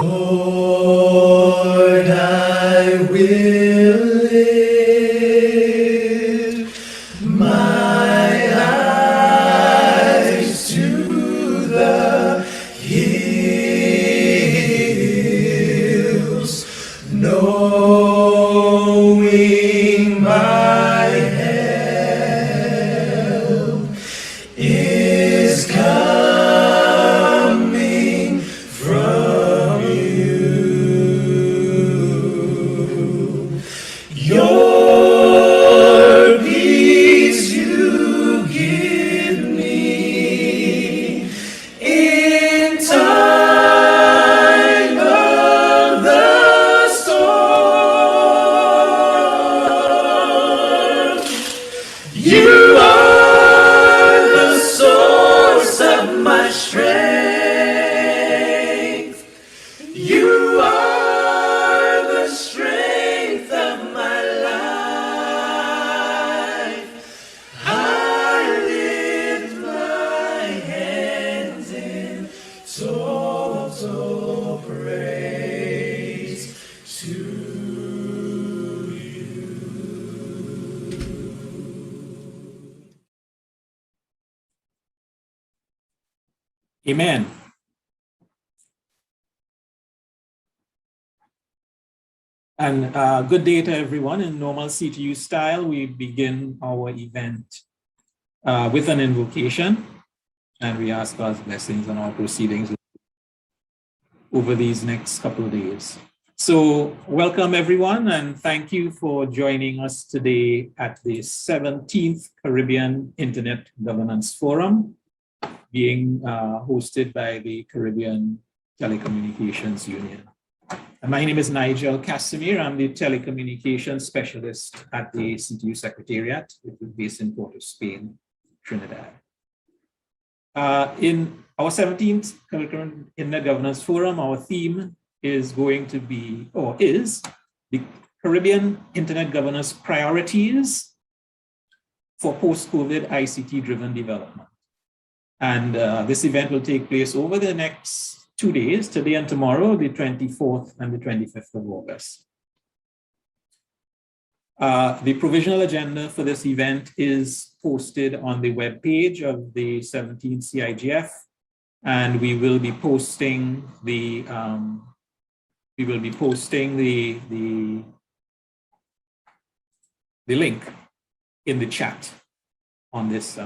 Lord, I will lift my eyes to the hills, knowing my help is coming from you. Your peace you give me in time of the storm. You are the source of my strength. You are the strength of my life. I lift my hands in total praise to you. Amen. And good day to everyone. In normal CTU style, we begin our event with an invocation, and we ask God's blessings on our proceedings over these next couple of days. So welcome everyone, and thank you for joining us today at the 17th Caribbean Internet Governance Forum, being hosted by the Caribbean Telecommunications Union. And my name is Nigel Casimir. I'm the telecommunications specialist at the CTU Secretariat, which is based in Port of Spain, Trinidad. In our 17th Caribbean Internet Governance Forum, our theme is going to be, or is, the Caribbean Internet Governance Priorities for Post-COVID ICT-Driven Development. And this event will take place over the next 2 days, today and tomorrow, the 24th and the 25th of August. The provisional agenda for this event is posted on the webpage of the 17th CIGF, and we will be posting the link in the chat on this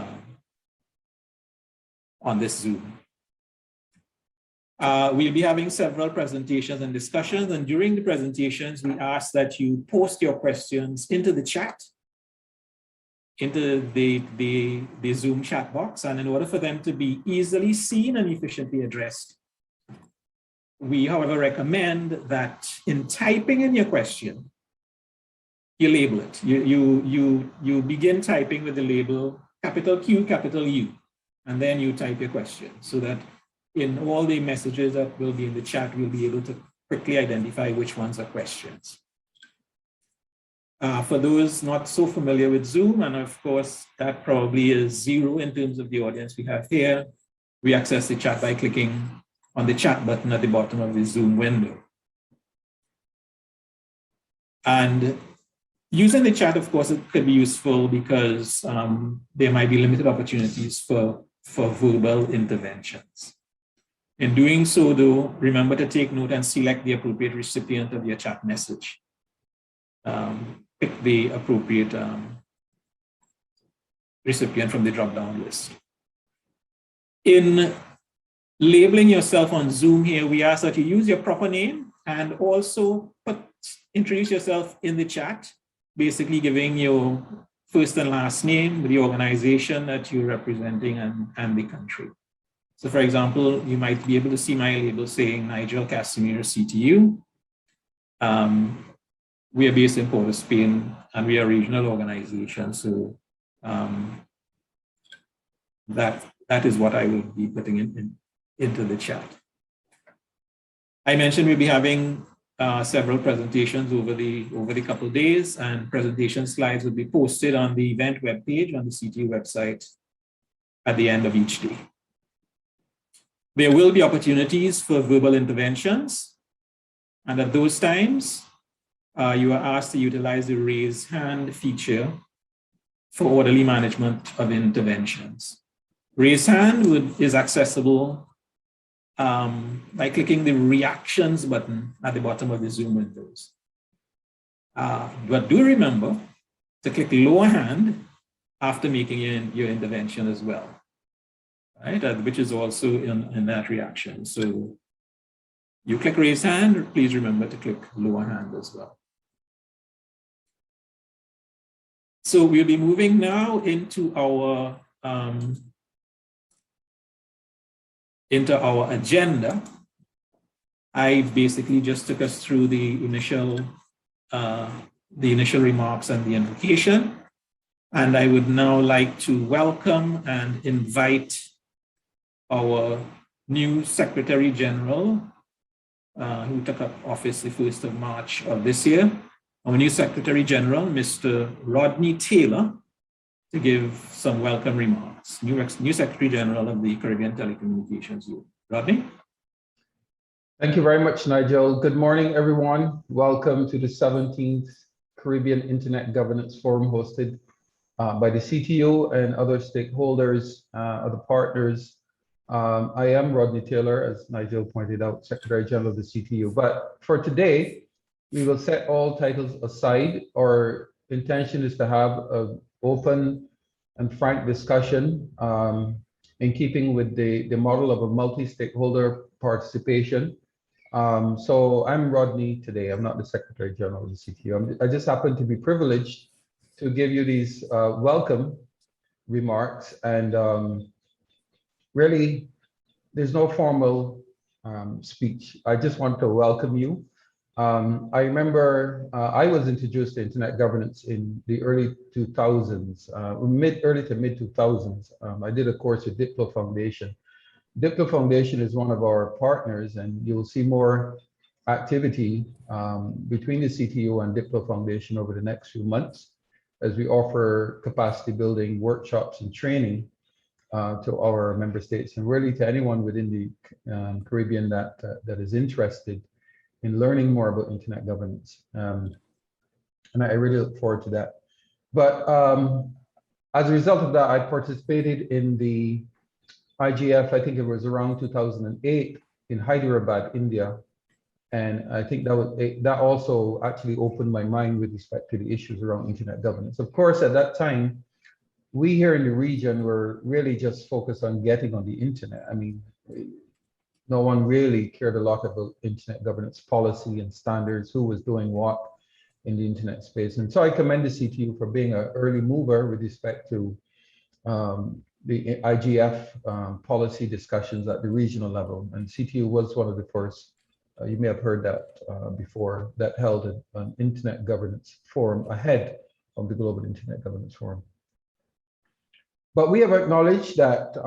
Zoom. We'll be having several presentations and discussions, and during the presentations, we ask that you post your questions into the chat, into the Zoom chat box, and in order for them to be easily seen and efficiently addressed, we, however, recommend that in typing in your question, you label it. You begin typing with the label capital Q, capital U, and then you type your question, so that in all the messages that will be in the chat, we'll be able to quickly identify which ones are questions. For those not so familiar with Zoom, and of course, that probably is zero in terms of the audience we have here, we access the chat by clicking on the chat button at the bottom of the Zoom window. And using the chat, of course, it could be useful because there might be limited opportunities for verbal interventions. In doing so, though, remember to take note and select the appropriate recipient of your chat message. Pick the appropriate recipient from the drop-down list. In labeling yourself on Zoom here, we ask that you use your proper name and also introduce yourself in the chat, basically giving your first and last name, the organization that you're representing, and the country. So for example, you might be able to see my label saying Nigel Casimir CTU. We are based in Port of Spain, and we are a regional organization. So that is what I will be putting into the chat. I mentioned we'll be having several presentations over the couple of days, and presentation slides will be posted on the event webpage on the CTU website at the end of each day. There will be opportunities for verbal interventions, And at those times, you are asked to utilize the raise hand feature for orderly management of interventions. Raise hand is accessible by clicking the reactions button at the bottom of the Zoom windows. But do remember to click lower hand after making your intervention as well, right? Which is also in that reaction. So you click raise hand, please remember to click lower hand as well. So we'll be moving now into our agenda. I basically just took us through the initial remarks and the invocation. And I would now like to welcome and invite our new Secretary General, who took up office the 1st of March of this year, our new Secretary General, Mr. Rodney Taylor, to give some welcome remarks. New Secretary General of the Caribbean Telecommunications Group. Rodney? Thank you very much, Nigel. Good morning, everyone. Welcome to the 17th Caribbean Internet Governance Forum hosted by the CTU and other stakeholders, other partners. I am Rodney Taylor, as Nigel pointed out, Secretary General of the CTU. But for today, we will set all titles aside. Our intention is to have an open and frank discussion in keeping with the model of a multi-stakeholder participation. So I'm Rodney today. I'm not the Secretary General of the CTU. I just happen to be privileged to give you these welcome remarks. And really, there's no formal speech. I just want to welcome you. I remember I was introduced to internet governance in the early 2000s, early to mid 2000s. I did a course with Diplo Foundation. Diplo Foundation is one of our partners, and you'll see more activity between the CTU and Diplo Foundation over the next few months as we offer capacity building workshops and training to our member states, and really to anyone within the Caribbean that is interested in learning more about internet governance. And I really look forward to that. But as a result of that, I participated in the IGF, I think it was around 2008 in Hyderabad, India. And I think that also actually opened my mind with respect to the issues around internet governance. Of course, at that time, we here in the region were really just focused on getting on the internet. I mean, no one really cared a lot about internet governance policy and standards, who was doing what in the internet space. And so I commend the CTU for being an early mover with respect to the IGF policy discussions at the regional level. And CTU was one of the first, you may have heard that before, that held an internet governance forum ahead of the Global Internet Governance Forum. But we have acknowledged that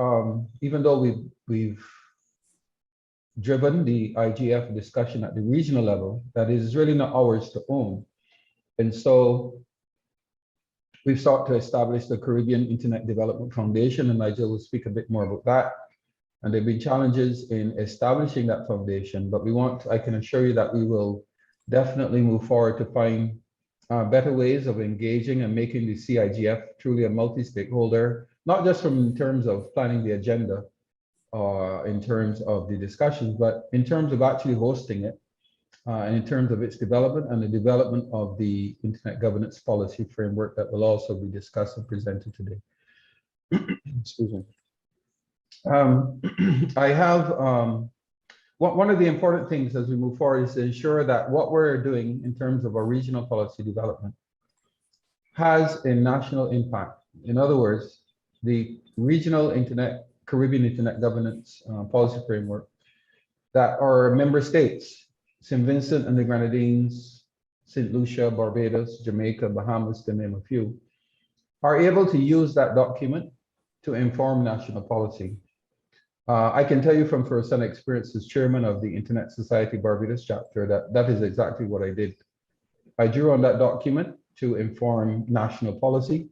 even though we've driven the IGF discussion at the regional level, that is really not ours to own. And so we've sought to establish the Caribbean Internet Development Foundation, and Nigel will speak a bit more about that. And there have been challenges in establishing that foundation, but I can assure you that we will definitely move forward to find better ways of engaging and making the CIGF truly a multi-stakeholder, not just in terms of planning the agenda, in terms of the discussions, but in terms of actually hosting it, and in terms of its development and the development of the internet governance policy framework that will also be discussed and presented today. Excuse me. I have one of the important things as we move forward is to ensure that what we're doing in terms of our regional policy development has a national impact. In other words, the regional Caribbean internet governance policy framework that our member states, St. Vincent and the Grenadines, St. Lucia, Barbados, Jamaica, Bahamas, to name a few, are able to use that document to inform national policy. I can tell you from first-hand experience as chairman of the Internet Society Barbados chapter that is exactly what I did. I drew on that document to inform national policy.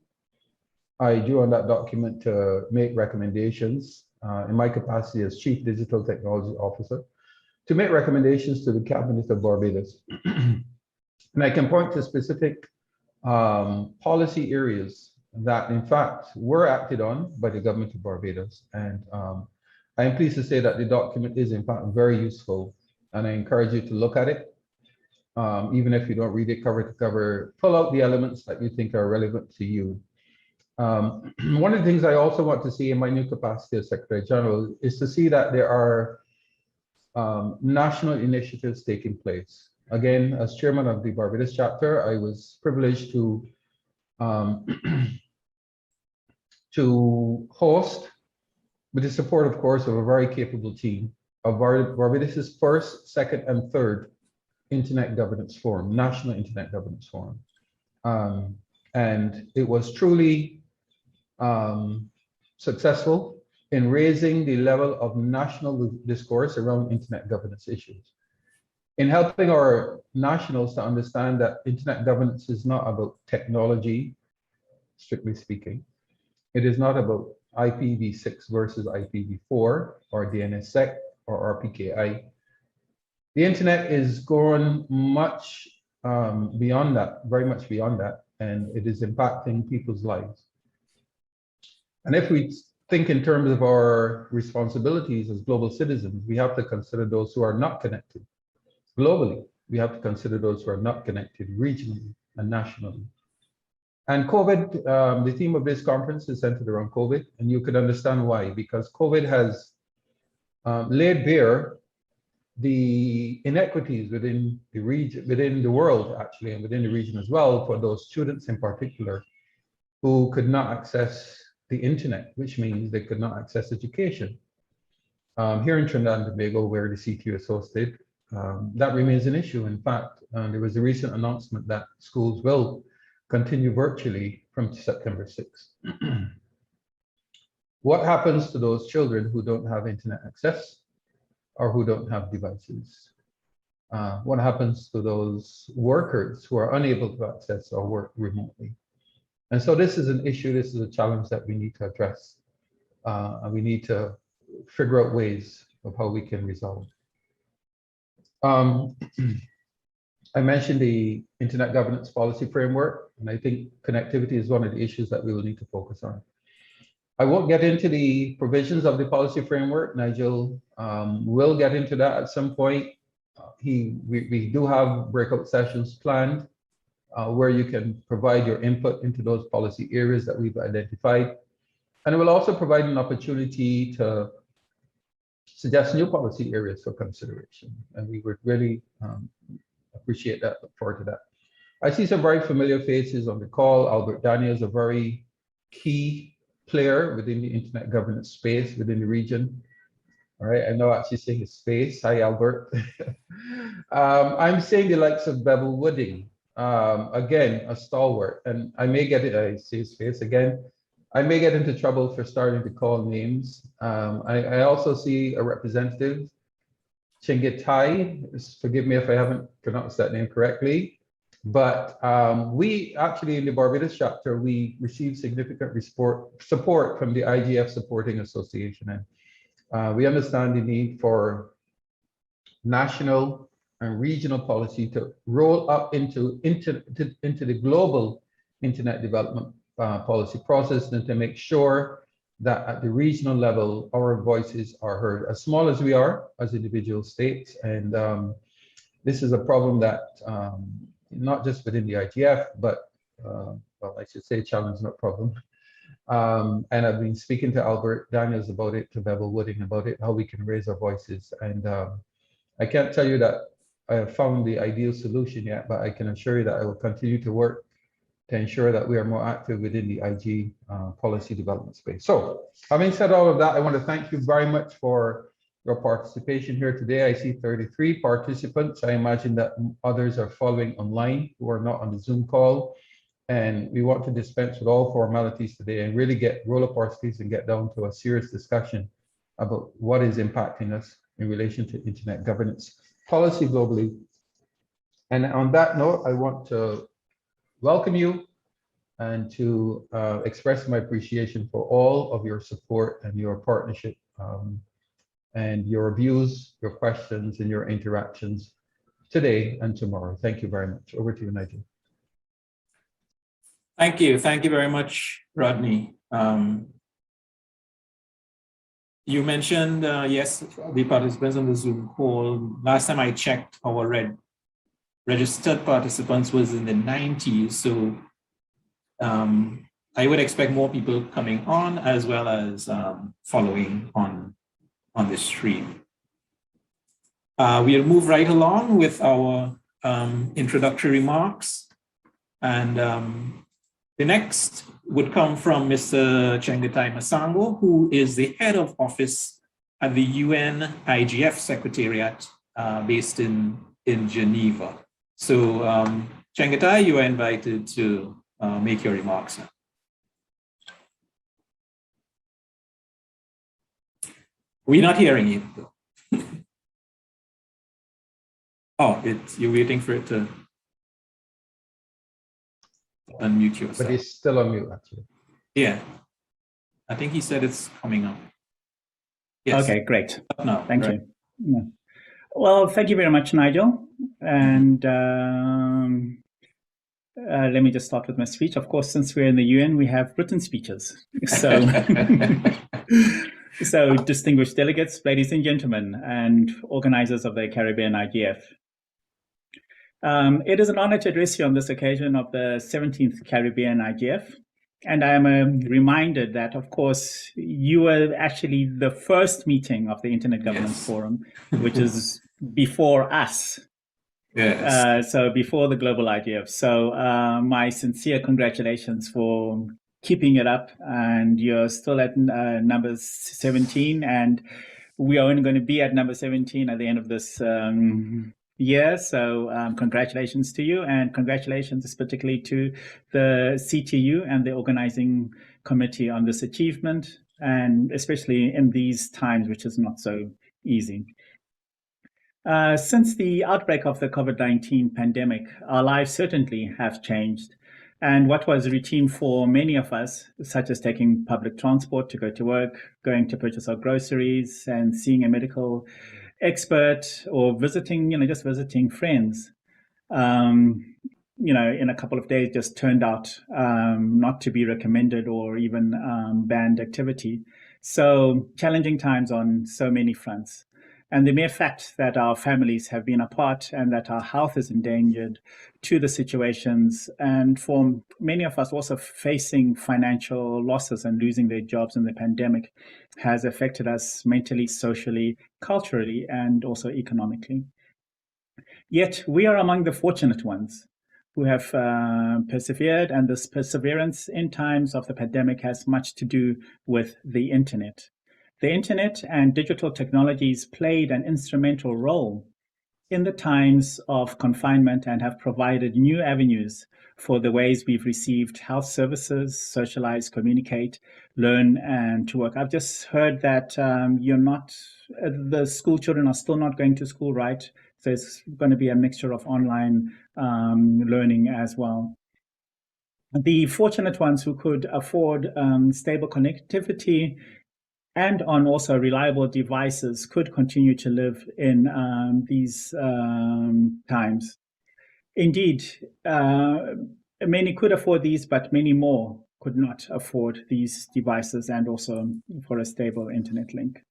I drew on that document to make recommendations in my capacity as Chief Digital Technology Officer. to make recommendations to the Cabinet of Barbados. And I can point to specific policy areas that, in fact, were acted on by the government of Barbados. And I am pleased to say that the document is, in fact, very useful. And I encourage you to look at it. Even if you don't read it cover to cover, pull out the elements that you think are relevant to you. One of the things I also want to see in my new capacity as Secretary General is to see that there are national initiatives taking place. Again, as chairman of the Barbados chapter, I was privileged to host, with the support, of course, of a very capable team, of Barbados's first, second, and third Internet Governance Forum, National Internet Governance Forum. And it was truly successful in raising the level of national discourse around Internet governance issues, in helping our nationals to understand that Internet governance is not about technology, strictly speaking. It is not about IPv6 versus IPv4 or DNSSEC or RPKI. The Internet is going much beyond that, very much beyond that, and it is impacting people's lives. And if we think in terms of our responsibilities as global citizens, we have to consider those who are not connected. Globally, we have to consider those who are not connected regionally and nationally. And COVID, the theme of this conference is centered around COVID, and you could understand why, because COVID has laid bare the inequities within the region, within the world actually, and within the region as well, for those students in particular who could not access the internet, which means they could not access education. Here in Trinidad and Tobago, where the CTU is hosted, that remains an issue. In fact, there was a recent announcement that schools will continue virtually from September 6th. What happens to those children who don't have internet access or who don't have devices? What happens to those workers who are unable to access or work remotely? And so this is an issue, this is a challenge that we need to address. And we need to figure out ways of how we can resolve. I mentioned the Internet Governance Policy Framework, and I think connectivity is one of the issues that we will need to focus on. I won't get into the provisions of the policy framework. Nigel will get into that at some point. We do have breakout sessions planned where you can provide your input into those policy areas that we've identified. And it will also provide an opportunity to suggest new policy areas for consideration. And we would really appreciate that, look forward to that. I see some very familiar faces on the call. Albert Daniel is a very key player within the internet governance space within the region. All right, I know actually saying his face. Hi, Albert. I'm saying the likes of Bevel Wooding, again, a stalwart, and I may get it, I see his face again. I may get into trouble for starting to call names. I also see a representative, Chingitai, forgive me if I haven't pronounced that name correctly, but we actually in the Barbados chapter, we received significant support from the IGF Supporting Association. And we understand the need for national and regional policy to roll up into the global internet development policy process, and to make sure that at the regional level, our voices are heard, as small as we are as individual states. And this is a problem that not just within the IGF, but well, I should say challenge, not problem. And I've been speaking to Albert Daniels about it, to Bevel Wooding about it, how we can raise our voices. And I can't tell you that I have found the ideal solution yet, but I can assure you that I will continue to work to ensure that we are more active within the IG policy development space. So having said all of that, I want to thank you very much for your participation here today. I see 33 participants. I imagine that others are following online who are not on the Zoom call. And we want to dispense with all formalities today and really roll up our sleeves and get down to a serious discussion about what is impacting us in relation to internet governance policy globally. And on that note, I want to welcome you and to express my appreciation for all of your support and your partnership and your views, your questions, and your interactions today and tomorrow. Thank you very much. Over to you, Nigel. Thank you. Thank you very much, Rodney. You mentioned, yes, the participants on the Zoom call. Last time I checked, our registered participants was in the 90s. So I would expect more people coming on as well as following on the stream. We'll move right along with our introductory remarks. And the next would come from Mr. Chengetai Masango, who is the head of office at the UN IGF Secretariat based in Geneva. So Chengetai, you are invited to make your remarks now. We're not hearing you though. Oh, you're waiting for it to unmute yourself. But he's still on mute, actually. Yeah, I think he said it's coming up. Yes. Okay, great. No, Thank right. you. Yeah. Well, thank you very much, Nigel. And let me just start with my speech. Of course, since we're in the UN, we have written speeches. So, so distinguished delegates, ladies and gentlemen, and organizers of the Caribbean IGF. It is an honor to address you on this occasion of the 17th Caribbean IGF. And I am reminded that, of course, you were actually the first meeting of the Internet Governance Forum, which is before us. Yes. So before the global IGF. So my sincere congratulations for keeping it up. And you're still at number 17. And we are only going to be at number 17 at the end of this year. So congratulations to you, and congratulations particularly to the CTU and the organizing committee on this achievement, and especially in these times, which is not so easy. Since the outbreak of the COVID-19 pandemic, our lives certainly have changed. And what was routine for many of us, such as taking public transport to go to work, going to purchase our groceries, and seeing a medical expert, or visiting, just visiting friends, in a couple of days just turned out not to be recommended or even banned activity. So challenging times on so many fronts. And the mere fact that our families have been apart and that our health is endangered to the situations, and for many of us also facing financial losses and losing their jobs in the pandemic, has affected us mentally, socially, culturally, and also economically. Yet we are among the fortunate ones who have persevered, and this perseverance in times of the pandemic has much to do with the internet. The internet and digital technologies played an instrumental role in the times of confinement and have provided new avenues for the ways we've received health services, socialize, communicate, learn, and to work. I've just heard that the school children are still not going to school, right? So it's going to be a mixture of online learning as well. The fortunate ones who could afford stable connectivity and on also reliable devices could continue to live in these times. Indeed, many could afford these, but many more could not afford these devices and also for a stable internet link.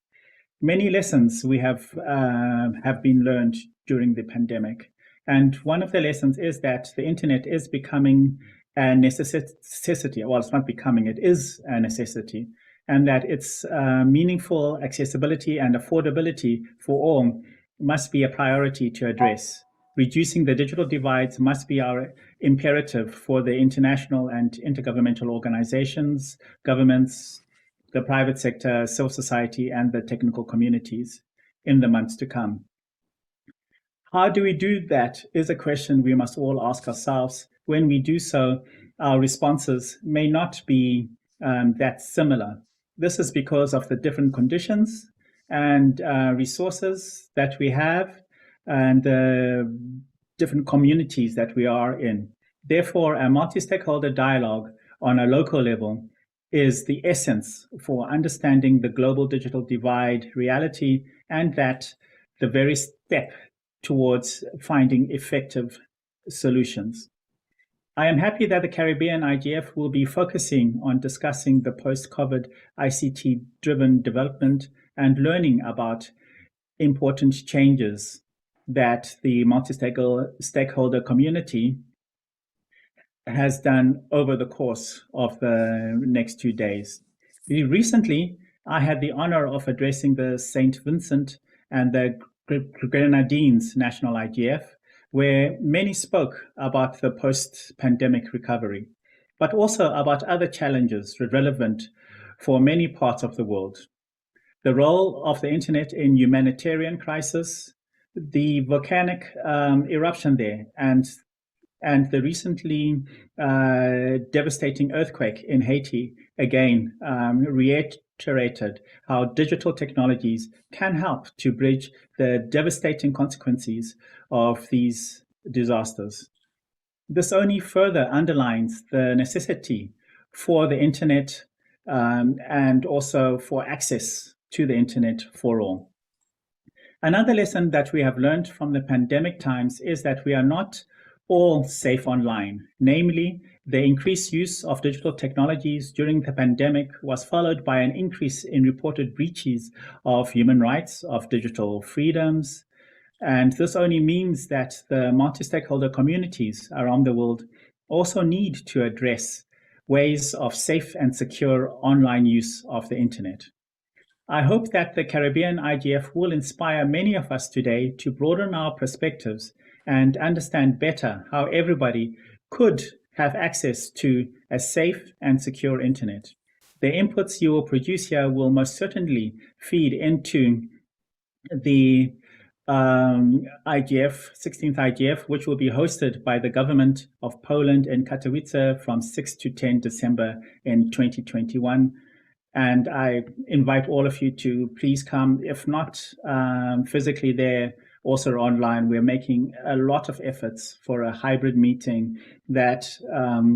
Many lessons we have been learned during the pandemic. And one of the lessons is that the internet is becoming a necessity. Well, it's not becoming, it is a necessity. And that its meaningful accessibility and affordability for all must be a priority to address. Reducing the digital divides must be our imperative for the international and intergovernmental organizations, governments, the private sector, civil society, and the technical communities in the months to come. How do we do that is a question we must all ask ourselves. When we do so, our responses may not be that similar. This is because of the different conditions and resources that we have and the different communities that we are in. Therefore, a multi-stakeholder dialogue on a local level is the essence for understanding the global digital divide reality, and that the very step towards finding effective solutions. I am happy that the Caribbean IGF will be focusing on discussing the post-COVID ICT-driven development and learning about important changes that the multi-stakeholder community has done over the course of the next 2 days. Recently, I had the honor of addressing the St. Vincent and the Grenadines National IGF, where many spoke about the post-pandemic recovery, but also about other challenges relevant for many parts of the world. The role of the internet in humanitarian crisis, the volcanic eruption there, and the recently devastating earthquake in Haiti, again, reiterated how digital technologies can help to bridge the devastating consequences of these disasters. This only further underlines the necessity for the internet and also for access to the internet for all. Another lesson that we have learned from the pandemic times is that we are not all safe online. Namely, the increased use of digital technologies during the pandemic was followed by an increase in reported breaches of human rights, of digital freedoms. And this only means that the multi-stakeholder communities around the world also need to address ways of safe and secure online use of the internet. I hope that the Caribbean IGF will inspire many of us today to broaden our perspectives and understand better how everybody could have access to a safe and secure internet. The inputs you will produce here will most certainly feed into the IGF, 16th IGF, which will be hosted by the government of Poland in Katowice from 6 to 10 December in 2021. And I invite all of you to please come, if not physically there, also online. We're making a lot of efforts for a hybrid meeting that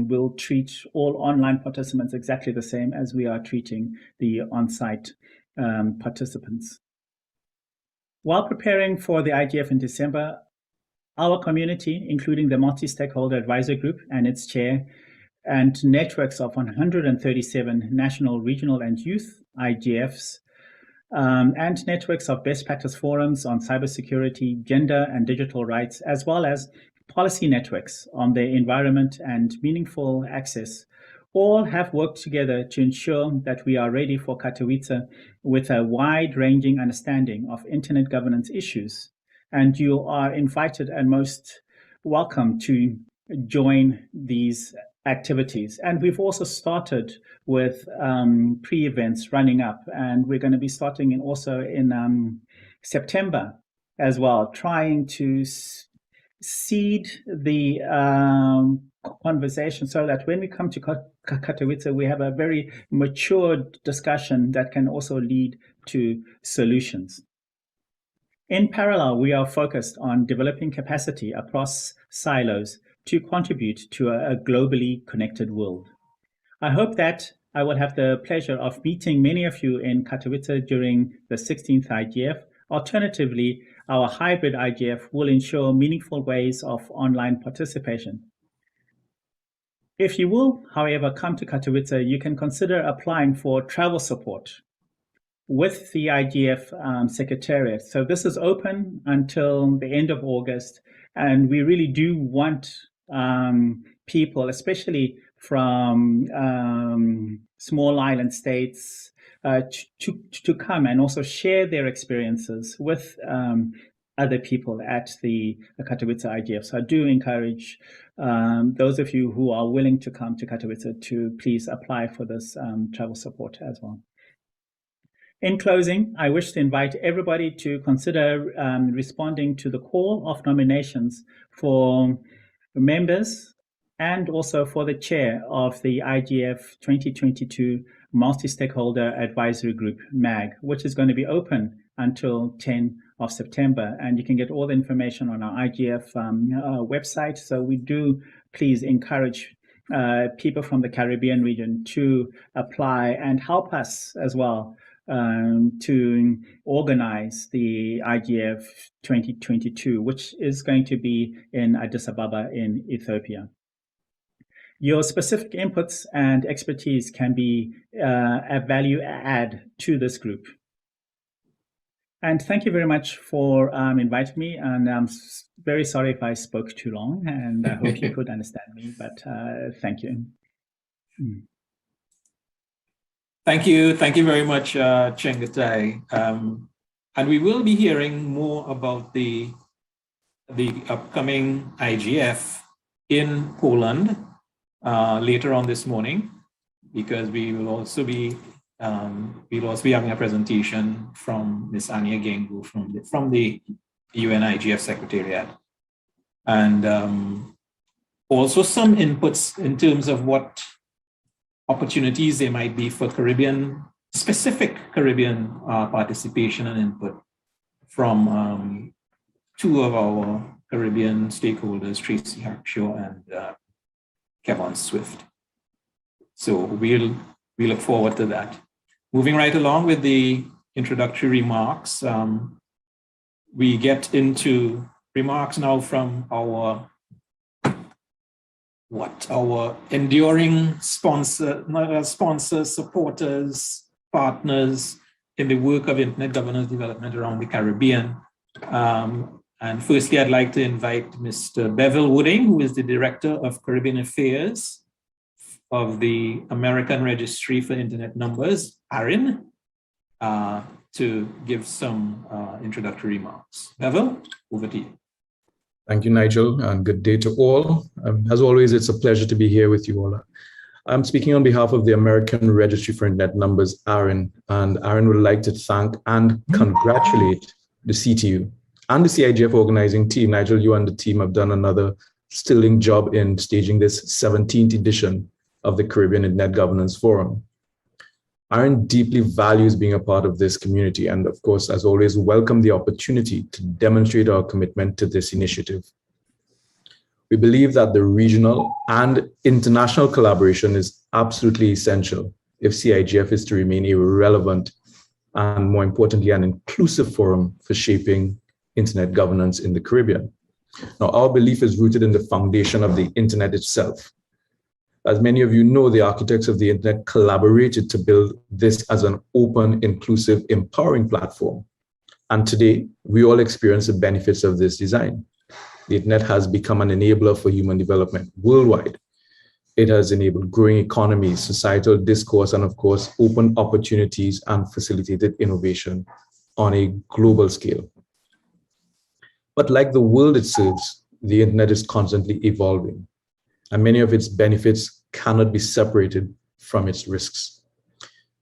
will treat all online participants exactly the same as we are treating the on-site participants. While preparing for the IGF in December, our community, including the Multi-Stakeholder Advisory Group and its chair, and networks of 137 national, regional, and youth IGFs, and networks of best practice forums on cybersecurity, gender, and digital rights, as well as policy networks on the environment and meaningful access, all have worked together to ensure that we are ready for Katowice with a wide-ranging understanding of internet governance issues. And you are invited and most welcome to join these activities. And we've also started with pre-events running up, and we're going to be starting also in September as well, trying to seed the conversation so that when we come to Katowice, we have a very mature discussion that can also lead to solutions. In parallel, we are focused on developing capacity across silos to contribute to a globally connected world. I hope that I will have the pleasure of meeting many of you in Katowice during the 16th IGF. Alternatively, our hybrid IGF will ensure meaningful ways of online participation. If you will, however, come to Katowice, you can consider applying for travel support with the IGF Secretariat. So this is open until the end of August, and we really do want people, especially from small island states, to come and also share their experiences with other people at the Katowice IGF. So I do encourage those of you who are willing to come to Katowice to please apply for this travel support as well. In closing, I wish to invite everybody to consider responding to the call of nominations for members and also for the chair of the IGF 2022 Multi-Stakeholder Advisory Group, MAG, which is going to be open until 10 of September. And you can get all the information on our IGF website. So we do please encourage people from the Caribbean region to apply and help us as well to organize the IGF 2022, which is going to be in Addis Ababa in Ethiopia. Your specific inputs and expertise can be a value add to this group. And thank you very much for inviting me. And I'm very sorry if I spoke too long, and I hope you could understand me, but thank you. Thank you very much, Chengetai. And we will be hearing more about the upcoming IGF in Poland later on this morning, because we will also be having a presentation from Ms. Anya Gengu from the UN IGF Secretariat, and also some inputs in terms of what opportunities there might be for specific Caribbean participation and input from two of our Caribbean stakeholders, Tracy Hackshaw and Kevin Swift. So we look forward to that. Moving right along with the introductory remarks, we get into remarks now from our enduring sponsors, supporters, partners in the work of internet governance development around the Caribbean. And firstly, I'd like to invite Mr. Bevel Wooding, who is the Director of Caribbean Affairs of the American Registry for Internet Numbers, ARIN, to give some introductory remarks. Bevel, over to you. Thank you, Nigel, and good day to all. As always, it's a pleasure to be here with you all. I'm speaking on behalf of the American Registry for Internet Numbers, ARIN, and ARIN would like to thank and congratulate the CTU and the CIGF organizing team. Nigel, you and the team have done another sterling job in staging this 17th edition of the Caribbean Internet Governance Forum. ARIN deeply values being a part of this community and, of course, as always, welcome the opportunity to demonstrate our commitment to this initiative. We believe that the regional and international collaboration is absolutely essential if CIGF is to remain a relevant and, more importantly, an inclusive forum for shaping internet governance in the Caribbean. Now, our belief is rooted in the foundation of the internet itself. As many of you know, the architects of the internet collaborated to build this as an open, inclusive, empowering platform. And today, we all experience the benefits of this design. The internet has become an enabler for human development worldwide. It has enabled growing economies, societal discourse, and of course, open opportunities and facilitated innovation on a global scale. But like the world it serves, the internet is constantly evolving, and many of its benefits cannot be separated from its risks.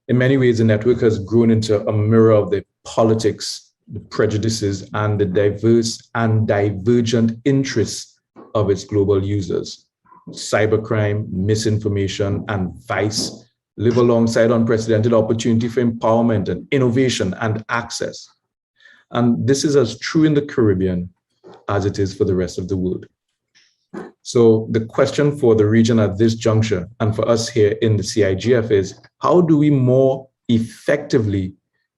In many ways, the network has grown into a mirror of the politics, the prejudices, and the diverse and divergent interests of its global users. Cybercrime, misinformation, and vice live alongside unprecedented opportunity for empowerment and innovation and access. And this is as true in the Caribbean as it is for the rest of the world. So the question for the region at this juncture and for us here in the CIGF is, how do we more effectively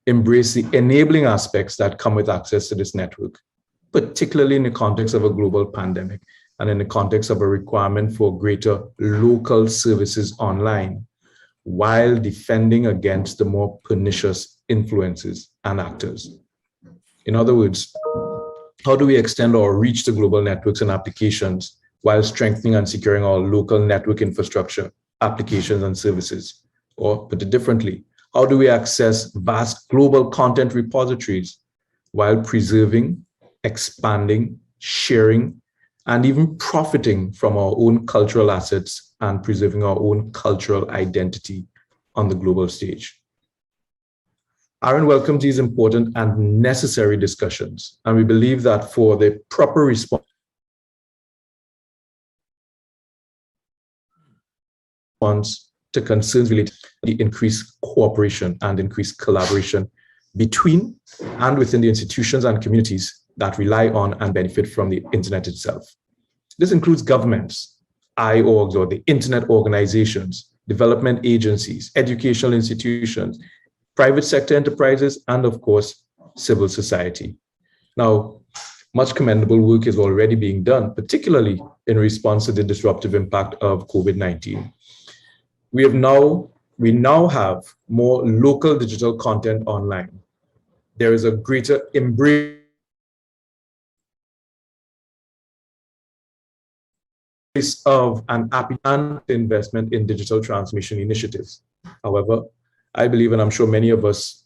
embrace the enabling aspects that come with access to this network, particularly in the context of a global pandemic and in the context of a requirement for greater local services online, while defending against the more pernicious influences and actors? In other words, how do we extend our reach to global networks and applications while strengthening and securing our local network infrastructure, applications, and services? Or put it differently, how do we access vast global content repositories while preserving, expanding, sharing, and even profiting from our own cultural assets and preserving our own cultural identity on the global stage? ARIN welcomes these important and necessary discussions, and we believe that for the proper response to concerns related to the increased cooperation and increased collaboration between and within the institutions and communities that rely on and benefit from the internet itself. This includes governments, IORGs or the internet organizations, development agencies, educational institutions, private sector enterprises, and of course, civil society. Now, much commendable work is already being done, particularly in response to the disruptive impact of COVID-19. We now have more local digital content online. There is a greater embrace of an appetite investment in digital transformation initiatives. However, I believe, and I'm sure many of us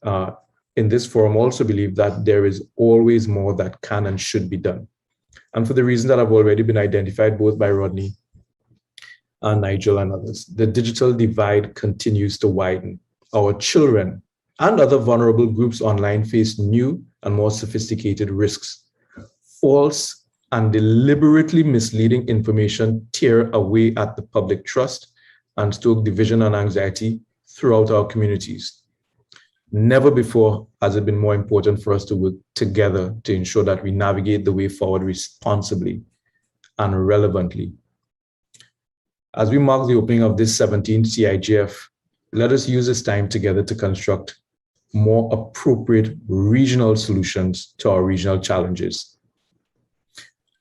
in this forum also believe, that there is always more that can and should be done. And for the reasons that have already been identified both by Rodney and Nigel and others, the digital divide continues to widen. Our children and other vulnerable groups online face new and more sophisticated risks. False and deliberately misleading information tear away at the public trust and stoke division and anxiety throughout our communities. Never before has it been more important for us to work together to ensure that we navigate the way forward responsibly and relevantly. As we mark the opening of this 17th Cigf, let us use this time together to construct more appropriate regional solutions to our regional challenges.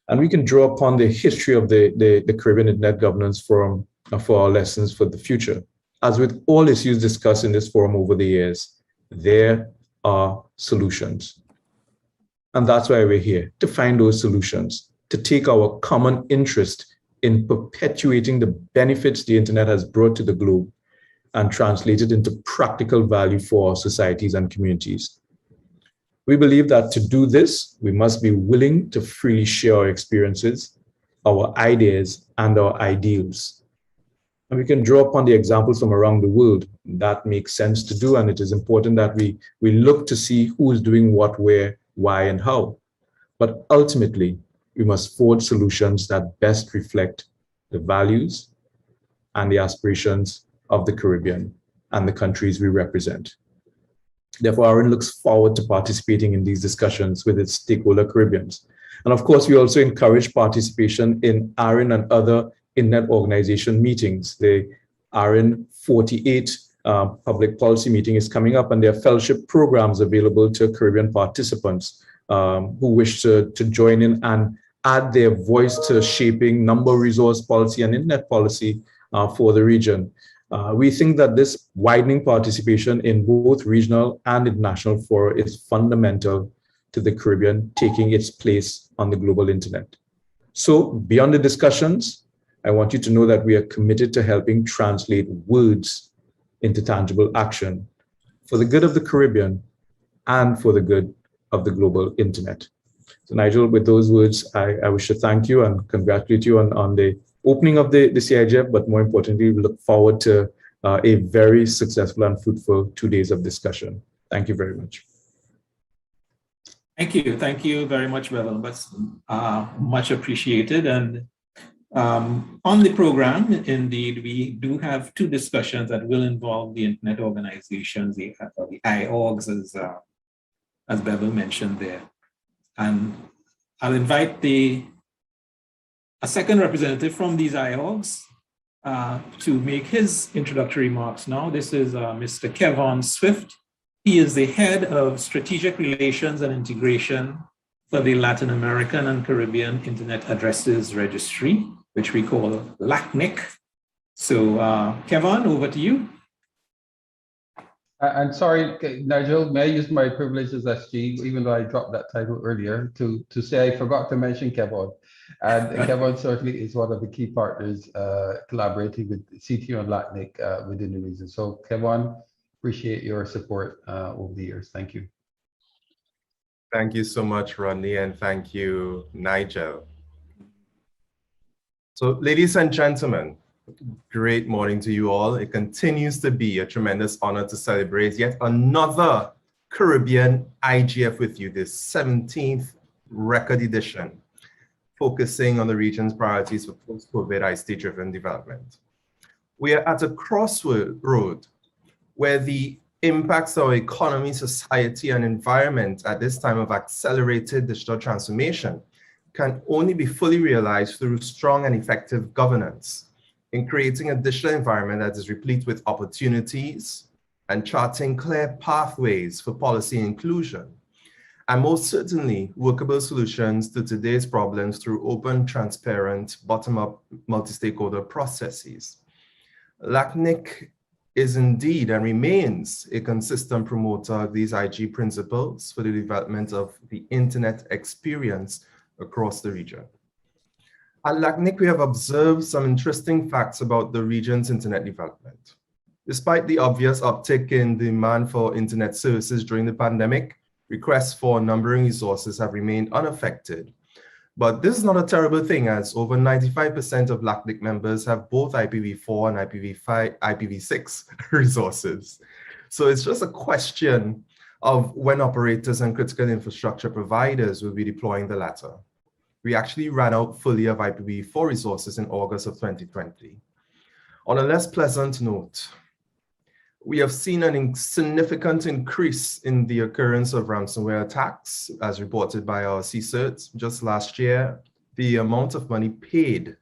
And we can draw upon the history of the Caribbean Internet Governance Forum for our lessons for the future. As with all issues discussed in this forum over the years, there are solutions. And that's why we're here, to find those solutions, to take our common interest in perpetuating the benefits the internet has brought to the globe and translate it into practical value for our societies and communities. We believe that to do this, we must be willing to freely share our experiences, our ideas, and our ideals. And we can draw upon the examples from around the world. That makes sense to do, and it is important that we look to see who is doing what, where, why, and how. But ultimately, we must forge solutions that best reflect the values and the aspirations of the Caribbean and the countries we represent. Therefore, ARIN looks forward to participating in these discussions with its stakeholder Caribbeans. And of course, we also encourage participation in ARIN and other internet organization meetings. The ARIN 48 public policy meeting is coming up, and there are fellowship programs available to Caribbean participants who wish to join in and add their voice to shaping number resource policy and internet policy for the region. We think that this widening participation in both regional and international fora is fundamental to the Caribbean taking its place on the global internet. So beyond the discussions, I want you to know that we are committed to helping translate words into tangible action for the good of the Caribbean and for the good of the global internet. So Nigel, with those words, I wish to thank you and congratulate you on the opening of the Cigf, but more importantly, we look forward to a very successful and fruitful 2 days of discussion. Thank you very much. Thank you. Thank you very much, Bevel. That's much appreciated. And on the program, indeed, we do have 2 discussions that will involve the internet organizations, the IORGs, as Bevel mentioned there. And I'll invite a second representative from these IORGs to make his introductory remarks now. This is Mr. Kevon Swift. He is the head of strategic relations and integration for the Latin American and Caribbean Internet Addresses Registry, which we call LACNIC. So Kevon, over to you. I'm sorry, Nigel, may I use my privilege as SG, even though I dropped that title earlier, to say I forgot to mention Kevon. And Kevon certainly is one of the key partners collaborating with CTO and LACNIC within the region. So Kevon, appreciate your support over the years. Thank you. Thank you so much, Rodney, and thank you, Nigel. So ladies and gentlemen, great morning to you all. It continues to be a tremendous honor to celebrate yet another Caribbean IGF with you, this 17th record edition, focusing on the region's priorities for post-COVID ICT-driven development. We are at a crossroad where the impacts of our economy, society, and environment at this time of accelerated digital transformation can only be fully realized through strong and effective governance, in creating a digital environment that is replete with opportunities and charting clear pathways for policy inclusion, and most certainly workable solutions to today's problems through open, transparent, bottom-up, multi-stakeholder processes. LACNIC is indeed and remains a consistent promoter of these IG principles for the development of the internet experience across the region. At LACNIC, we have observed some interesting facts about the region's internet development. Despite the obvious uptick in demand for internet services during the pandemic, requests for numbering resources have remained unaffected. But this is not a terrible thing, as over 95% of LACNIC members have both IPv4 and IPv6 resources. So it's just a question of when operators and critical infrastructure providers will be deploying the latter. We actually ran out fully of IPv4 resources in August of 2020. On a less pleasant note, we have seen a significant increase in the occurrence of ransomware attacks, as reported by our CSIRT. Just last year, the amount of money paid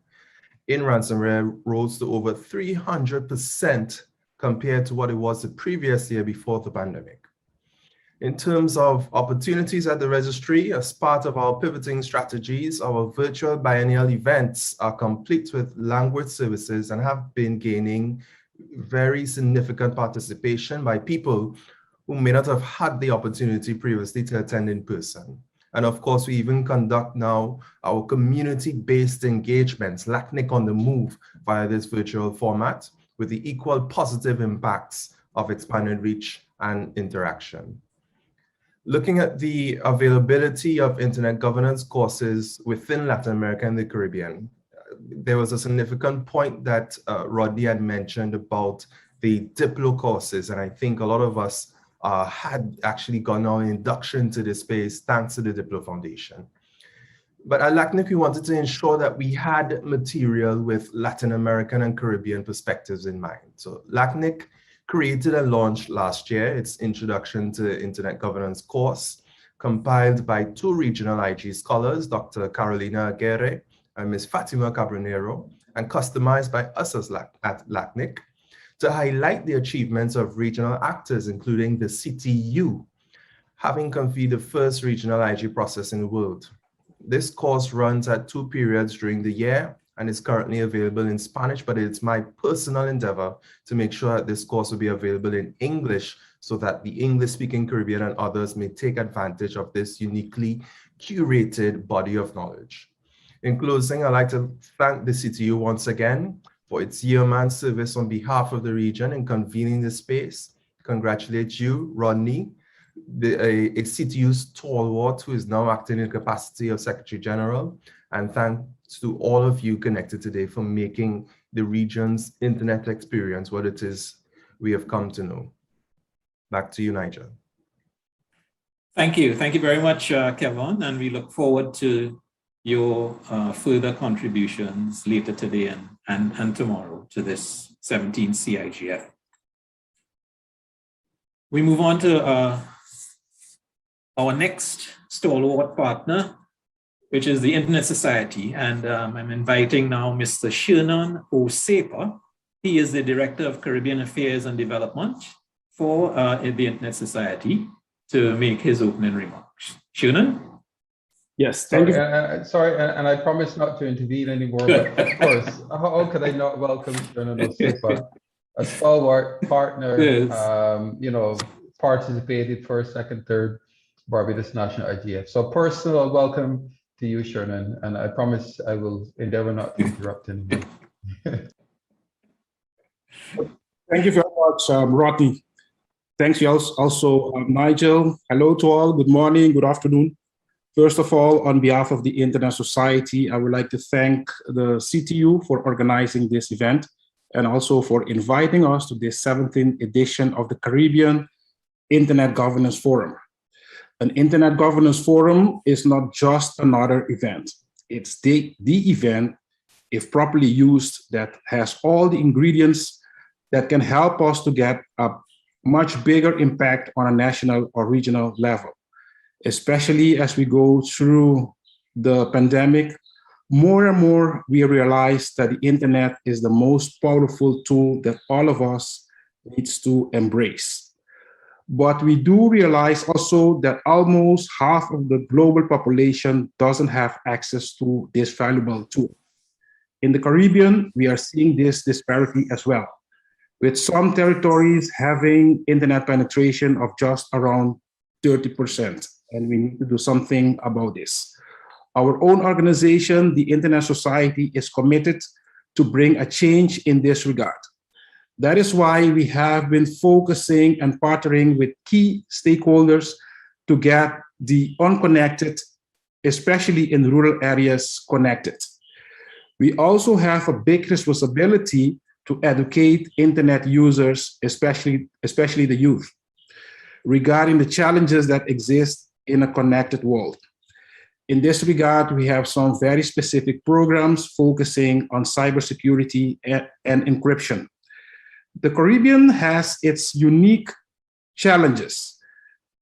in ransomware rose to over 300% compared to what it was the previous year before the pandemic. In terms of opportunities at the registry, as part of our pivoting strategies, our virtual biennial events are complete with language services and have been gaining very significant participation by people who may not have had the opportunity previously to attend in person. And of course, we even conduct now our community-based engagements, LACNIC on the move, via this virtual format, with the equal positive impacts of expanded reach and interaction. Looking at the availability of internet governance courses within Latin America and the Caribbean, there was a significant point that Rodney had mentioned about the Diplo courses, and I think a lot of us had actually gone on induction to this space thanks to the Diplo Foundation. But at LACNIC, we wanted to ensure that we had material with Latin American and Caribbean perspectives in mind. So LACNIC created and launched last year its Introduction to Internet Governance course, compiled by two regional IG scholars, Dr. Carolina Aguirre and Ms. Fatima Cabronero, and customized by us at LACNIC to highlight the achievements of regional actors, including the CTU, having convened the first regional IG process in the world. This course runs at 2 periods during the year and is currently available in Spanish, but it's my personal endeavor to make sure that this course will be available in English so that the English-speaking Caribbean and others may take advantage of this uniquely curated body of knowledge. In closing, I'd like to thank the CTU once again for its yeoman service on behalf of the region in convening this space. Congratulate you, Rodney, a CTU stalwart who is now acting in the capacity of Secretary General, and thanks to all of you connected today for making the region's internet experience what it is we have come to know. Back to you, Nigel. Thank you. Thank you very much, Kevin, and we look forward to your further contributions later today and tomorrow to this 17th CIGF. We move on to our next stalwart partner, which is the Internet Society. And I'm inviting now Mr. Shernan Osepa. He is the Director of Caribbean Affairs and Development for the Internet Society to make his opening remarks. Shernan? Yes, thank you. Sorry, and I promise not to intervene anymore, but of course, how could I not welcome Shernan Osepa, a stalwart partner, yes. You know, participated first, second, third Barbados National IGF. So personal welcome to you, Shernan, and I promise I will endeavor not to interrupt anymore. Thank you very much, Rodney. Thanks you also, Nigel. Hello to all, good morning, good afternoon. First of all, on behalf of the Internet Society, I would like to thank the CTU for organizing this event and also for inviting us to this 17th edition of the Caribbean Internet Governance Forum. An Internet Governance Forum is not just another event. It's the event, if properly used, that has all the ingredients that can help us to get a much bigger impact on a national or regional level, especially as we go through the pandemic, more and more we realize that the internet is the most powerful tool that all of us needs to embrace. But we do realize also that almost half of the global population doesn't have access to this valuable tool. In the Caribbean, we are seeing this disparity as well, with some territories having internet penetration of just around 30%, and we need to do something about this. Our own organization, the Internet Society, is committed to bring a change in this regard. That is why we have been focusing and partnering with key stakeholders to get the unconnected, especially in rural areas, connected. We also have a big responsibility to educate internet users, especially the youth, regarding the challenges that exist in a connected world. In this regard, we have some very specific programs focusing on cybersecurity and encryption. The Caribbean has its unique challenges.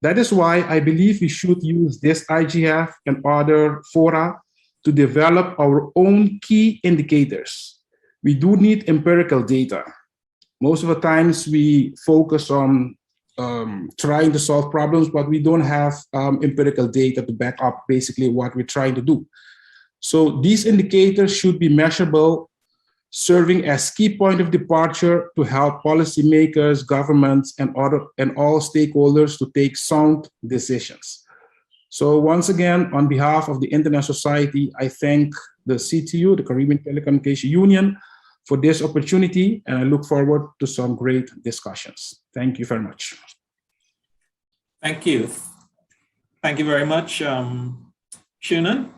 That is why I believe we should use this IGF and other fora to develop our own key indicators. We do need empirical data. Most of the times we focus on trying to solve problems, but we don't have empirical data to back up basically what we're trying to do. So these indicators should be measurable, serving as key point of departure to help policymakers, governments, and all stakeholders to take sound decisions. So once again, on behalf of the Internet Society, I thank the CTU, the Caribbean Telecommunications Union, for this opportunity, and I look forward to some great discussions. Thank you very much. Thank you. Thank you very much, Shannon.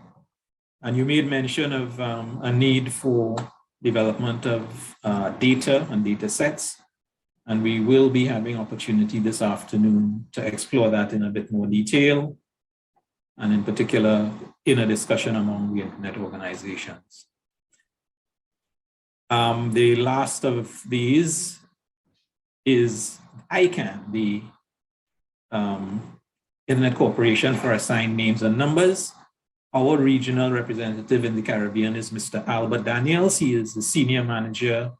And you made mention of a need for development of data and data sets. And we will be having opportunity this afternoon to explore that in a bit more detail, and in particular, in a discussion among the internet organizations. The last of these is ICANN, the Internet Corporation for Assigned Names and Numbers. Our regional representative in the Caribbean is Mr. Albert Daniels. He is the Senior Manager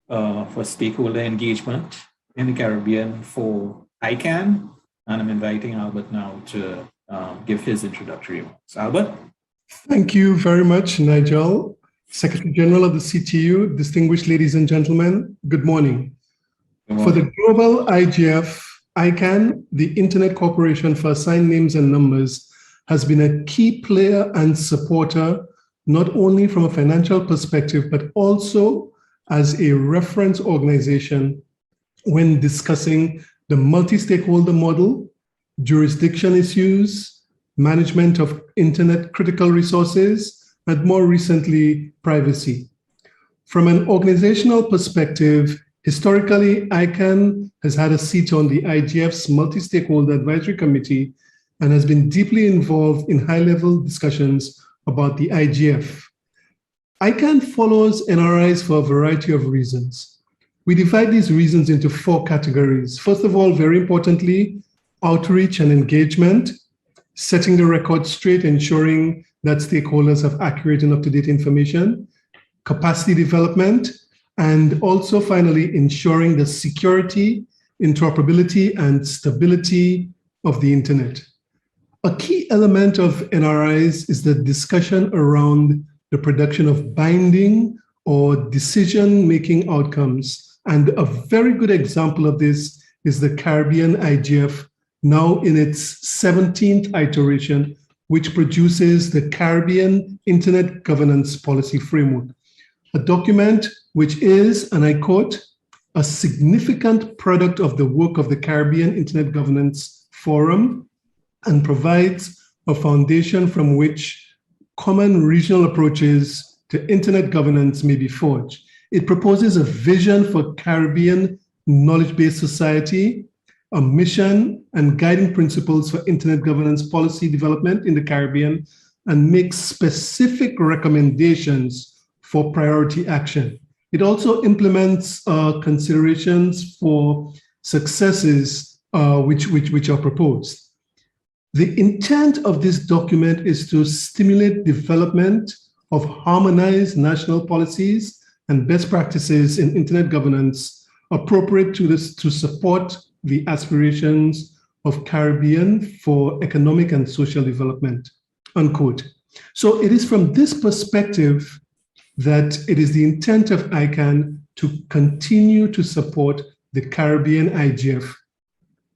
for Stakeholder Engagement in the Caribbean for ICANN. And I'm inviting Albert now to give his introductory remarks. Albert? Thank you very much, Nigel. Secretary General of the CTU, distinguished ladies and gentlemen, good morning. Good morning. For the global IGF, ICANN, the Internet Corporation for Assigned Names and Numbers, has been a key player and supporter, not only from a financial perspective, but also as a reference organization when discussing the multi-stakeholder model, jurisdiction issues, management of internet critical resources, and more recently, privacy. From an organizational perspective, historically, ICANN has had a seat on the IGF's multi-stakeholder advisory committee and has been deeply involved in high-level discussions about the IGF. ICANN follows NRIs for a variety of reasons. We divide these reasons into 4 categories. First of all, very importantly, outreach and engagement, setting the record straight, ensuring that stakeholders have accurate and up-to-date information, capacity development, and also finally ensuring the security, interoperability, and stability of the internet. A key element of NRIs is the discussion around the production of binding or decision-making outcomes. And a very good example of this is the Caribbean IGF, now in its 17th iteration, which produces the Caribbean Internet Governance Policy Framework, a document which is, and I quote, a significant product of the work of the Caribbean Internet Governance Forum and provides a foundation from which common regional approaches to internet governance may be forged. It proposes a vision for Caribbean knowledge-based society, a mission and guiding principles for internet governance policy development in the Caribbean, and makes specific recommendations for priority action. It also implements considerations for successes which are proposed. The intent of this document is to stimulate development of harmonized national policies and best practices in internet governance appropriate to support the aspirations of Caribbean for economic and social development, unquote. So it is from this perspective that it is the intent of ICANN to continue to support the Caribbean IGF,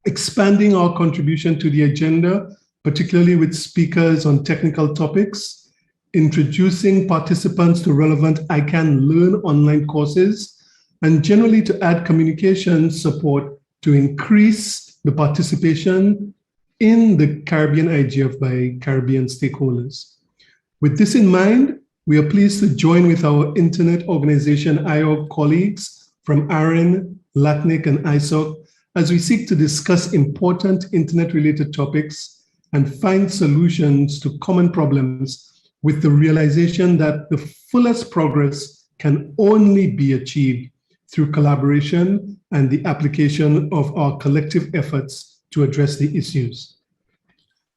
expanding our contribution to the agenda, particularly with speakers on technical topics, introducing participants to relevant ICANN Learn online courses, and generally to add communication support to increase the participation in the Caribbean IGF by Caribbean stakeholders. With this in mind, we are pleased to join with our Internet Organization IOG colleagues from ARIN, LACNIC, and ISOC as we seek to discuss important Internet-related topics and find solutions to common problems with the realization that the fullest progress can only be achieved through collaboration and the application of our collective efforts to address the issues.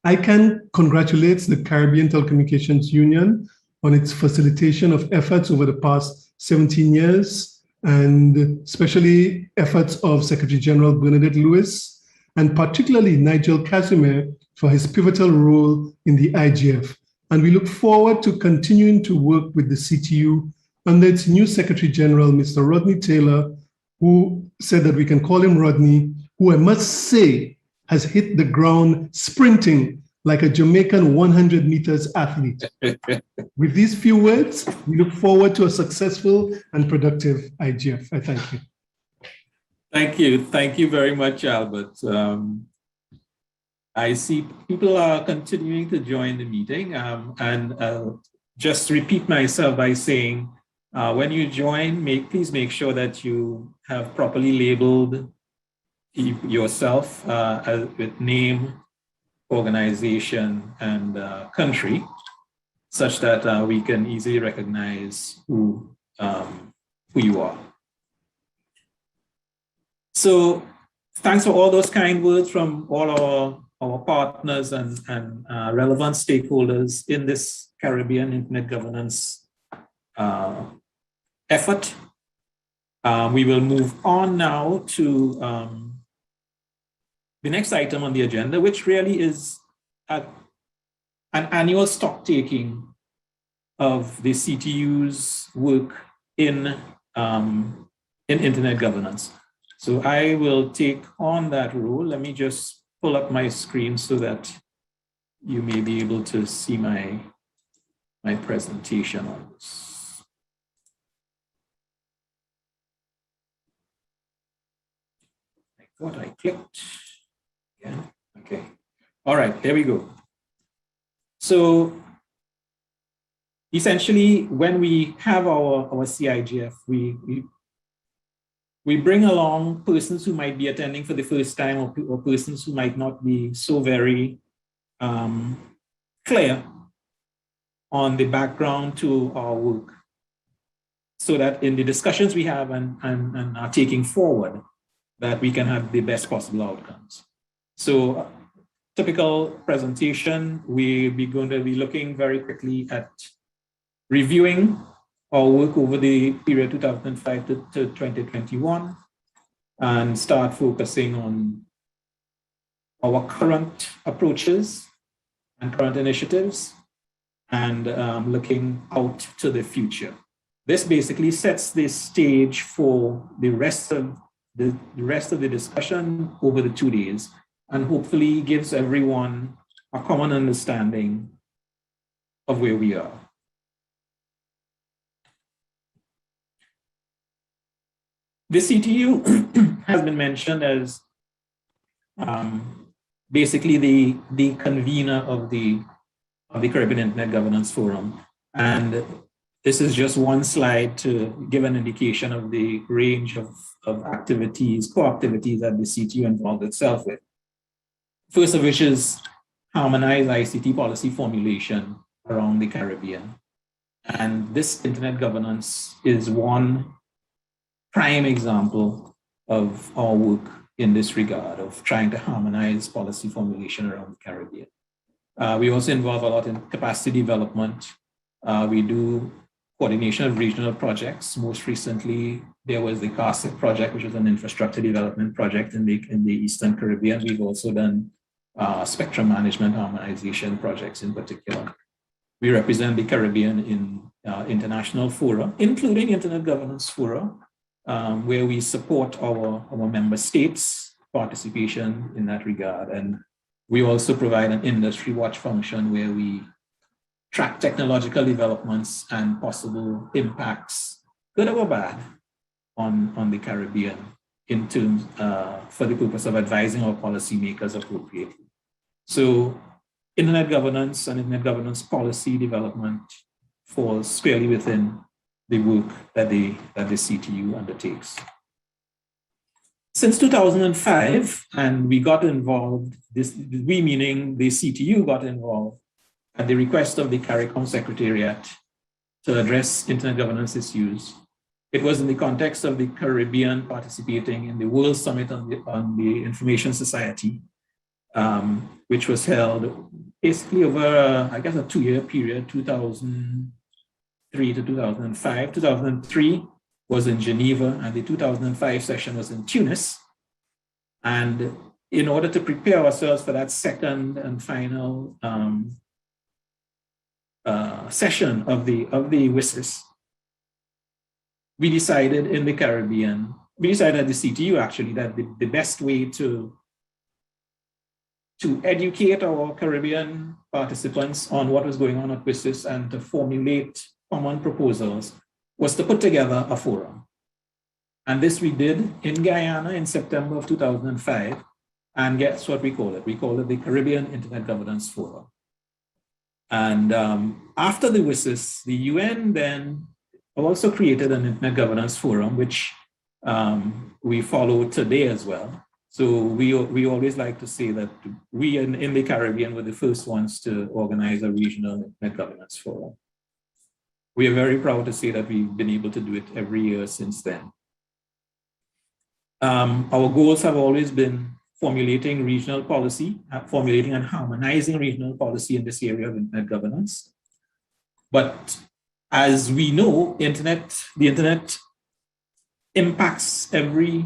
ICANN congratulates the Caribbean Telecommunications Union on its facilitation of efforts over the past 17 years, and especially efforts of Secretary General Bernadette Lewis, and particularly Nigel Casimir for his pivotal role in the IGF. And we look forward to continuing to work with the CTU under its new Secretary General, Mr. Rodney Taylor, who said that we can call him Rodney, who I must say has hit the ground sprinting like a Jamaican 100 meters athlete. With these few words, we look forward to a successful and productive IGF. I thank you. Thank you. Thank you very much, Albert. I see people are continuing to join the meeting, and just repeat myself by saying, when you join, please make sure that you have properly labeled yourself with name, organization, and country, such that we can easily recognize who you are. So thanks for all those kind words from all our partners and relevant stakeholders in this Caribbean Internet governance effort. We will move on now to the next item on the agenda, which really is an annual stock taking of the CTU's work in internet governance. So I will take on that role. Let me just pull up my screen so that you may be able to see my presentation on this. I thought I clicked. Yeah. Okay. All right, there we go. So essentially, when we have our CIGF, we bring along persons who might be attending for the first time, or persons who might not be so very clear on the background to our work, so that in the discussions we have and are taking forward, that we can have the best possible outcomes. So typical presentation, we're going to be looking very quickly at reviewing our work over the period 2005 to 2021, and start focusing on our current approaches and current initiatives, and looking out to the future. This basically sets the stage for the rest of the discussion over the 2 days, and hopefully gives everyone a common understanding of where we are. The CTU has been mentioned as basically the convener of the Caribbean Internet Governance Forum. And this is just one slide to give an indication of the range of activities, co-activities that the CTU involved itself with. First of which is harmonized ICT policy formulation around the Caribbean. And this internet governance is one prime example of our work in this regard of trying to harmonize policy formulation around the Caribbean. We also involve a lot in capacity development. We do coordination of regional projects. Most recently, there was the Cigf project, which was an infrastructure development project in the Eastern Caribbean. We've also done spectrum management harmonization projects in particular. We represent the Caribbean in international fora, including Internet Governance Fora, where we support our member states' participation in that regard. And we also provide an industry watch function where we track technological developments and possible impacts, good or bad, on the Caribbean in terms for the purpose of advising our policymakers appropriately. So Internet governance and Internet governance policy development falls squarely within the work that the CTU undertakes. Since 2005, and we got involved, we meaning the CTU got involved at the request of the CARICOM Secretariat to address Internet governance issues. It was in the context of the Caribbean participating in the World Summit on the Information Society, which was held basically over, I guess, a 2-year period, 2003 to 2005. 2003 was in Geneva, and the 2005 session was in Tunis. And in order to prepare ourselves for that second and final session of the WSIS, we decided in the Caribbean, we decided at the CTU actually that the best way to educate our Caribbean participants on what was going on at WSIS and to formulate common proposals was to put together a forum. And this we did in Guyana in September of 2005. And guess what we call it? We call it the Caribbean Internet Governance Forum. And after the WSIS, the UN then also created an Internet Governance Forum, which we follow today as well. So we always like to say that we in the Caribbean were the first ones to organize a regional Internet Governance Forum. We are very proud to say that we've been able to do it every year since then. Our goals have always been formulating regional policy, formulating and harmonizing regional policy in this area of Internet governance. But as we know, the internet impacts every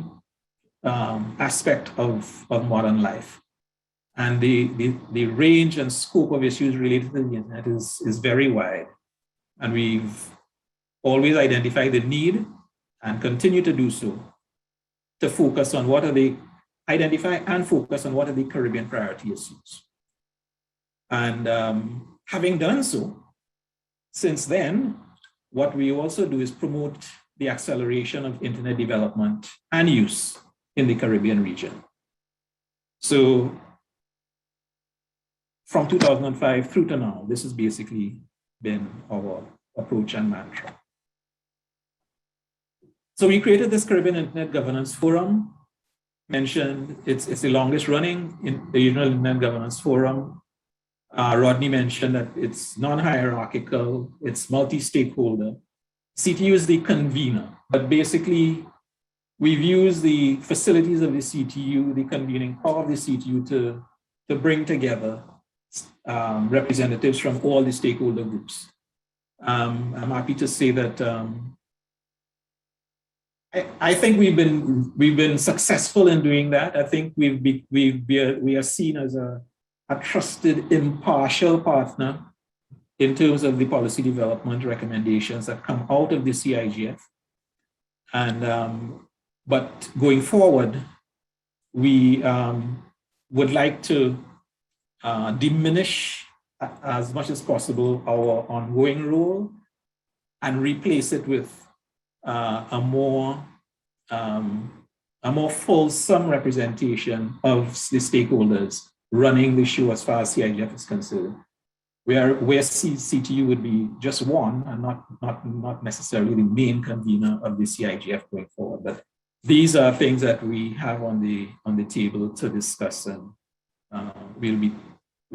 aspect of modern life. And the range and scope of issues related to the internet is very wide. And we've always identified the need and continue to do so to focus on identify and focus on what are the Caribbean priority issues. And having done so, since then, what we also do is promote the acceleration of internet development and use in the Caribbean region. So from 2005 through to now, this has basically been our approach and mantra. So we created this Caribbean Internet Governance Forum. Mentioned it's the longest running in the Regional Internet Governance Forum. Rodney mentioned that it's non-hierarchical, it's multi-stakeholder. CTU is the convener, but basically we've used the facilities of the CTU, the convening power of the CTU to bring together representatives from all the stakeholder groups. I'm happy to say that I think we've been successful in doing that. I think we are seen as a trusted, impartial partner in terms of the policy development recommendations that come out of the CIGF. And but going forward, we would like to diminish as much as possible our ongoing role and replace it with a more fulsome representation of the stakeholders running the show as far as CIGF is concerned. Where CTU would be just one and not necessarily the main convener of the CIGF going forward. But these are things that we have on the table to discuss, and we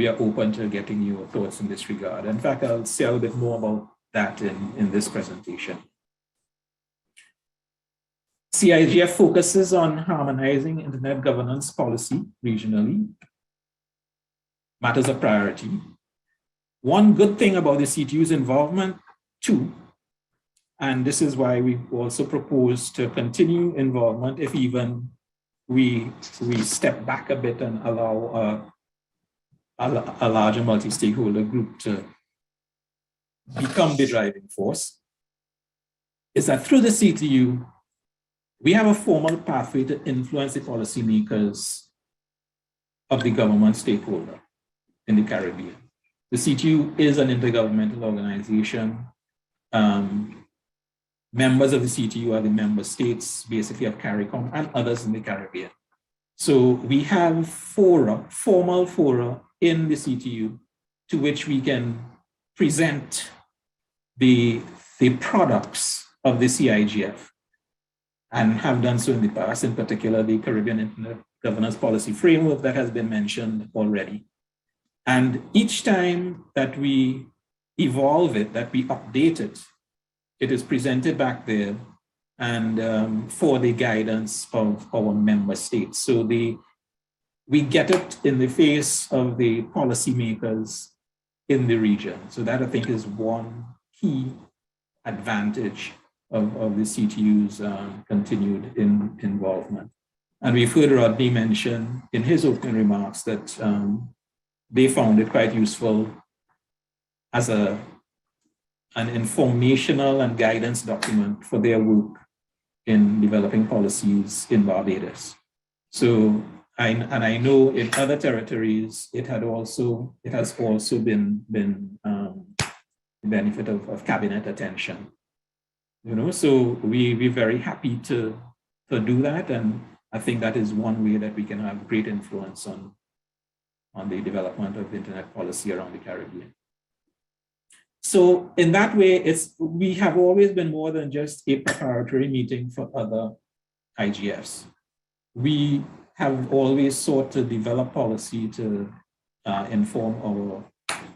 are open to getting your thoughts in this regard. In fact, I'll say a little bit more about that in this presentation. CIGF focuses on harmonizing internet governance policy regionally, matters of priority. One good thing about the CTU's involvement too, and this is why we also propose to continue involvement if even we step back a bit and allow a larger multi-stakeholder group to become the driving force, is that through the CTU, we have a formal pathway to influence the policymakers of the government stakeholder in the Caribbean. The CTU is an intergovernmental organization. Members of the CTU are the member states, basically of CARICOM and others in the Caribbean. So we have fora, formal fora in the CTU to which we can present the products of the CIGF and have done so in the past, in particular the Caribbean Internet Governance Policy Framework that has been mentioned already. And each time that we evolve it, that we update it, it is presented back there and for the guidance of our member states. So we get it in the face of the policymakers in the region. So that I think is one key advantage of the CTU's continued involvement. And we've heard Rodney mention in his opening remarks that they found it quite useful as an informational and guidance document for their work in developing policies in Barbados. So, I know in other territories, it has also been the benefit of cabinet attention. You know, so we're very happy to do that, and I think that is one way that we can have great influence on the development of internet policy around the Caribbean. So in that way, we have always been more than just a preparatory meeting for other IGFs. We have always sought to develop policy to inform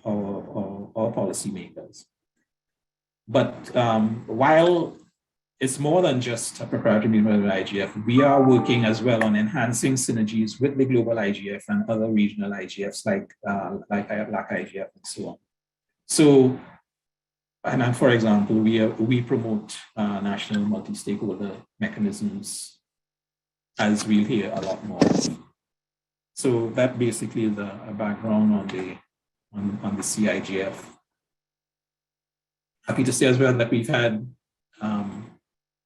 our policymakers. But while it's more than just a preparatory meeting with the IGF, we are working as well on enhancing synergies with the global IGF and other regional IGFs like LAC IGF and so on. So, and for example, we promote national multi-stakeholder mechanisms, as we'll hear a lot more. So that basically is a background on the CIGF. Happy to say as well that we've had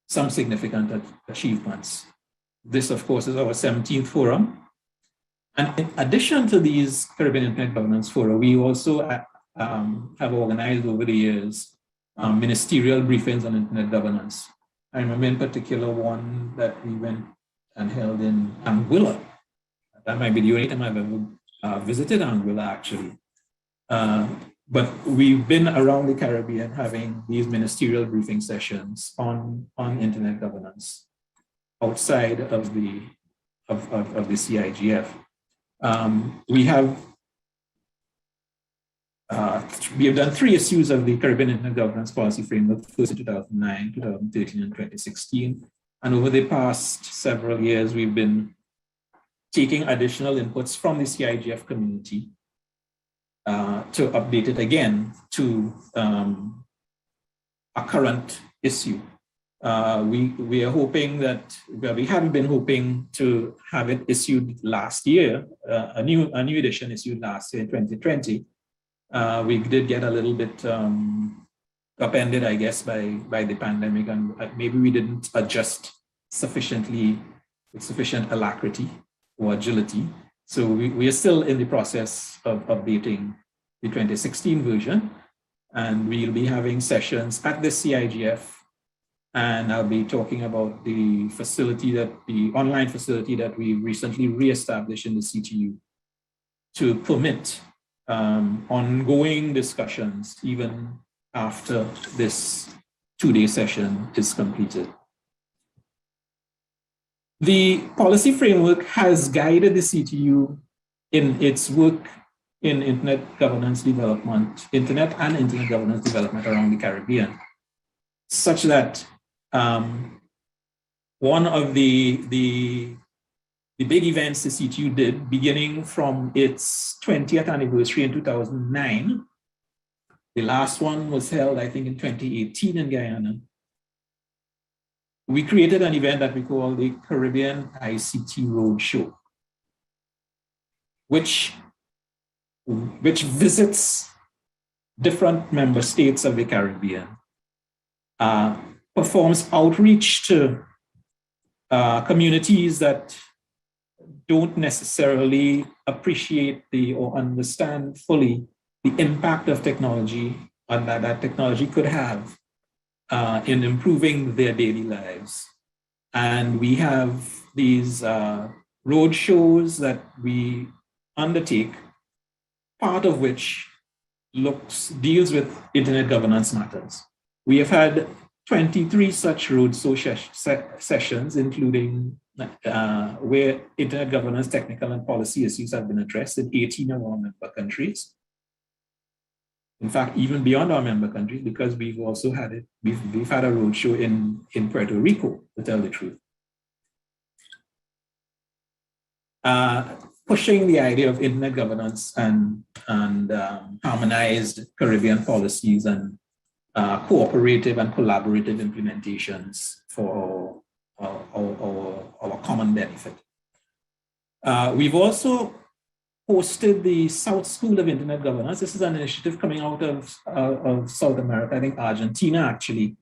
some significant achievements. This, of course, is our 17th forum. And in addition to these Caribbean Internet Governance Fora, we also have organized over the years ministerial briefings on internet governance. I remember in particular one that we went and held in Anguilla. That might be the only time I've ever visited Anguilla, actually. But we've been around the Caribbean having these ministerial briefing sessions on internet governance outside of the CIGF. We have done 3 issues of the Caribbean Internet Governance Policy Framework, first in 2009, 2013, and 2016. And over the past several years, we've been taking additional inputs from the CIGF community to update it again to a current issue. We are hoping that, well, we have been hoping to have it issued last year, a new edition issued last year, 2020. We did get a little bit upended, I guess, by the pandemic, and maybe we didn't adjust sufficiently with sufficient alacrity or agility. So we are still in the process of updating the 2016 version, and we'll be having sessions at the CIGF, and I'll be talking about the online facility that we recently reestablished in the CTU to permit ongoing discussions even after this 2-day session is completed. The policy framework has guided the CTU in its work in internet governance development, internet and internet governance development around the Caribbean, such that one of the big events the CTU did, beginning from its 20th anniversary in 2009. The last one was held, I think, in 2018 in Guyana. We created an event that we call the Caribbean ICT Roadshow, which visits different member states of the Caribbean, performs outreach to communities that don't necessarily appreciate or understand fully the impact of technology and that technology could have in improving their daily lives. And we have these road shows that we undertake, part of which deals with internet governance matters. We have had 23 such road show sessions, including where internet governance, technical and policy issues have been addressed in 18 of our member countries. In fact, even beyond our member countries, because we've also had it, we've had a roadshow in Puerto Rico, to tell the truth. Pushing the idea of internet governance and harmonized Caribbean policies and cooperative and collaborative implementations for our common benefit. We've also hosted the South School of Internet Governance. This is an initiative coming out of South America, I think Argentina actually.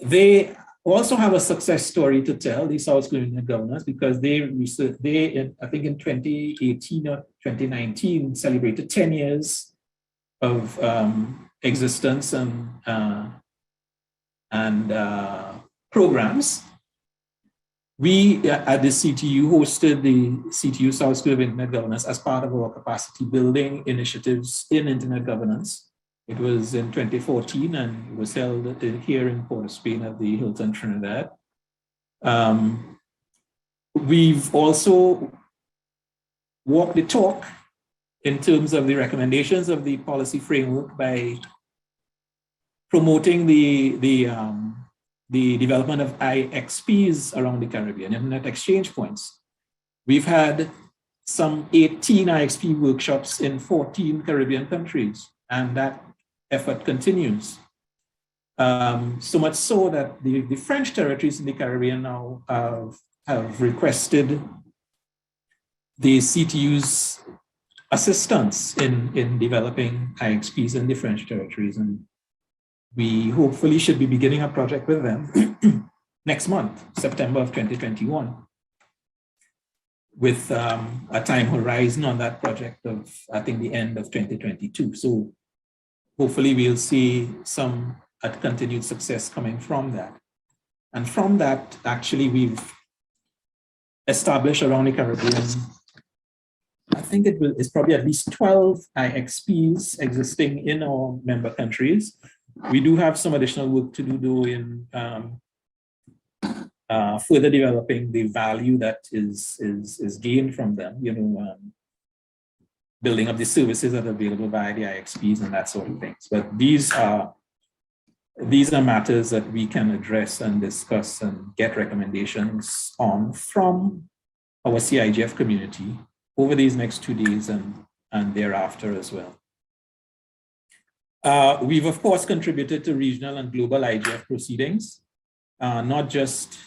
They also have a success story to tell, the South School of Internet Governance, because they I think in 2018 or 2019, celebrated 10 years of existence and programs. We at the CTU hosted the CTU South School of Internet Governance as part of our capacity building initiatives in internet governance. It was in 2014 and it was held here in Port of Spain at the Hilton Trinidad. We've also walked the talk in terms of the recommendations of the policy framework by promoting the development of IXPs around the Caribbean, Internet Exchange Points. We've had some 18 IXP workshops in 14 Caribbean countries, and that effort continues. So much so that the French territories in the Caribbean now have requested the CTU's assistance in developing IXPs in the French territories. And we hopefully should be beginning a project with them next month, September of 2021, with a time horizon on that project of, I think, the end of 2022. So hopefully we'll see some continued success coming from that. And from that, actually, we've established around the Caribbean, I think it's probably at least 12 IXPs existing in our member countries. We do have some additional work to do though in further developing the value that is gained from them, building up the services that are available via the IXPs and that sort of things. But these are matters that we can address and discuss and get recommendations on from our CIGF community over these next 2 days and thereafter as well. We've of course contributed to regional and global IGF proceedings, not just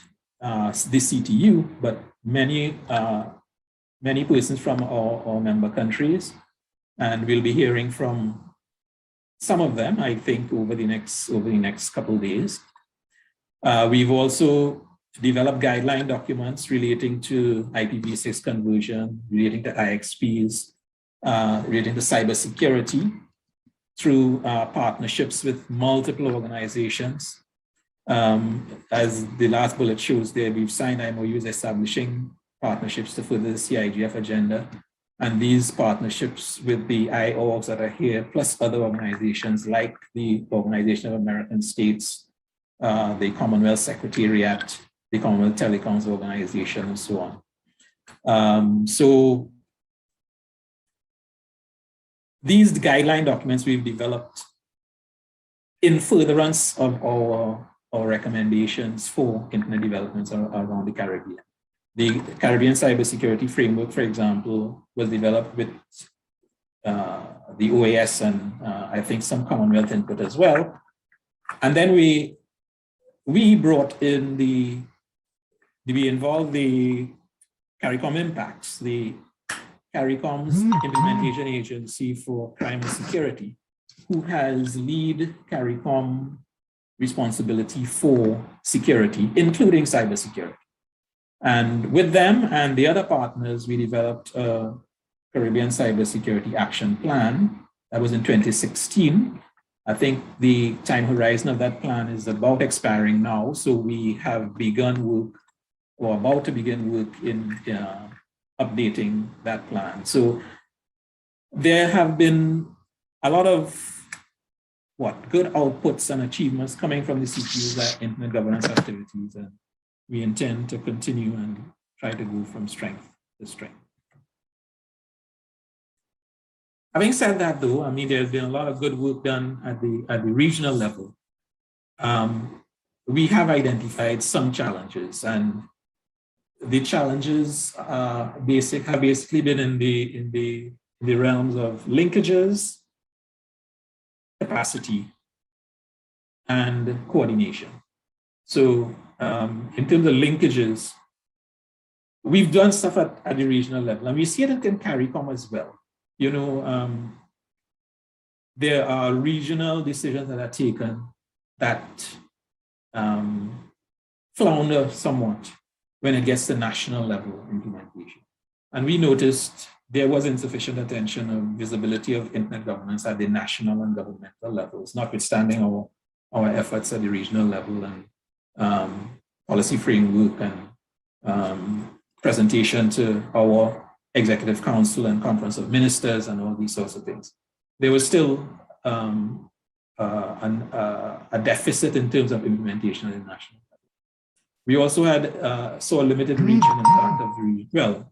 the CTU, but many persons from our member countries, and we'll be hearing from some of them, I think, over the next couple of days. We've also developed guideline documents relating to IPv6 conversion, relating to IXPs, relating to cybersecurity through partnerships with multiple organizations. As the last bullet shows there, we've signed MOUs establishing partnerships to further the CIGF agenda. And these partnerships with the IORGs that are here, plus other organizations like the Organization of American States, the Commonwealth Secretariat, the Commonwealth Telecoms Organization, and so on. So these guideline documents we've developed in furtherance of our recommendations for internet developments around the Caribbean. The Caribbean Cybersecurity Framework, for example, was developed with the OAS and I think some Commonwealth input as well. And then we brought in we involved the CARICOM Impacts, the CARICOM's implementation agency for crime and security, who has lead CARICOM responsibility for security, including cybersecurity. And with them and the other partners, we developed a Caribbean Cybersecurity Action Plan that was in 2016. I think the time horizon of that plan is about expiring now. So we have begun work or about to begin work in updating that plan. So there have been a lot of good outputs and achievements coming from the CTU's internet governance activities, and we intend to continue and try to go from strength to strength. Having said that, though, I mean, there's been a lot of good work done at the regional level. We have identified some challenges, and the challenges have basically been in the realms of linkages, capacity, and coordination. So in terms of linkages, we've done stuff at the regional level, and we see it in CARICOM as well. You know, there are regional decisions that are taken that flounder somewhat when it gets to national level implementation. And we noticed there was insufficient attention of visibility of internet governance at the national and governmental levels, notwithstanding our efforts at the regional level and policy framework and presentation to our Executive Council and Conference of Ministers and all these sorts of things. There was still a deficit in terms of implementation at the national level. We also had saw limited reach and impact of the region. Well,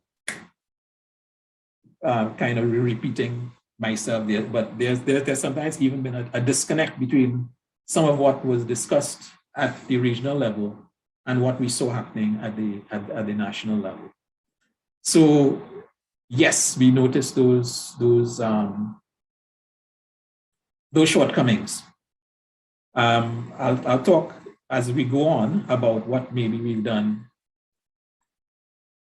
kind of repeating myself there, but there's sometimes even been a disconnect between some of what was discussed at the regional level and what we saw happening at the national level. So yes, we noticed those shortcomings. I'll talk as we go on about what maybe we've done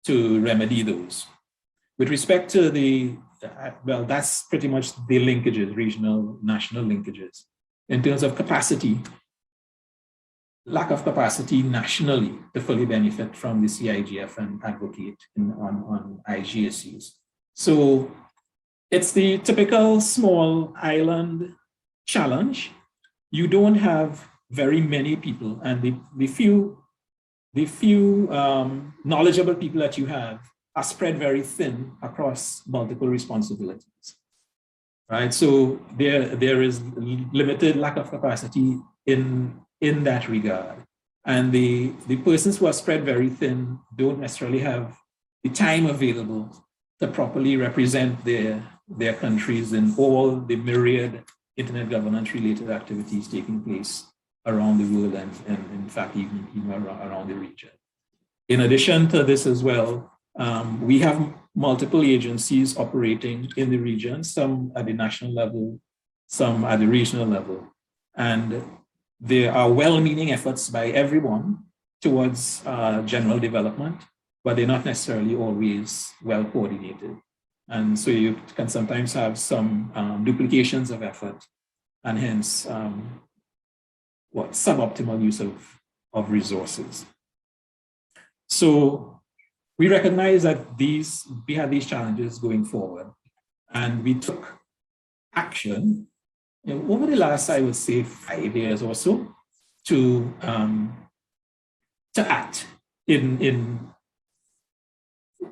to remedy those. With respect to well, that's pretty much the linkages, regional, national linkages. In terms of capacity, lack of capacity nationally to fully benefit from the CIGF and advocate on IGSUs. So it's the typical small island challenge. You don't have very many people, and the few knowledgeable people that you have are spread very thin across multiple responsibilities, right? So there is limited lack of capacity in that regard. And the persons who are spread very thin don't necessarily have the time available to properly represent their countries in all the myriad internet governance related activities taking place around the world and in fact even around the region. In addition to this as well, we have multiple agencies operating in the region, some at the national level, some at the regional level. And there are well-meaning efforts by everyone towards general development, but they're not necessarily always well coordinated. And so you can sometimes have some duplications of effort and hence suboptimal use of resources. So we recognize that we had these challenges going forward, and we took action over the last, I would say, 5 years or so to act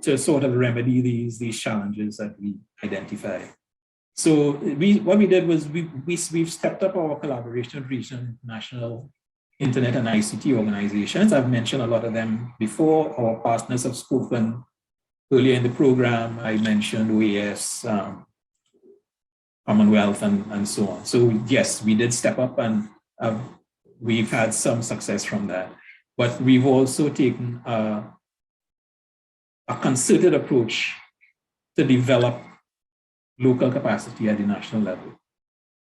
to sort of remedy these challenges that we identify. So what we did was we've stepped up our collaboration with regional, national internet and ICT organizations. I've mentioned a lot of them before. Our partners have spoken earlier in the program. I mentioned OAS, Commonwealth, and so on. So yes, we did step up and have we've had some success from that. But we've also taken a concerted approach to develop local capacity at the national level.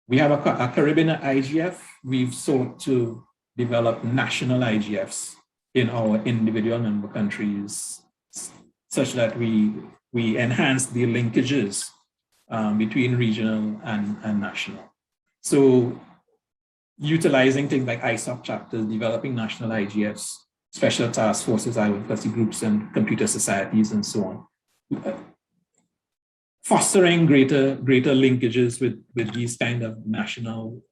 We have a Caribbean IGF. We've sought to develop national IGFs in our individual member countries such that we enhance the linkages between regional and national. So utilizing things like ISOC chapters, developing national IGFs, special task forces, advocacy groups, and computer societies, and so on. Fostering greater linkages with these kind of national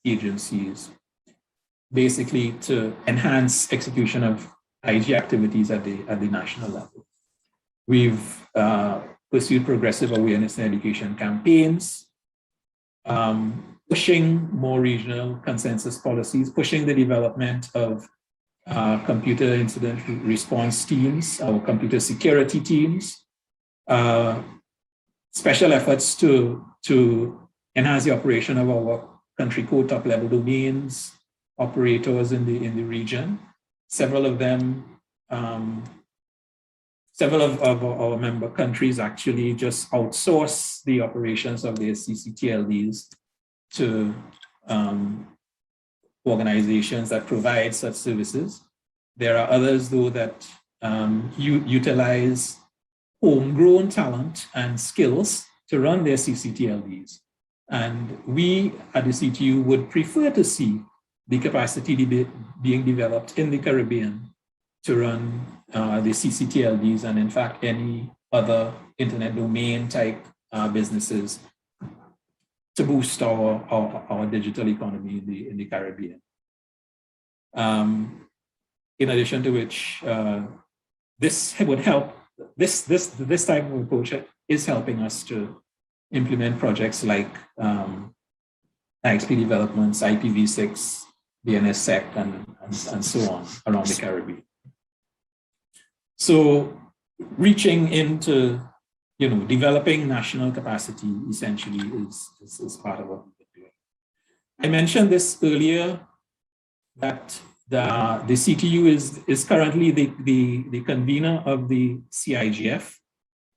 agencies, basically to enhance execution of IG activities at the national level. We've pursued progressive awareness and education campaigns, pushing more regional consensus policies, pushing the development of computer incident response teams, our computer security teams, special efforts to enhance the operation of our country code top level domains, operators in the region. Several of our member countries actually just outsource the operations of their CCTLDs to organizations that provide such services. There are others, though, that utilize homegrown talent and skills to run their CCTLDs. And we at the CTU would prefer to see the capacity being developed in the Caribbean to run the CCTLDs and, in fact, any other internet domain type businesses to boost our digital economy in the Caribbean. In addition to which, this would help. This type of approach is helping us to implement projects like IXP developments, IPv6, DNSSEC, and so on around the Caribbean. So reaching into, developing national capacity essentially is part of what we're doing. I mentioned this earlier that the CTU is currently the convener of the CIGF,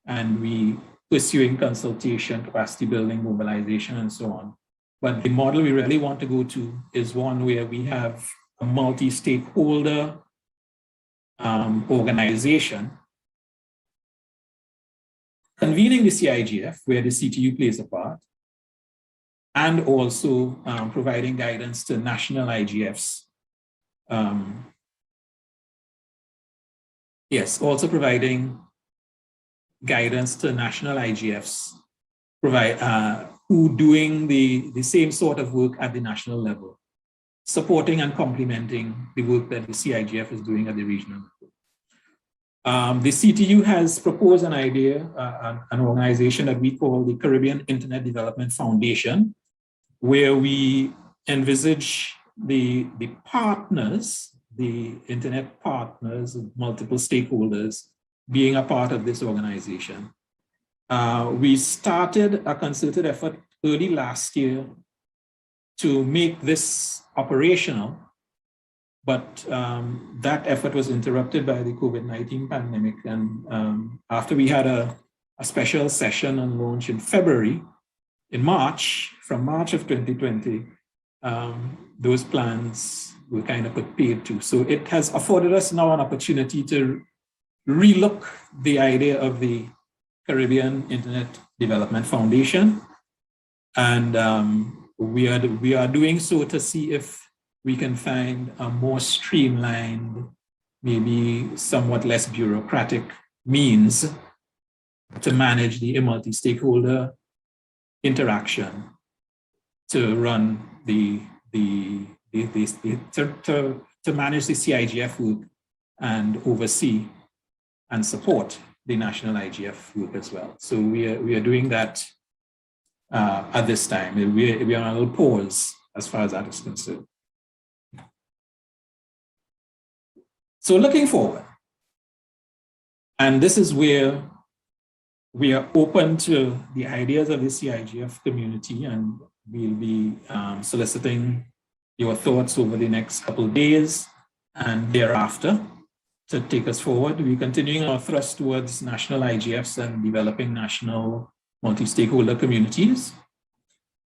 and we pursuing consultation, capacity building, mobilization, and so on. But the model we really want to go to is one where we have a multi-stakeholder organization convening the CIGF, where the CTU plays a part, and also providing guidance to national IGFs. Also providing guidance to national IGFs, who doing the same sort of work at the national level, supporting and complementing the work that the CIGF is doing at the regional level. The CTU has proposed an idea, an organization that we call the Caribbean Internet Development Foundation, where we envisage the partners, the internet partners, multiple stakeholders being a part of this organization. We started a concerted effort early last year to make this operational, but that effort was interrupted by the COVID-19 pandemic. And after we had a special session and launch in February, from March of 2020, those plans were kind of put paid to. So it has afforded us now an opportunity to relook the idea of the Caribbean Internet Development Foundation. And we are doing so to see if we can find a more streamlined, maybe somewhat less bureaucratic means to manage the multi-stakeholder interaction, to run to manage the CIGF work and oversee and support the national IGF work as well. So we are doing that at this time. We are on a little pause as far as that is concerned. So looking forward, and this is where we are open to the ideas of the CIGF community, and we'll be soliciting your thoughts over the next couple of days and thereafter to take us forward. We're continuing our thrust towards national IGFs and developing national multi-stakeholder communities.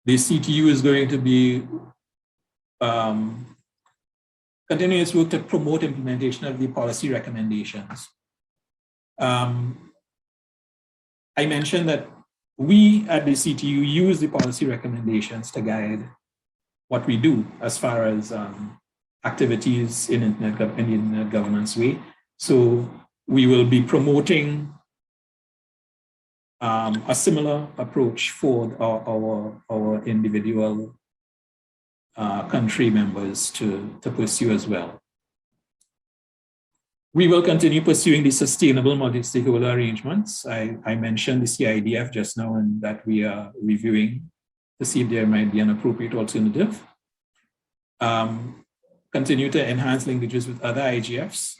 The CTU is going to be continuing its work to promote implementation of the policy recommendations. I mentioned that we at the CTU use the policy recommendations to guide what we do as far as activities in the internet governance way. So we will be promoting a similar approach for our individual country members to pursue as well. We will continue pursuing the sustainable multi-stakeholder arrangements. I mentioned the CIDF just now, and that we are reviewing to see if there might be an appropriate alternative. Continue to enhance linkages with other IGFs.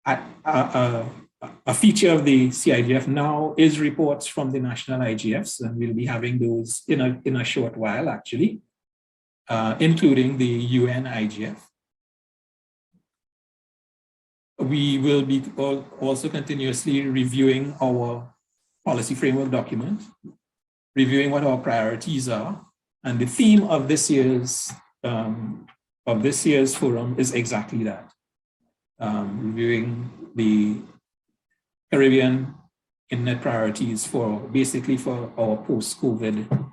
A feature of the CIDF now is reports from the national IGFs, and we'll be having those in a short while, actually, including the UN IGF. We will be also continuously reviewing our policy framework document, reviewing what our priorities are, and the theme of this year's forum is exactly that. Reviewing the Caribbean internet priorities for our post-COVID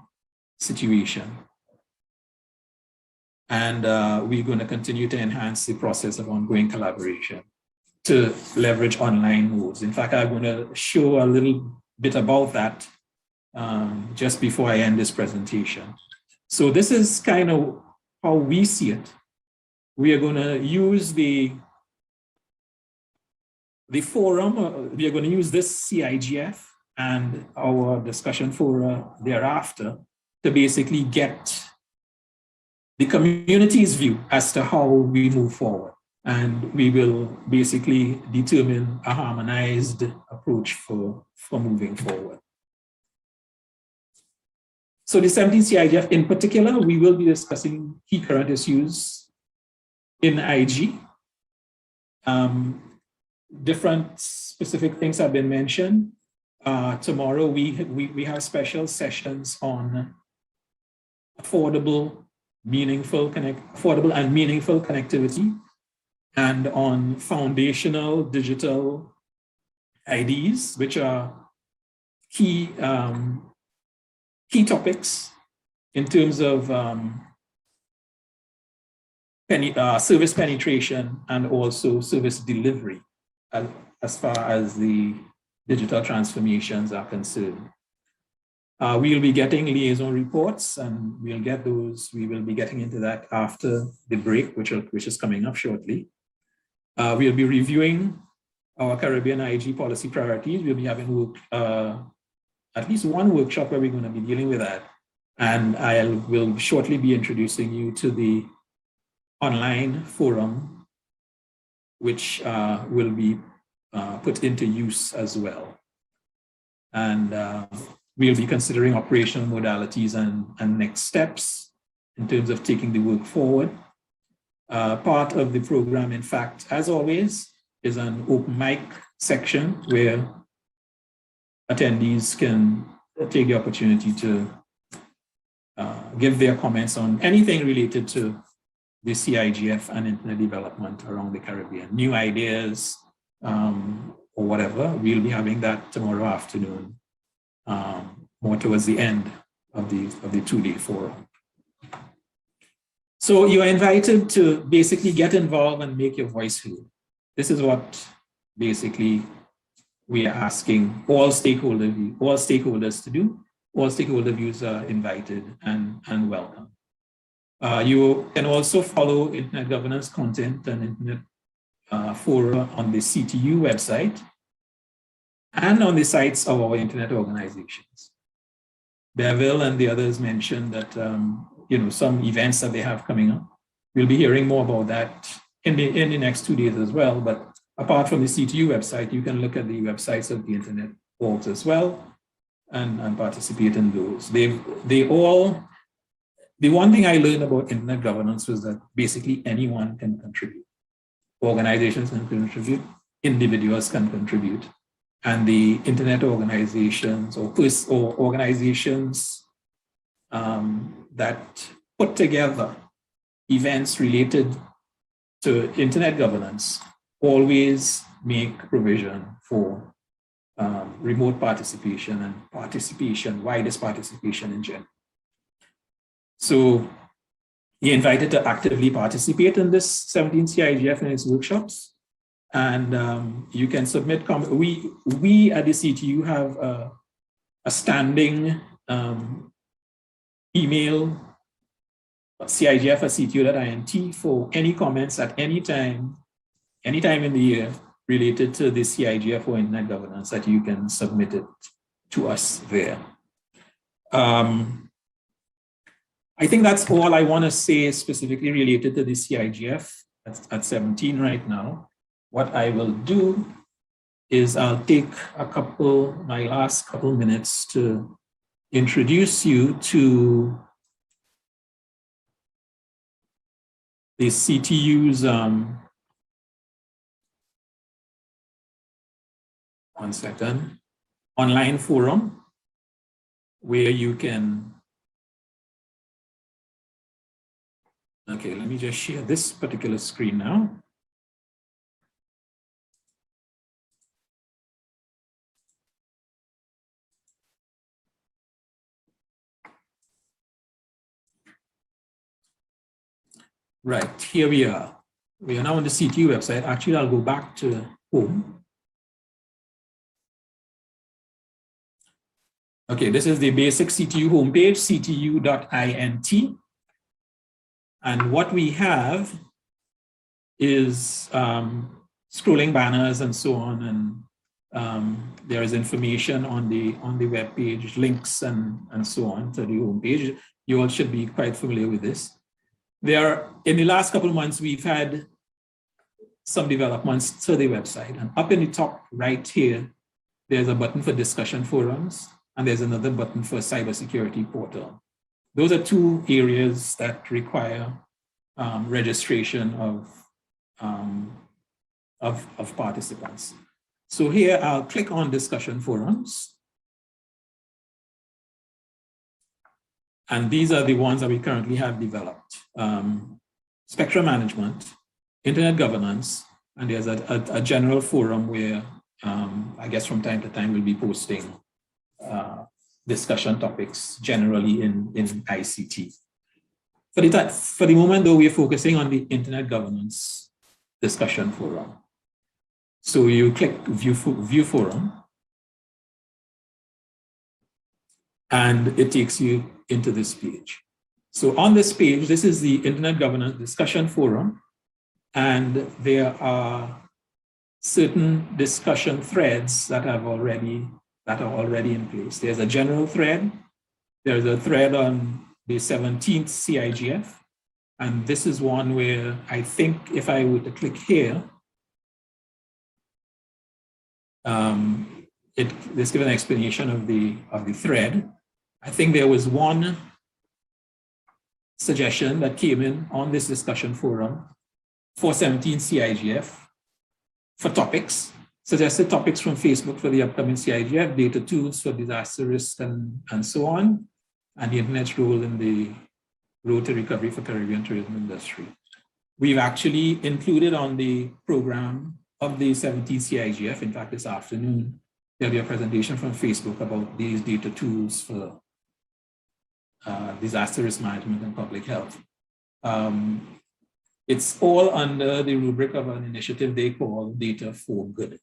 situation. And we're going to continue to enhance the process of ongoing collaboration to leverage online modes. In fact, I'm going to show a little bit about that just before I end this presentation. So this is kind of how we see it. We are going to use the forum, we are going to use this CIGF and our discussion forum thereafter to basically get the community's view as to how we move forward. And we will basically determine a harmonized approach for moving forward. So the 17th CIGF in particular, we will be discussing key current issues in IG. Different specific things have been mentioned. Tomorrow we have special sessions on affordable and meaningful connectivity, and on foundational digital IDs, which are key topics in terms of service penetration and also service delivery as far as the digital transformations are concerned. We'll be getting liaison reports, and we'll get those. We will be getting into that after the break, which is coming up shortly. We'll be reviewing our Caribbean IG policy priorities. We'll be having at least one workshop where we're going to be dealing with that. And I will shortly be introducing you to the online forum, which will be put into use as well. And we'll be considering operational modalities and next steps in terms of taking the work forward. Part of the program, in fact, as always, is an open mic section where attendees can take the opportunity to give their comments on anything related to the CIGF and internet development around the Caribbean, new ideas or whatever. We'll be having that tomorrow afternoon, more towards the end of the two-day forum. So you are invited to basically get involved and make your voice heard. This is what basically we are asking all stakeholders to do. All stakeholder views are invited and welcome. You can also follow internet governance content and internet fora on the CTU website and on the sites of our internet organizations. Beverly and the others mentioned that some events that they have coming up. We'll be hearing more about that in the next 2 days as well. But apart from the CTU website, you can look at the websites of the internet orgs as well and participate in those. They all The one thing I learned about internet governance was that basically anyone can contribute. Organizations can contribute, individuals can contribute, and the internet organizations or organizations that put together events related to internet governance always make provision for remote participation and widest participation in general. So you're invited to actively participate in this 17th CIGF and its workshops. And you can submit comments. We at the CTU have a standing email, cigf@ctu.int, for any comments at any time in the year related to the CIGF or internet governance, that you can submit it to us there. I think that's all I want to say specifically related to the CIGF at 17 right now. What I will do is I'll take my last couple minutes to introduce you to the CTU's online forum, where you can, okay, let me just share this particular screen now. Right, here we are. We are now on the CTU website. Actually, I'll go back to home. Okay, this is the basic CTU homepage, ctu.int. And what we have is scrolling banners and so on, and there is information on the web page, links and so on to the homepage. You all should be quite familiar with this. In the last couple of months, we've had some developments to the website, and up in the top right here, there's a button for discussion forums, and there's another button for cybersecurity portal. Those are two areas that require registration of participants. So here I'll click on discussion forums. And these are the ones that we currently have developed. Spectrum management, internet governance, and there's a general forum where I guess from time to time we'll be posting discussion topics generally in ICT. For the moment though, we're focusing on the internet governance discussion forum. So you click view forum, and it takes you into this page. So on this page, this is the Internet Governance Discussion Forum, and there are certain discussion threads that are already in place. There's a general thread, there's a thread on the 17th CIGF, and this is one where I think if I were to click here, this gives an explanation of the thread. I think there was one suggestion that came in on this discussion forum for 17 CIGF for topics, suggested topics from Facebook for the upcoming CIGF, data tools for disaster risk and so on, and the internet's role in the road to recovery for Caribbean tourism industry. We've actually included on the program of the 17 CIGF, in fact, this afternoon, there'll be a presentation from Facebook about these data tools for disaster risk management and public health. It's all under the rubric of an initiative they call Data for Good.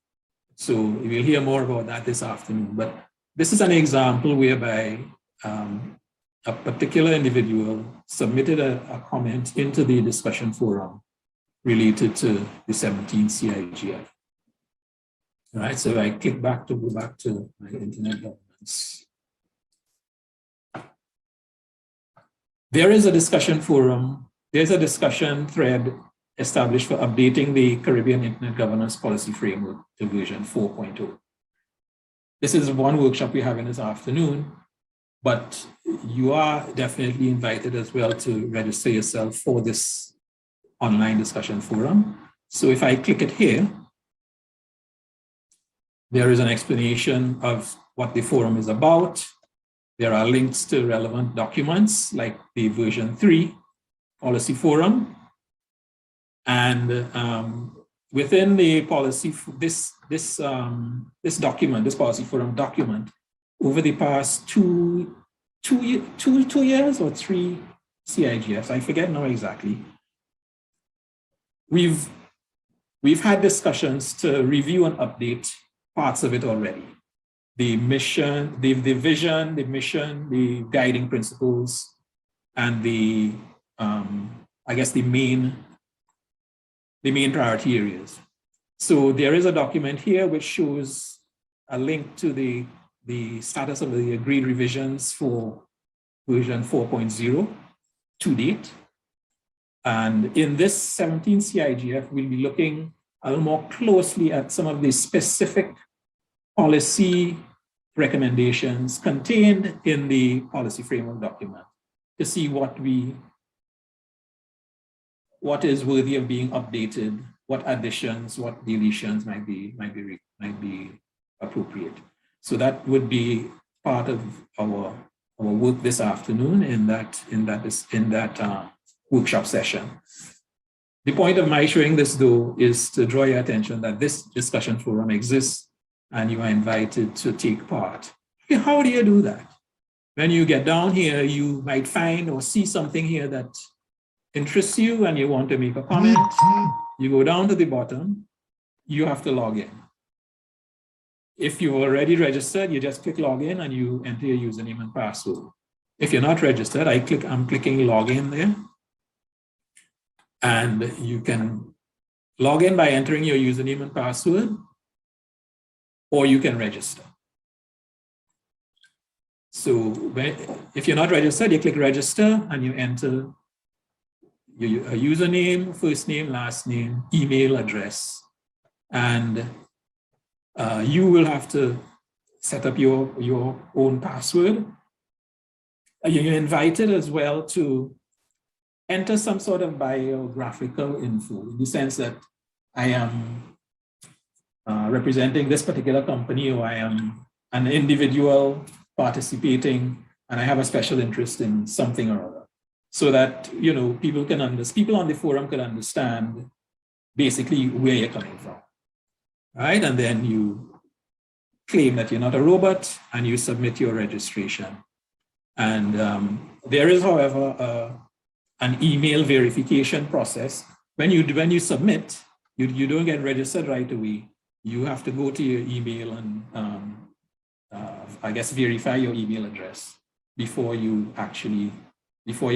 So we'll hear more about that this afternoon, but this is an example whereby a particular individual submitted a comment into the discussion forum related to the 17 CIGF. All right, so I click back to go back to my internet governance. There is a discussion forum, there's a discussion thread established for updating the Caribbean Internet Governance Policy Framework to version 4.0. This is one workshop we're having this afternoon, but you are definitely invited as well to register yourself for this online discussion forum. So if I click it here, there is an explanation of what the forum is about. There are links to relevant documents like the version 3 policy forum. And within the policy, this document, this policy forum document, over the past two years or 3 CIGFs, I forget now exactly, we've had discussions to review and update parts of it already. The mission, the vision, the mission, the guiding principles, and the, I guess the main priority areas. So there is a document here which shows a link to the status of the agreed revisions for version 4.0 to date. And in this 17th CIGF, we'll be looking a little more closely at some of the specific policy recommendations contained in the policy framework document to see what is worthy of being updated, what additions, what deletions might be appropriate. So that would be part of our work this afternoon in that workshop session. The point of my showing this, though, is to draw your attention that this discussion forum exists and you are invited to take part. Okay, how do you do that? When you get down here, you might find or see something here that interests you and you want to make a comment. You go down to the bottom, you have to log in. If you've already registered, you just click login and you enter your username and password. If you're not registered, I'm clicking login there. And you can log in by entering your username and password, or you can register. So if you're not registered, you click register and you enter your username, first name, last name, email address. And you will have to set up your own password. You're invited as well to enter some sort of biographical info, in the sense that I am representing this particular company, or I am an individual participating and I have a special interest in something or other, so that people on the forum can understand basically where you're coming from, right? And then you claim that you're not a robot and you submit your registration. And there is, however, an email verification process. When you submit, you don't get registered right away. You have to go to your email and I guess verify your email address before your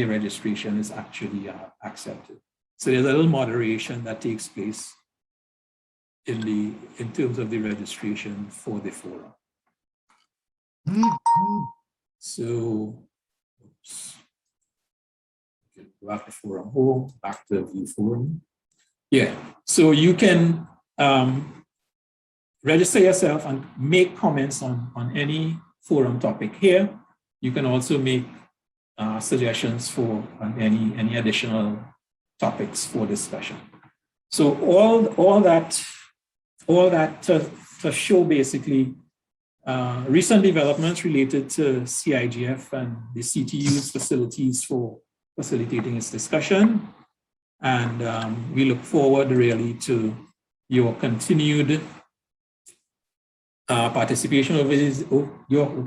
registration is actually accepted. So there's a little moderation that takes place in terms of the registration for the forum. So, oops. Back to forum home, back to view forum. Yeah, so you can register yourself and make comments on any forum topic here. You can also make suggestions for any additional topics for discussion. So all that to show basically recent developments related to CIGF and the CTU's facilities for facilitating its discussion. And we look forward really to your continued participation over these, your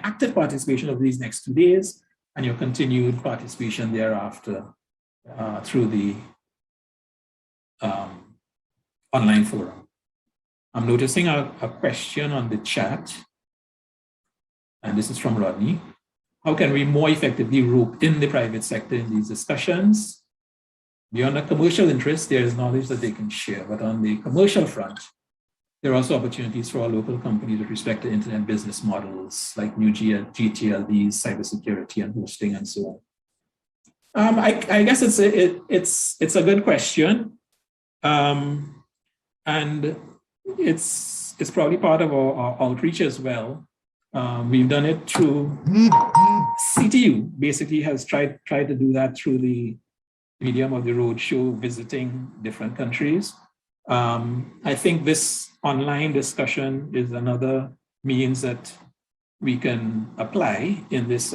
active participation over these next 2 days, and your continued participation thereafter through the online forum. I'm noticing a question on the chat, and this is from Rodney. How can we more effectively rope in the private sector in these discussions? Beyond the commercial interest, there is knowledge that they can share, but on the commercial front, there are also opportunities for our local companies with respect to internet business models like new GTLDs, cybersecurity and hosting and so on. I guess it's a good question, and it's probably part of our outreach as well. We've done it through CTU, basically has tried to do that through the medium of the roadshow, visiting different countries. I think this online discussion is another means that we can apply in this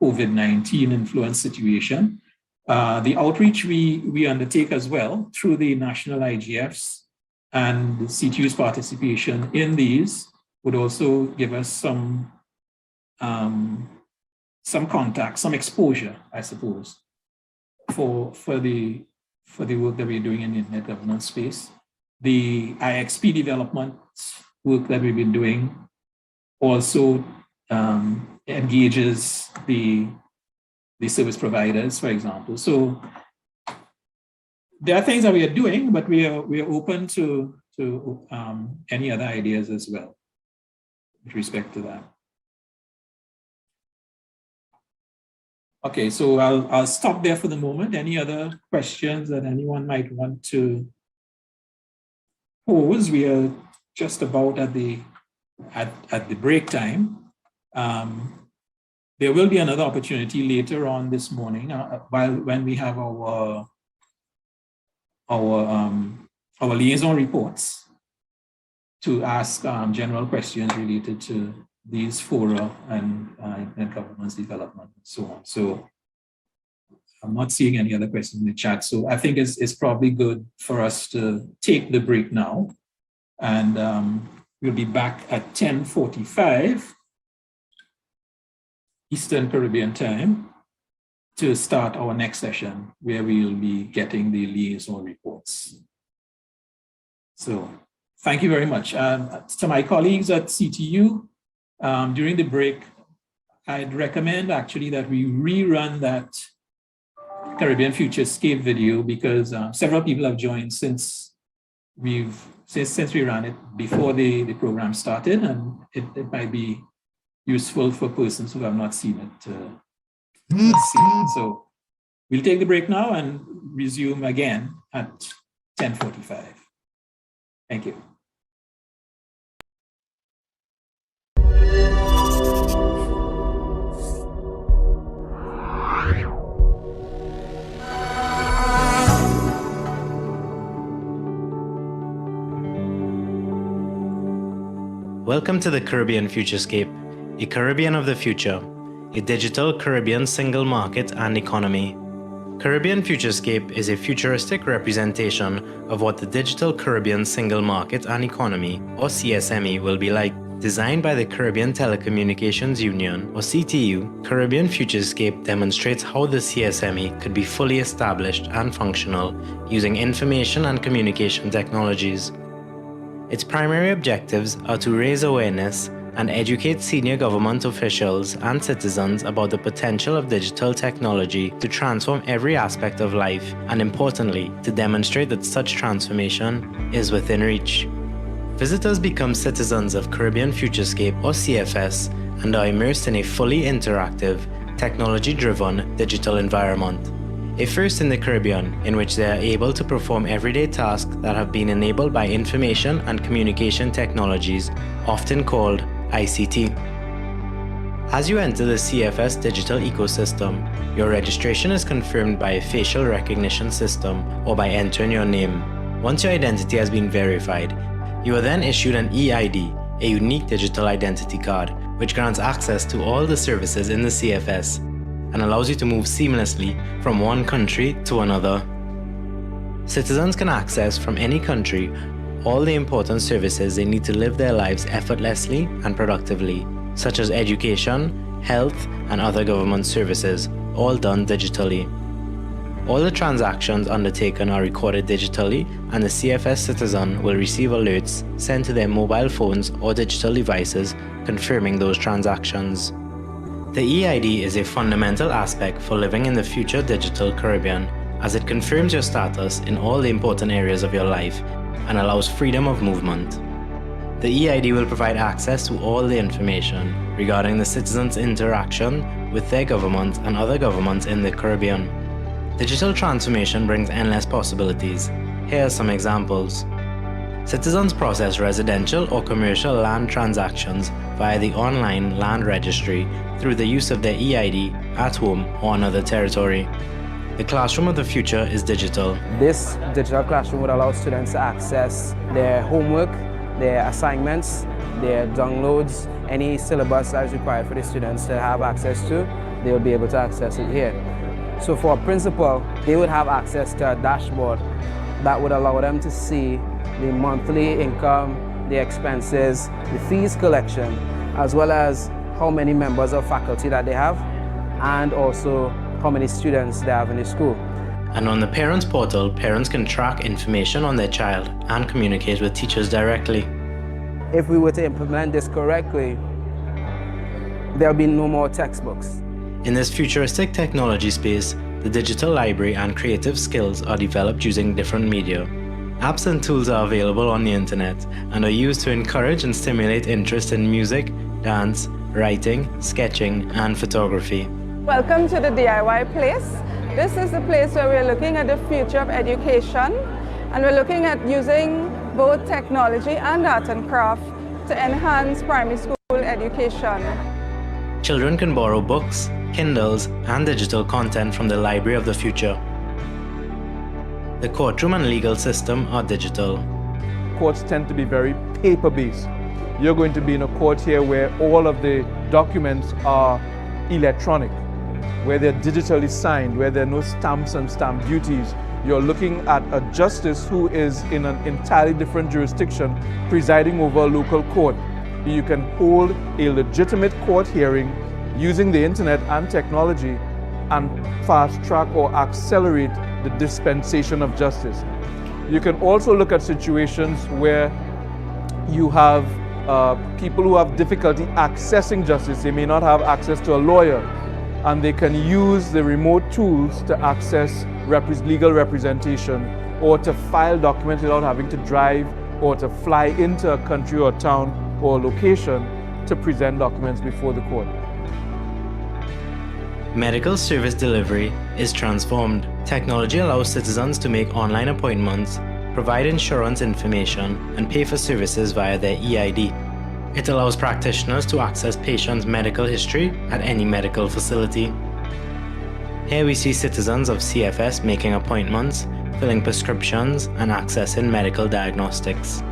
COVID-19 influence situation. The outreach we undertake as well through the national IGFs and the CTU's participation in these would also give us some contact, some exposure, I suppose, for the work that we're doing in the internet governance space. The IXP development work that we've been doing also engages the service providers, for example. So there are things that we are doing, but we are open to any other ideas as well with respect to that. Okay, so I'll stop there for the moment. Any other questions that anyone might want to pose? We are just about at the break time. There will be another opportunity later on this morning when we have our liaison reports to ask general questions related to these fora and internet governance development and so on. So I'm not seeing any other questions in the chat. So I think it's probably good for us to take the break now. And we'll be back at 10:45 Eastern Caribbean time to start our next session where we'll be getting the liaison reports. So thank you very much. To my colleagues at CTU, during the break, I'd recommend actually that we rerun that Caribbean Futurescape video because several people have joined since we ran it before the program started, and it might be useful for persons who have not seen it to see it. So we'll take the break now and resume again at 10:45. Thank you. Welcome to the Caribbean Futurescape, a Caribbean of the future, a digital Caribbean single market and economy. Caribbean Futurescape is a futuristic representation of what the digital Caribbean single market and economy, or CSME, will be like. Designed by the Caribbean Telecommunications Union, or CTU, Caribbean Futurescape demonstrates how the CSME could be fully established and functional using information and communication technologies. Its primary objectives are to raise awareness and educate senior government officials and citizens about the potential of digital technology to transform every aspect of life, and importantly, to demonstrate that such transformation is within reach. Visitors become citizens of Caribbean Futurescape, or CFS, and are immersed in a fully interactive, technology-driven digital environment. A first in the Caribbean, in which they are able to perform everyday tasks that have been enabled by information and communication technologies, often called ICT. As you enter the CFS digital ecosystem, your registration is confirmed by a facial recognition system or by entering your name. Once your identity has been verified, you are then issued an EID, a unique digital identity card, which grants access to all the services in the CFS and allows you to move seamlessly from one country to another. Citizens can access from any country all the important services they need to live their lives effortlessly and productively, such as education, health, and other government services, all done digitally. All the transactions undertaken are recorded digitally, and the CFS citizen will receive alerts sent to their mobile phones or digital devices confirming those transactions. The EID is a fundamental aspect for living in the future digital Caribbean, as it confirms your status in all the important areas of your life and allows freedom of movement. The EID will provide access to all the information regarding the citizens' interaction with their government and other governments in the Caribbean. Digital transformation brings endless possibilities. Here are some examples. Citizens process residential or commercial land transactions via the online land registry through the use of their EID at home or another territory. The classroom of the future is digital. This digital classroom would allow students to access their homework, their assignments, their downloads, any syllabus that is required for the students to have access to, they will be able to access it here. So for a principal, they would have access to a dashboard that would allow them to see the monthly income, the expenses, the fees collection, as well as how many members of faculty that they have, and also how many students they have in the school. And on the Parents Portal, parents can track information on their child and communicate with teachers directly. If we were to implement this correctly, there'll be no more textbooks. In this futuristic technology space, the digital library and creative skills are developed using different media. Apps and tools are available on the internet and are used to encourage and stimulate interest in music, dance, writing, sketching, and photography. Welcome to the DIY place. This is the place where we're looking at the future of education, and we're looking at using both technology and art and craft to enhance primary school education. Children can borrow books, Kindles, and digital content from the library of the future. The courtroom and legal system are digital. Courts tend to be very paper-based. You're going to be in a court here where all of the documents are electronic, where they're digitally signed, where there are no stamps and stamp duties. You're looking at a justice who is in an entirely different jurisdiction presiding over a local court. You can hold a legitimate court hearing using the internet and technology and fast-track or accelerate the dispensation of justice. You can also look at situations where you have people who have difficulty accessing justice. They may not have access to a lawyer, and they can use the remote tools to access legal representation or to file documents without having to drive or to fly into a country or town or location to present documents before the court. Medical service delivery is transformed. Technology allows citizens to make online appointments, provide insurance information, and pay for services via their EID. It allows practitioners to access patients' medical history at any medical facility. Here we see citizens of CFS making appointments, filling prescriptions, and accessing medical diagnostics.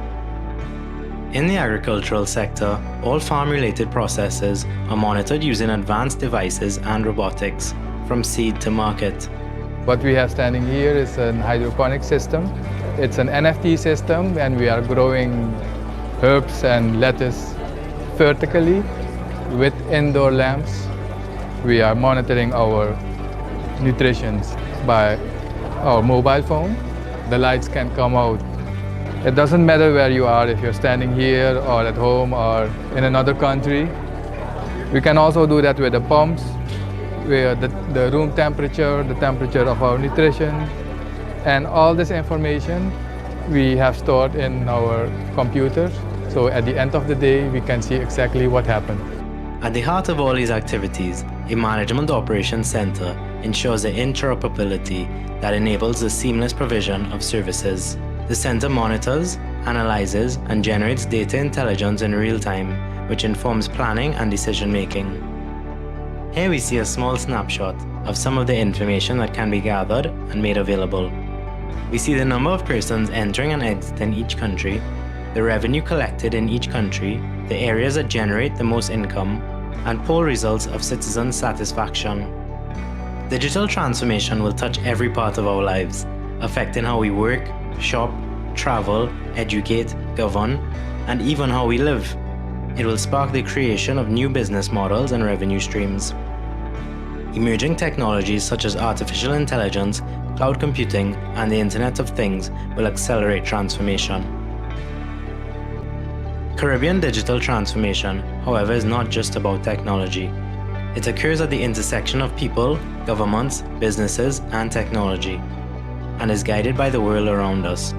In the agricultural sector, all farm-related processes are monitored using advanced devices and robotics, from seed to market. What we have standing here is an hydroponic system. It's an NFT system, and we are growing herbs and lettuce vertically with indoor lamps. We are monitoring our nutrition by our mobile phone. The lights can come out. It doesn't matter where you are, if you're standing here or at home or in another country. We can also do that with the pumps, where the room temperature, the temperature of our nutrition, and all this information we have stored in our computers. So at the end of the day, we can see exactly what happened. At the heart of all these activities, a management operations center ensures the interoperability that enables the seamless provision of services. The center monitors, analyzes, and generates data intelligence in real time, which informs planning and decision making. Here we see a small snapshot of some of the information that can be gathered and made available. We see the number of persons entering and exiting each country, the revenue collected in each country, the areas that generate the most income, and poll results of citizen satisfaction. Digital transformation will touch every part of our lives, affecting how we work, shop, travel, educate, govern, and even how we live. It will spark the creation of new business models and revenue streams. Emerging technologies such as artificial intelligence, cloud computing, and the Internet of Things will accelerate transformation. Caribbean digital transformation, however, is not just about technology. It occurs at the intersection of people, governments, businesses, and technology, and is guided by the world around us.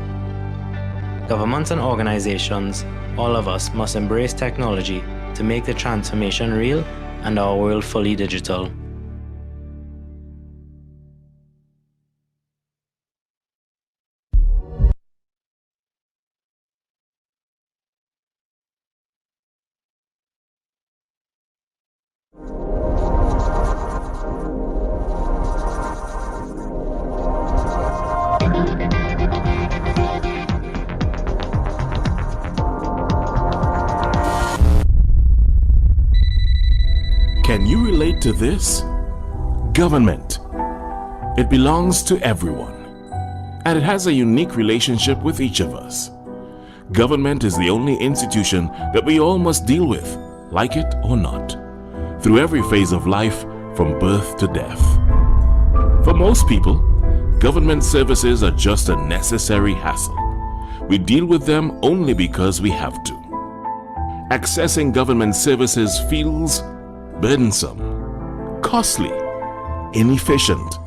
Governments and organizations, all of us must embrace technology to make the transformation real and our world fully digital. to this? Government. It belongs to everyone, and it has a unique relationship with each of us. Government is the only institution that we all must deal with, like it or not, through every phase of life from birth to death. For most people, government services are just a necessary hassle. We deal with them only because we have to. Accessing government services feels burdensome, costly, inefficient,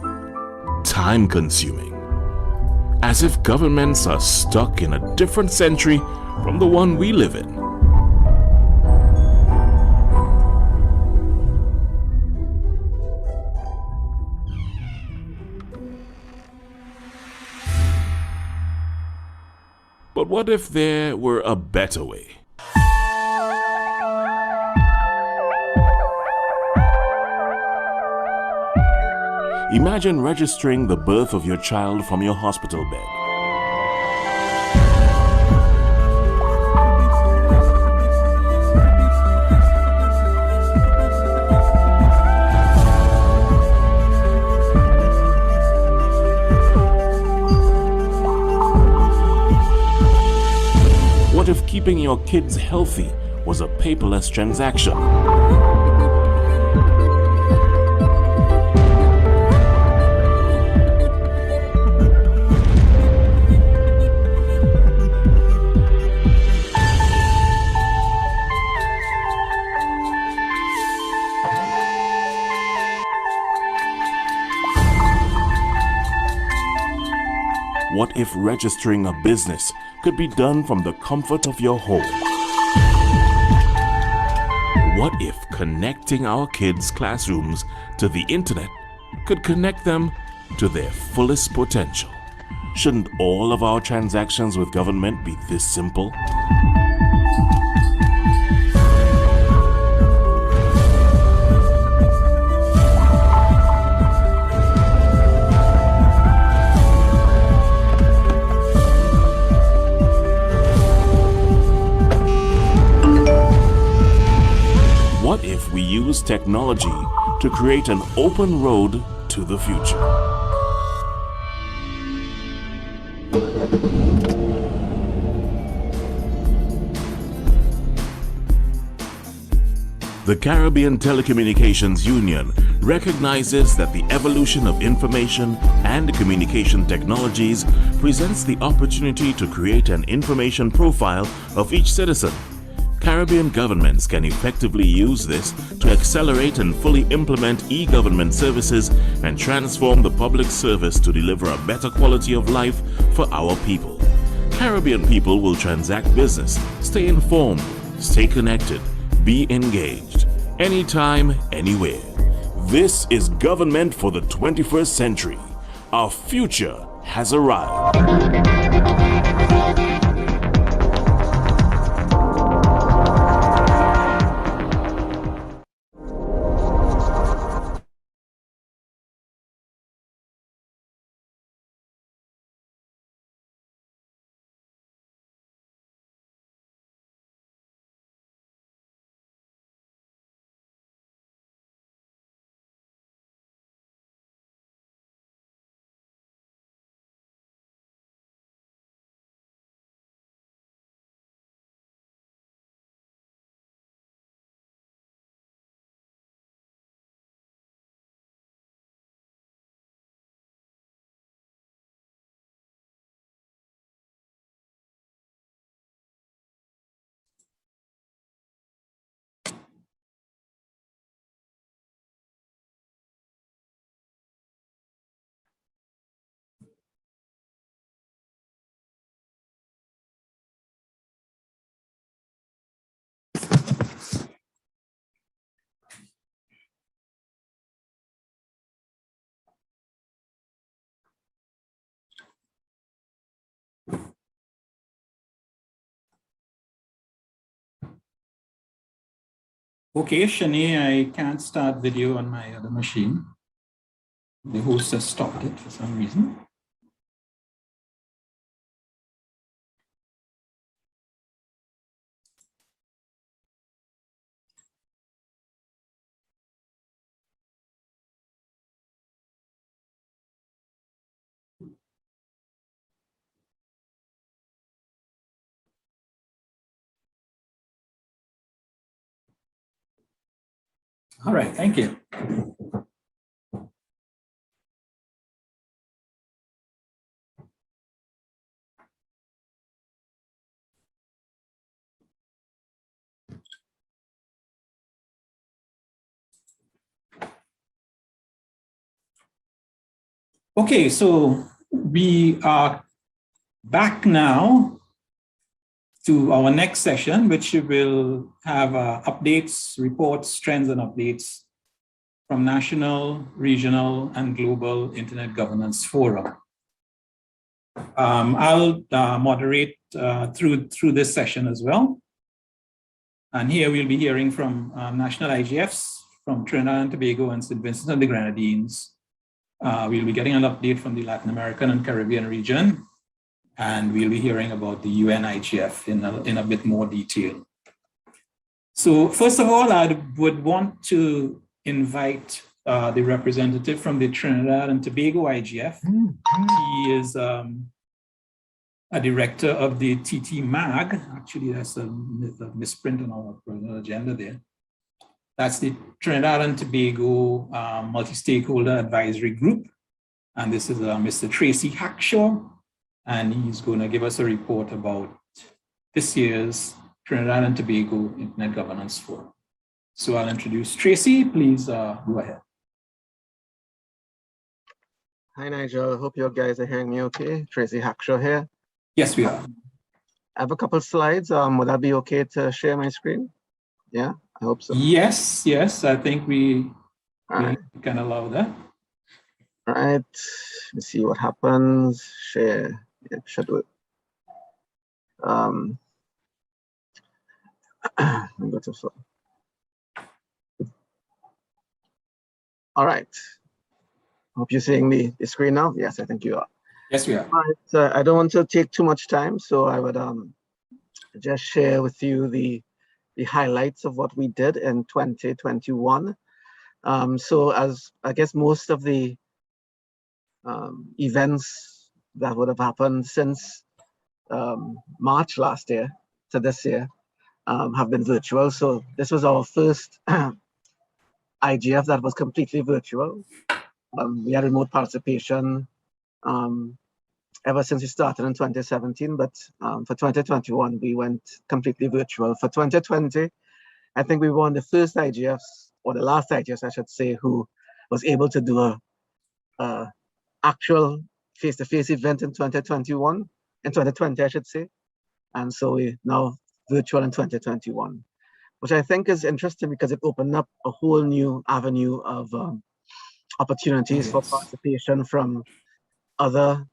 time-consuming, as if governments are stuck in a different century from the one we live in. But what if there were a better way? Imagine registering the birth of your child from your hospital bed. What if keeping your kids healthy was a paperless transaction? What if registering a business could be done from the comfort of your home? What if connecting our kids' classrooms to the internet could connect them to their fullest potential? Shouldn't all of our transactions with government be this simple? What if we use technology to create an open road to the future? The Caribbean Telecommunications Union recognizes that the evolution of information and communication technologies presents the opportunity to create an information profile of each citizen. Caribbean governments can effectively use this to accelerate and fully implement e-government services and transform the public service to deliver a better quality of life for our people. Caribbean people will transact business, stay informed, stay connected, be engaged, anytime, anywhere. This is government for the 21st century. Our future has arrived. Okay, Shani, I can't start video on my other machine. The host has stopped it for some reason. All right, thank you. Okay, so we are back now to our next session, which will have updates, reports, trends, and updates from national, regional, and global Internet Governance Forum. I'll moderate through this session as well. And here we'll be hearing from national IGFs from Trinidad and Tobago and St. Vincent and the Grenadines. We'll be getting an update from the Latin American and Caribbean region, and we'll be hearing about the UN IGF in a bit more detail. So first of all, I would want to invite the representative from the Trinidad and Tobago IGF. He is a director of the TT MAG. Actually, that's a misprint on our agenda there. That's the Trinidad and Tobago Multi-Stakeholder Advisory Group. And this is Mr. Tracy Hackshaw, and he's going to give us a report about this year's Trinidad and Tobago Internet Governance Forum. So I'll introduce Tracy. Please go ahead. Hi, Nigel. I hope you guys are hearing me okay. Tracy Hackshaw here. Yes, we are. I have a couple of slides. Would that be okay to share my screen? Yeah, I hope so. Yes, I think we can allow that. All right, let's see what happens. Share, yeah, should do it. Go to flow. All right. Hope you're seeing the screen now. Yes, I think you are. Yes, we are. All right, so I don't want to take too much time, so I would just share with you the highlights of what we did in 2021. So as I guess most of the events that would have happened since March last year to this year have been virtual. So this was our first IGF that was completely virtual. We had remote participation ever since we started in 2017, but for 2021, we went completely virtual. For 2020, I think we were one of the first IGFs, or the last IGFs, I should say, who was able to do a actual face-to-face event in 2021, in 2020, I should say. And so we now virtual in 2021, which I think is interesting because it opened up a whole new avenue of opportunities for participation from other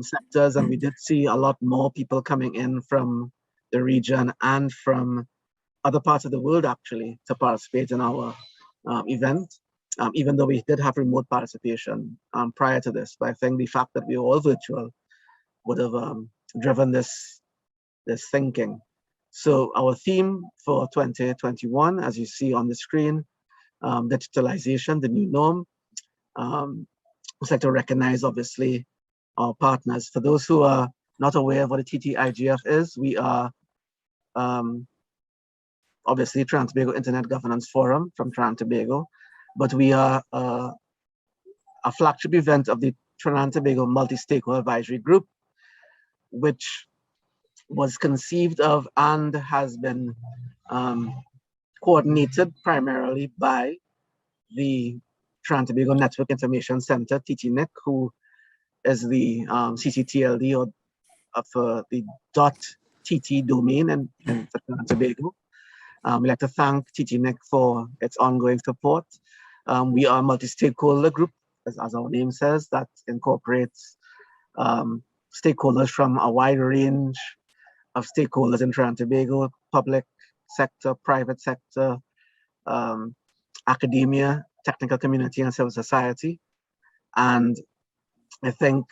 sectors, and we did see a lot more people coming in from the region and from other parts of the world actually to participate in our event, even though we did have remote participation prior to this. But I think the fact that we were all virtual would have driven this thinking. So our theme for 2021, as you see on the screen, digitalization, the new norm. I'd like to recognize, obviously, our partners. For those who are not aware of what a TTIGF is, we are obviously Trans-Tobago Internet Governance Forum from Tran-Tobago, but we are a flagship event of the Trinidad-Tobago Multi-Stakeholder Advisory Group, which was conceived of and has been coordinated primarily by the Tran-Tobago Network Information Center, TTNIC, who is the CCTLD for the .tt domain and for Tran-Tobago. We'd like to thank TTNIC for its ongoing support. We are a multi-stakeholder group, as our name says, that incorporates stakeholders from a wide range of stakeholders in Tran-Tobago, public sector, private sector, academia, technical community, and civil society. And I think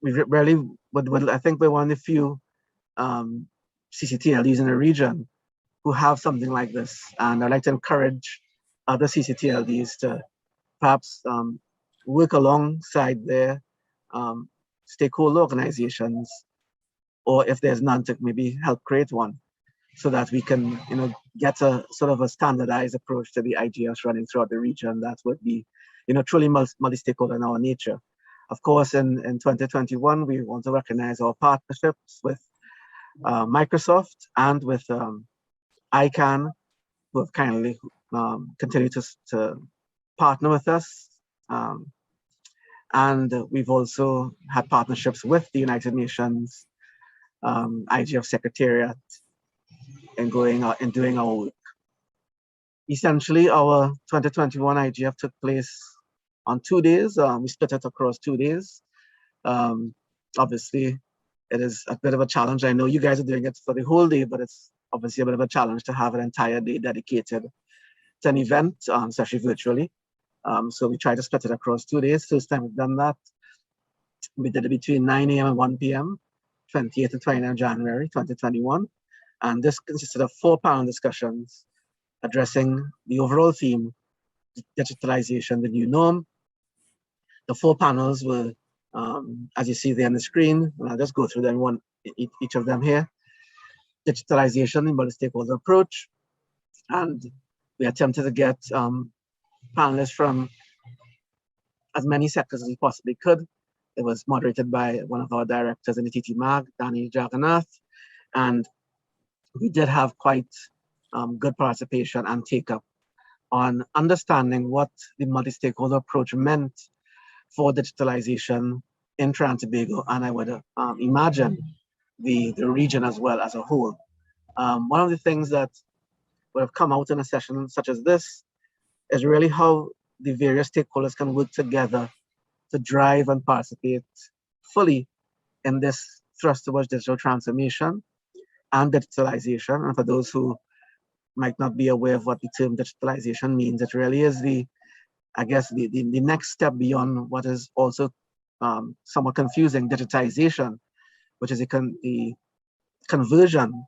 we really I think we're one of the few CCTLDs in the region who have something like this. And I'd like to encourage other CCTLDs to perhaps work alongside their stakeholder organizations, or if there's none, to maybe help create one. so that we can, get a sort of a standardized approach to the IGFs running throughout the region that would be, truly multi-stakeholder in our nature. Of course, in 2021, we want to recognize our partnerships with Microsoft and with ICANN, who have kindly continued to partner with us. And we've also had partnerships with the United Nations IGF Secretariat in doing our work. Essentially, our 2021 IGF took place on 2 days. We split it across 2 days. Obviously, it is a bit of a challenge. I know you guys are doing it for the whole day, but it's obviously a bit of a challenge to have an entire day dedicated to an event, especially virtually. So we tried to split it across 2 days. First time we've done that, we did it between 9 a.m. and 1 p.m., 28th to 29th January 2021. And this consisted of 4 panel discussions addressing the overall theme, digitalization, the new norm. The 4 panels were, as you see there on the screen, and I'll just go through them each of them here. Digitalization, the multi-stakeholder approach. And we attempted to get panelists from as many sectors as we possibly could. It was moderated by one of our directors in the TT Mag, Danny Jagannath, and we did have quite good participation and take-up on understanding what the multi-stakeholder approach meant for digitalization in Trinidad and Tobago, and I would imagine the region as well as a whole. One of the things that would have come out in a session such as this is really how the various stakeholders can work together to drive and participate fully in this thrust towards digital transformation and digitalization. And for those who might not be aware of what the term digitalization means, it really is the next step beyond what is also somewhat confusing, digitization, which is the conversion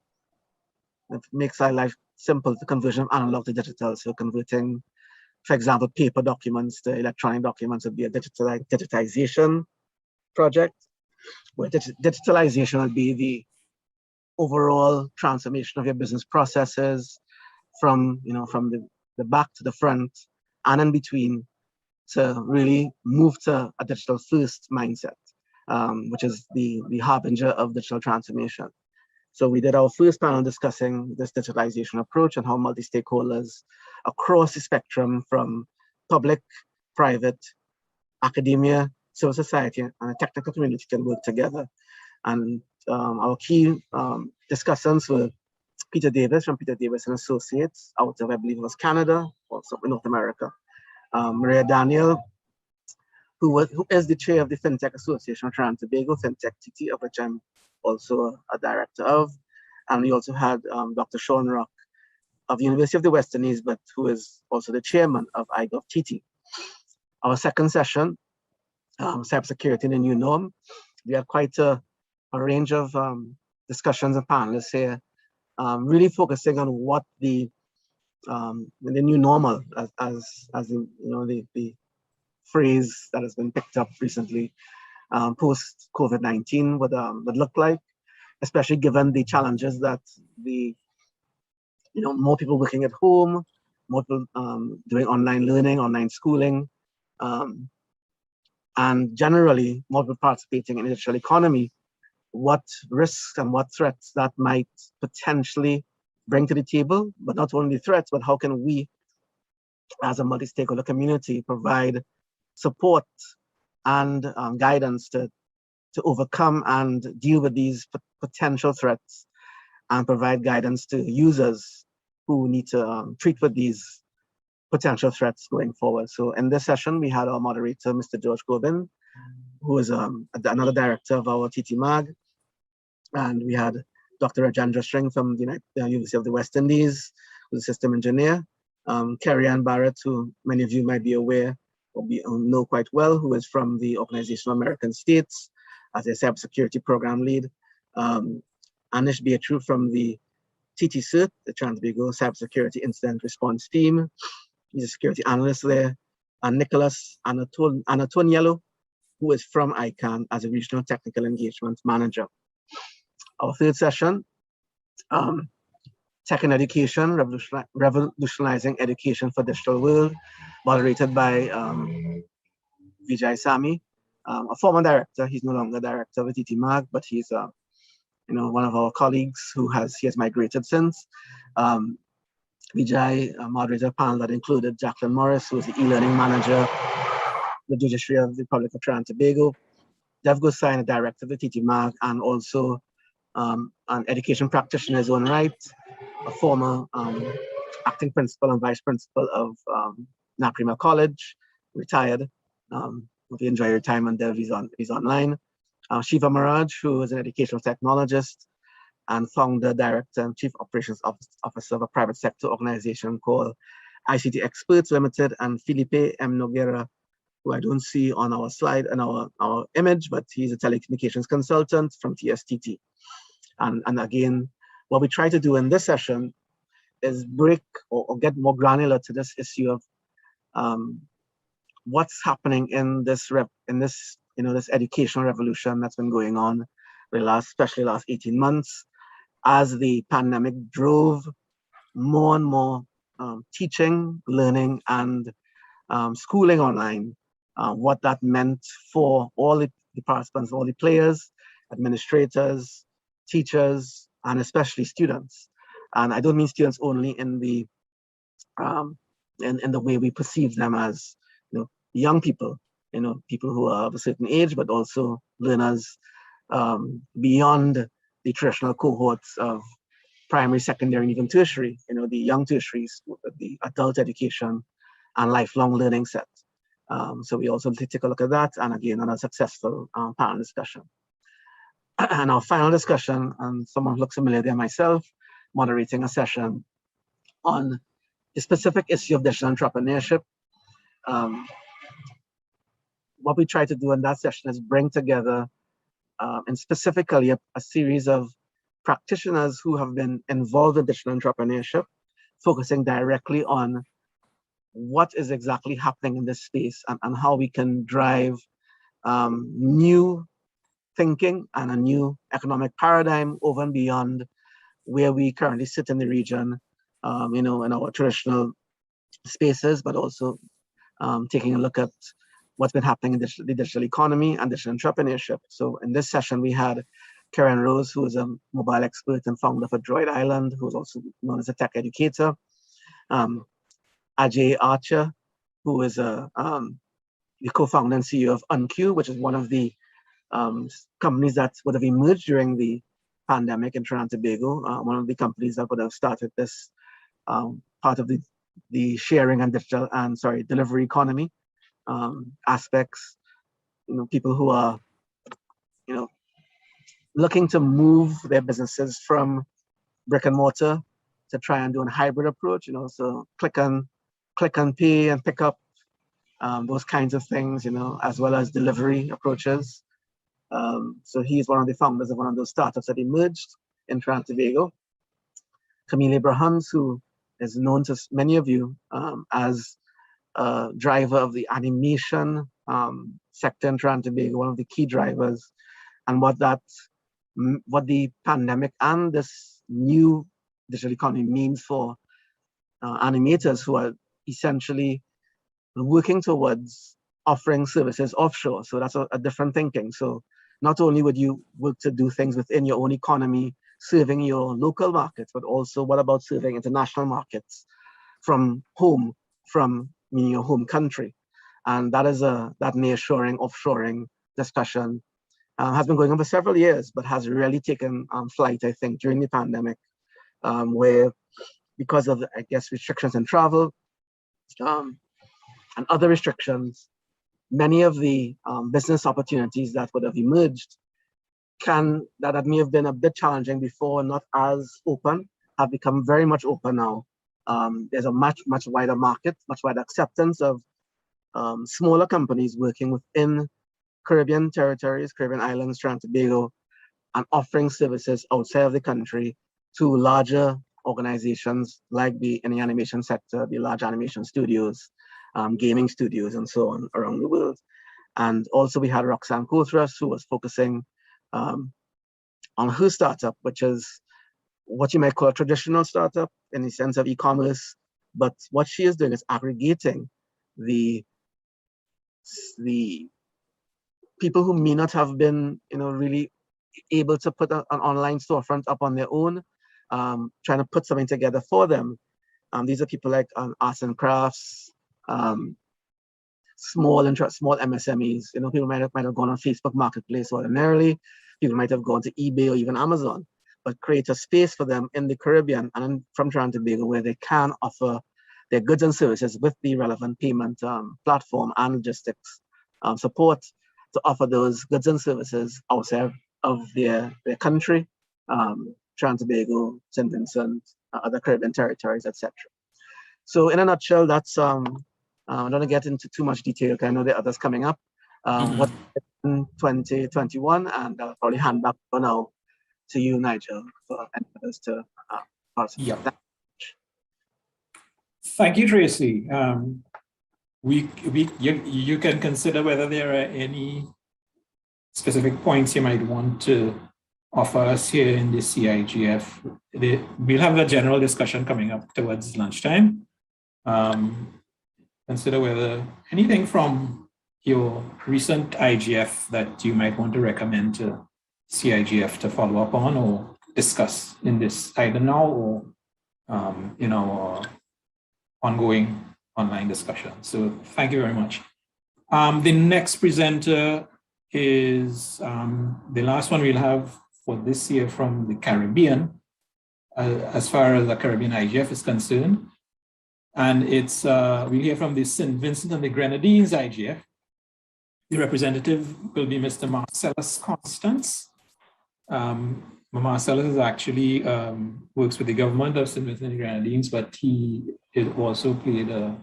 that makes our life simple, the conversion of analog to digital. So converting, for example, paper documents to electronic documents would be a digitization project, where digitalization would be the overall transformation of your business processes from the back to the front and in between, to really move to a digital first mindset, which is the harbinger of digital transformation. So we did our first panel discussing this digitalization approach and how multi-stakeholders across the spectrum from public, private, academia, civil society, and the technical community can work together. And our key discussants were Peter Davis from Peter Davis and Associates out of, I believe it was Canada, also in North America. Maria Daniel, who is the chair of the FinTech Association of Trinidad and Tobago, FinTech TT, of which I'm also a director of. And we also had Dr. Sean Rock of the University of the West Indies, but who is also the chairman of IGov TT. Our second session, cybersecurity and the new norm. We had quite a range of discussions and panelists here, really focusing on what the new normal, as the phrase that has been picked up recently, post COVID-19 would look like, especially given the challenges that more people working at home, more people doing online learning, online schooling, and generally more people participating in the digital economy, what risks and what threats that might potentially bring to the table, but not only threats, but how can we as a multi-stakeholder community provide support and guidance to overcome and deal with these potential threats, and provide guidance to users who need to treat with these potential threats going forward. So in this session, we had our moderator, Mr. George Gobin, who is another director of our TT Mag, and we had Dr. Rajendra Singh from the University of the West Indies, who's a system engineer, Kerry Ann Barrett, who many of you might be aware or know quite well, who is from the Organization of American States as a cybersecurity program lead, Anish Beatru from the TT CERT, the Trinidad and Tobago Cybersecurity Incident Response Team. He's a security analyst there, and Nicholas Antoniello, who is from ICANN as a Regional Technical Engagement Manager. Our third session Tech in Education, Revolutionizing Education for Digital World, moderated by Vijay Sami, a former director. He's no longer director with TT Mag, but he's one of our colleagues he has migrated since. Vijay moderated a panel that included Jacqueline Morris, who is the e-learning manager, the Judiciary of the Republic of Trinidad and Tobago, Dev Gosai, the director of the TT Mag, and also an education practitioner in his own right, a former acting principal and vice principal of Naprima College, retired. If you enjoy your time on Dev, he's online. Shiva Maraj, who is an educational technologist and founder, director, and chief operations officer of a private sector organization called ICT Experts Limited, and Felipe M. Noguera, who I don't see on our slide and our image, but he's a telecommunications consultant from TSTT. And again, what we try to do in this session is break or get more granular to this issue of what's happening in this educational revolution that's been going on especially the last 18 months, as the pandemic drove more and more teaching, learning, and schooling online. What that meant for all the participants, all the players, administrators, teachers, and especially students. And I don't mean students only in the way we perceive them as young people, people who are of a certain age, but also learners beyond the traditional cohorts of primary, secondary, and even tertiary, the young tertiaries, the adult education and lifelong learning set. So we also take a look at that, and again, on a successful panel discussion. And our final discussion, and someone who looks familiar there, myself, moderating a session on the specific issue of digital entrepreneurship. What we try to do in that session is bring together, and specifically a series of practitioners who have been involved in digital entrepreneurship, focusing directly on what is exactly happening in this space and how we can drive new thinking and a new economic paradigm over and beyond where we currently sit in the region, in our traditional spaces, but also taking a look at what's been happening in the digital economy and digital entrepreneurship. So in this session, we had Karen Rose, who is a mobile expert and founder for Droid Island, who is also known as a tech educator. Ajay Archer, who is the co-founder and CEO of UnQ, which is one of the companies that would have emerged during the pandemic in Trinidad and Tobago, one of the companies that would have started this part of the sharing and delivery economy aspects. People who are looking to move their businesses from brick and mortar to try and do a hybrid approach. So click and pay and pick up, those kinds of things. As well as delivery approaches. So he's one of the founders of one of those startups that emerged in Trinidad and Tobago. Camille Abrahams, who is known to many of you as a driver of the animation sector in Trinidad and Tobago, one of the key drivers, and what the pandemic and this new digital economy means for animators who are essentially working towards offering services offshore. So that's a different thinking. So not only would you work to do things within your own economy, serving your local markets, but also what about serving international markets from home, from your home country? And that is that nearshoring, offshoring discussion has been going on for several years, but has really taken flight, I think, during the pandemic, where because of, I guess, restrictions in travel and other restrictions, many of the business opportunities that would have emerged that may have been a bit challenging before, not as open, have become very much open now. There's a much wider market, much wider acceptance of smaller companies working within Caribbean territories, Caribbean islands, Trinidad and Tobago, and offering services outside of the country to larger organizations like in the animation sector, the large animation studios, gaming studios, and so on around the world. And also we had Roxanne Kothras, who was focusing on her startup, which is what you might call a traditional startup in the sense of e-commerce, but what she is doing is aggregating the people who may not have been, really able to put an online storefront up on their own, trying to put something together for them. These are people like arts and crafts, small MSMEs. People might have gone on Facebook Marketplace ordinarily. People might have gone to eBay or even Amazon, but create a space for them in the Caribbean and from Trinidad and Tobago where they can offer their goods and services with the relevant payment platform and logistics support to offer those goods and services outside of their country, Trinidad and Tobago, St. Vincent, other Caribbean territories, etc. So in a nutshell, that's I don't want to get into too much detail because I know there are others coming up. What's in 2021, and I'll probably hand back for now to you, Nigel, for others to participate. Yeah. Thank you, Tracy. You can consider whether there are any specific points you might want to offer us here in the CIGF. We'll have a general discussion coming up towards lunchtime. Consider whether anything from your recent IGF that you might want to recommend to CIGF to follow up on or discuss in this either now or in our ongoing online discussion. So thank you very much. The next presenter is the last one we'll have for this year from the Caribbean, as far as the Caribbean IGF is concerned. And it's, we'll hear from the St. Vincent and the Grenadines IGF. The representative will be Mr. Marcellus Constance. Marcellus is actually works with the government of St. Vincent and the Grenadines, but he also played a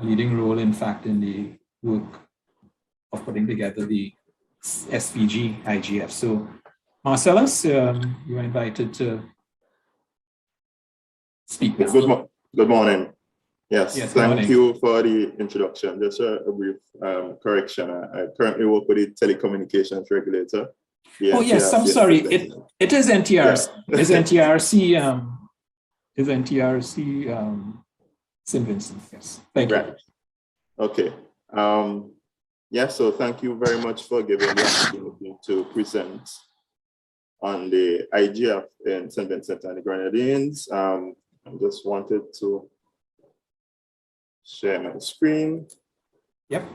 leading role, in fact, in the work of putting together the SVG IGF. So Marcellus, you are invited to speak now. Good morning. Yes, thank you for the introduction. Just a brief correction. I currently work with the Telecommunications regulator. Oh yes, I'm sorry. It is NTRC. Yeah. Is NTRC St. Vincent? Yes. Thank you. Okay. Yeah. So thank you very much for giving the opportunity to present on the IGF in St. Vincent and the Grenadines. I just wanted to share my screen. Yep.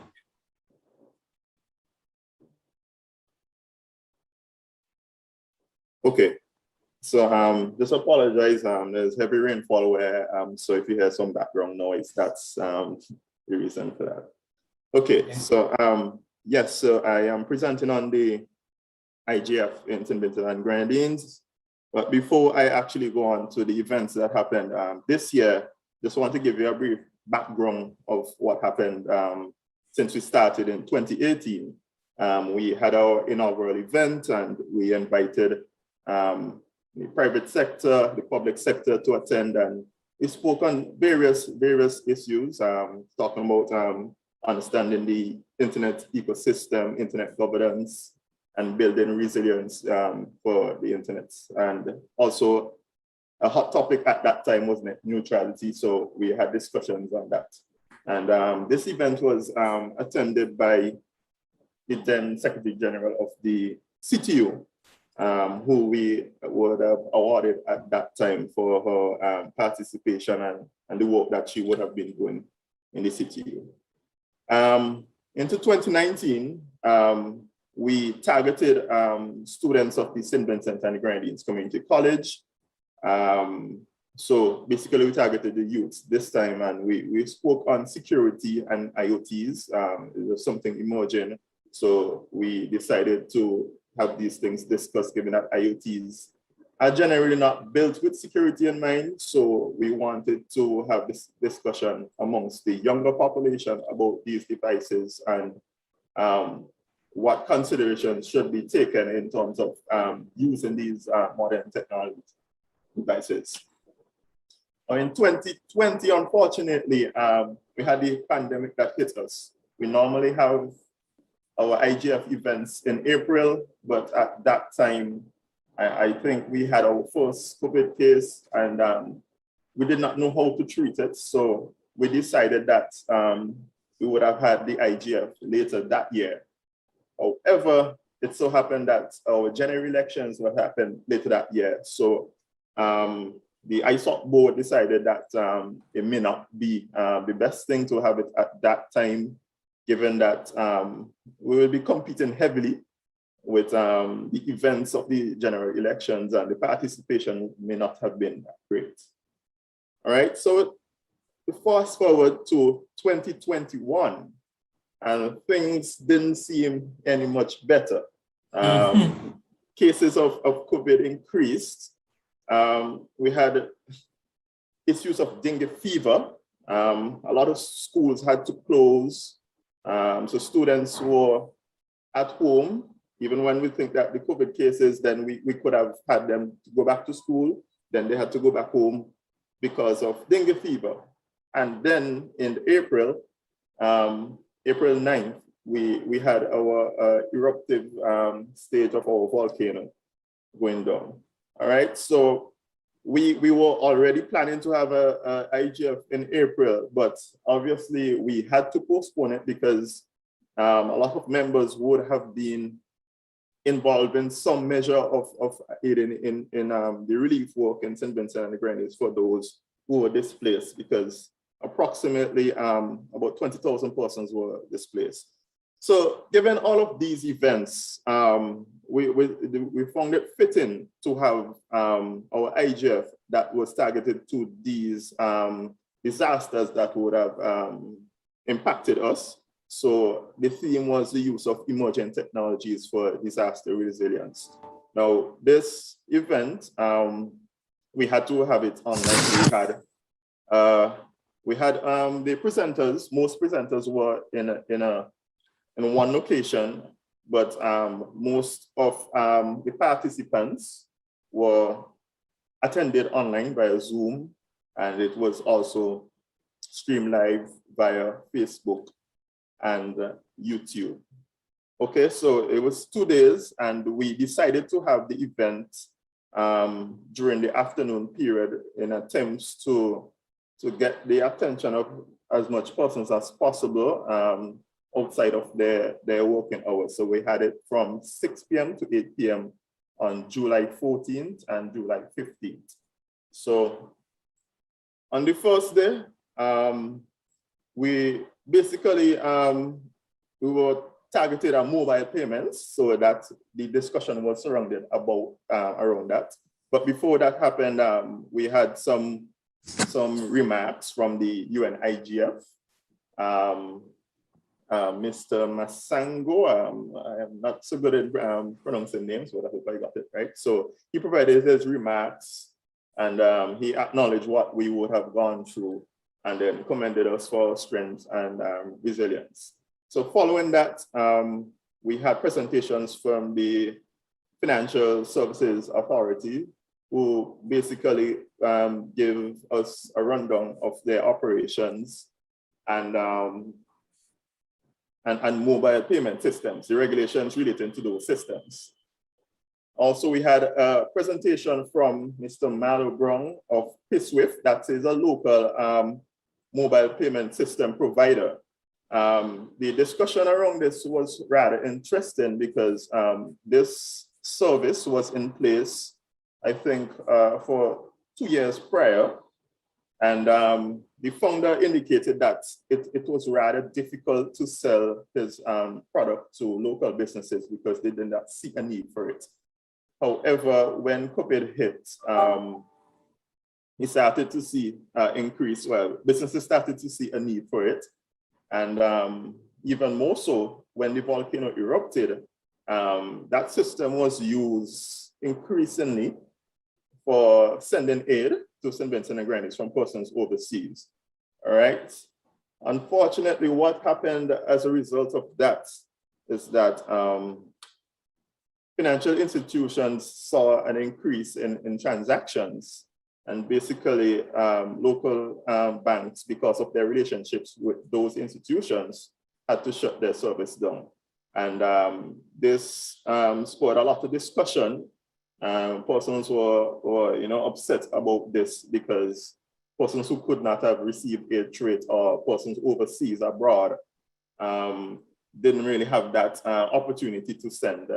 Okay. So just apologize. There's heavy rainfall where so if you hear some background noise, that's the reason for that. Okay. So yes, so I am presenting on the IGF in St. Vincent and Grenadines. But before I actually go on to the events that happened this year, just want to give you a brief background of what happened since we started in 2018. We had our inaugural event and we invited the private sector, the public sector to attend, and we spoke on various issues, talking about understanding the internet ecosystem, internet governance, and building resilience for the internet. And also a hot topic at that time was net neutrality. So we had discussions on that. And this event was attended by the then Secretary General of the CTU, who we would have awarded at that time for her participation and the work that she would have been doing in the CTU. Into 2019, we targeted students of the St. Vincent and the Grenadines Community College. So basically we targeted the youths this time, and we spoke on security and IoTs. It was something emerging. So we decided to have these things discussed, given that IoTs are generally not built with security in mind. So we wanted to have this discussion amongst the younger population about these devices and what considerations should be taken in terms of using these modern technology devices. In 2020, unfortunately, we had the pandemic that hit us. We normally have our IGF events in April, but at that time, I think we had our first COVID case, and we did not know how to treat it. So we decided that we would have had the IGF later that year. However, it so happened that our general elections will happen later that year. So the ISOC board decided that it may not be the best thing to have it at that time, given that we will be competing heavily with the events of the general elections, and the participation may not have been that great. All right, so fast forward to 2021, and things didn't seem any much better. Cases of COVID increased. We had issues of dengue fever. A lot of schools had to close. So students were at home. Even when we think that the COVID cases, then we could have had them to go back to school. Then they had to go back home because of dengue fever. And then in April, April 9th, we had our eruptive stage of our volcano going down. All right, so we were already planning to have a IGF in April, but obviously we had to postpone it because a lot of members would have been involved in some measure of aiding in the relief work in St. Vincent and the Grenadines for those who were displaced, because approximately about 20,000 persons were displaced. So given all of these events, we found it fitting to have our IGF that was targeted to these disasters that would have impacted us. So the theme was the use of emerging technologies for disaster resilience. Now, this event, we had to have it online. We had the presenters, most presenters were in one location, but most of the participants were attended online via Zoom, and it was also streamed live via Facebook and YouTube. Okay, so it was 2 days, and we decided to have the event during the afternoon period in attempts to get the attention of as much persons as possible outside of their working hours. So we had it from 6 p.m. to 8 p.m. on July 14th and July 15th. So on the first day, we basically, we were targeted on mobile payments, so that the discussion was surrounded about around that. But before that happened, we had some remarks from the UN IGF. Mr. Masango, I am not so good at pronouncing names, but I hope I got it right. So he provided his remarks, and he acknowledged what we would have gone through, and then commended us for our strength and resilience. So following that, we had presentations from the Financial Services Authority, who basically give us a rundown of their operations and mobile payment systems, the regulations relating to those systems. Also, we had a presentation from Mr. Malo Brown of Cigf, that is a local mobile payment system provider. The discussion around this was rather interesting because this service was in place, I think, for 2 years prior. And the founder indicated that it was rather difficult to sell his product to local businesses because they did not see a need for it. However, when COVID hit, he started to see increase, well, businesses started to see a need for it. And even more so, when the volcano erupted, that system was used increasingly for sending aid to St. Vincent and Grenadines from persons overseas. All right. Unfortunately, what happened as a result of that is that financial institutions saw an increase in transactions, and basically local banks, because of their relationships with those institutions, had to shut their service down. And this spurred a lot of discussion persons were upset about this because persons who could not have received aid through it or persons overseas abroad didn't really have that opportunity to send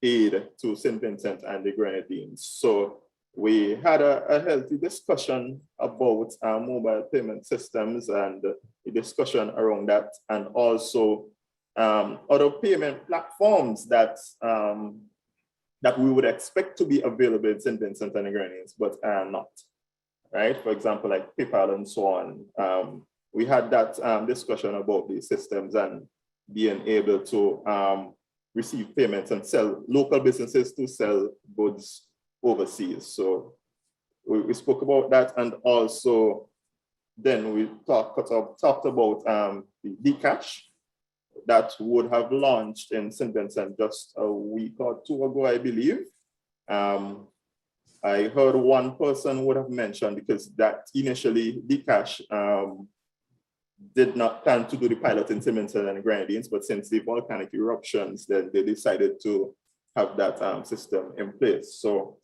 aid to St. Vincent and the Grenadines. So we had a healthy discussion about mobile payment systems and the discussion around that, and also other payment platforms that that we would expect to be available in St. Vincent and the Grenadines, but are not, right? For example, like PayPal and so on. We had that discussion about these systems and being able to receive payments and sell local businesses to sell goods overseas. So we spoke about that, and also then we talked about the Dcash that would have launched in St. Vincent just a week or two ago, I believe. I heard one person would have mentioned, because that initially Dcash did not plan to do the pilot in St. Vincent and the Grenadines, but since the volcanic eruptions, then they decided to have that system in place. So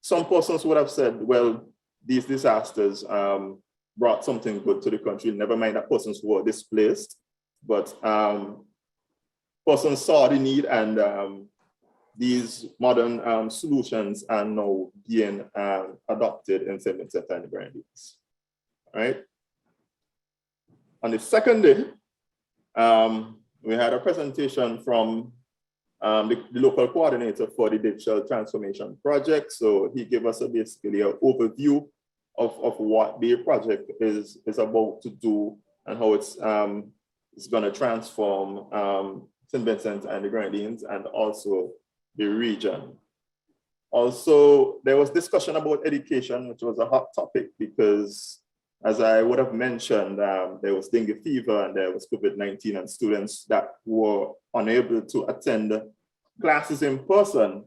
some persons would have said, well, these disasters brought something good to the country, never mind that persons were displaced, but persons saw the need, and these modern solutions are now being adopted in St. Vincent and the Grenadines, right? On the second day, we had a presentation from the local coordinator for the digital transformation project. So he gave us basically an overview of what the project is about to do and how it's going to transform St. Vincent and the Grenadines and also the region. Also, there was discussion about education, which was a hot topic because, as I would have mentioned, there was dengue fever and there was COVID-19, and students that were unable to attend classes in person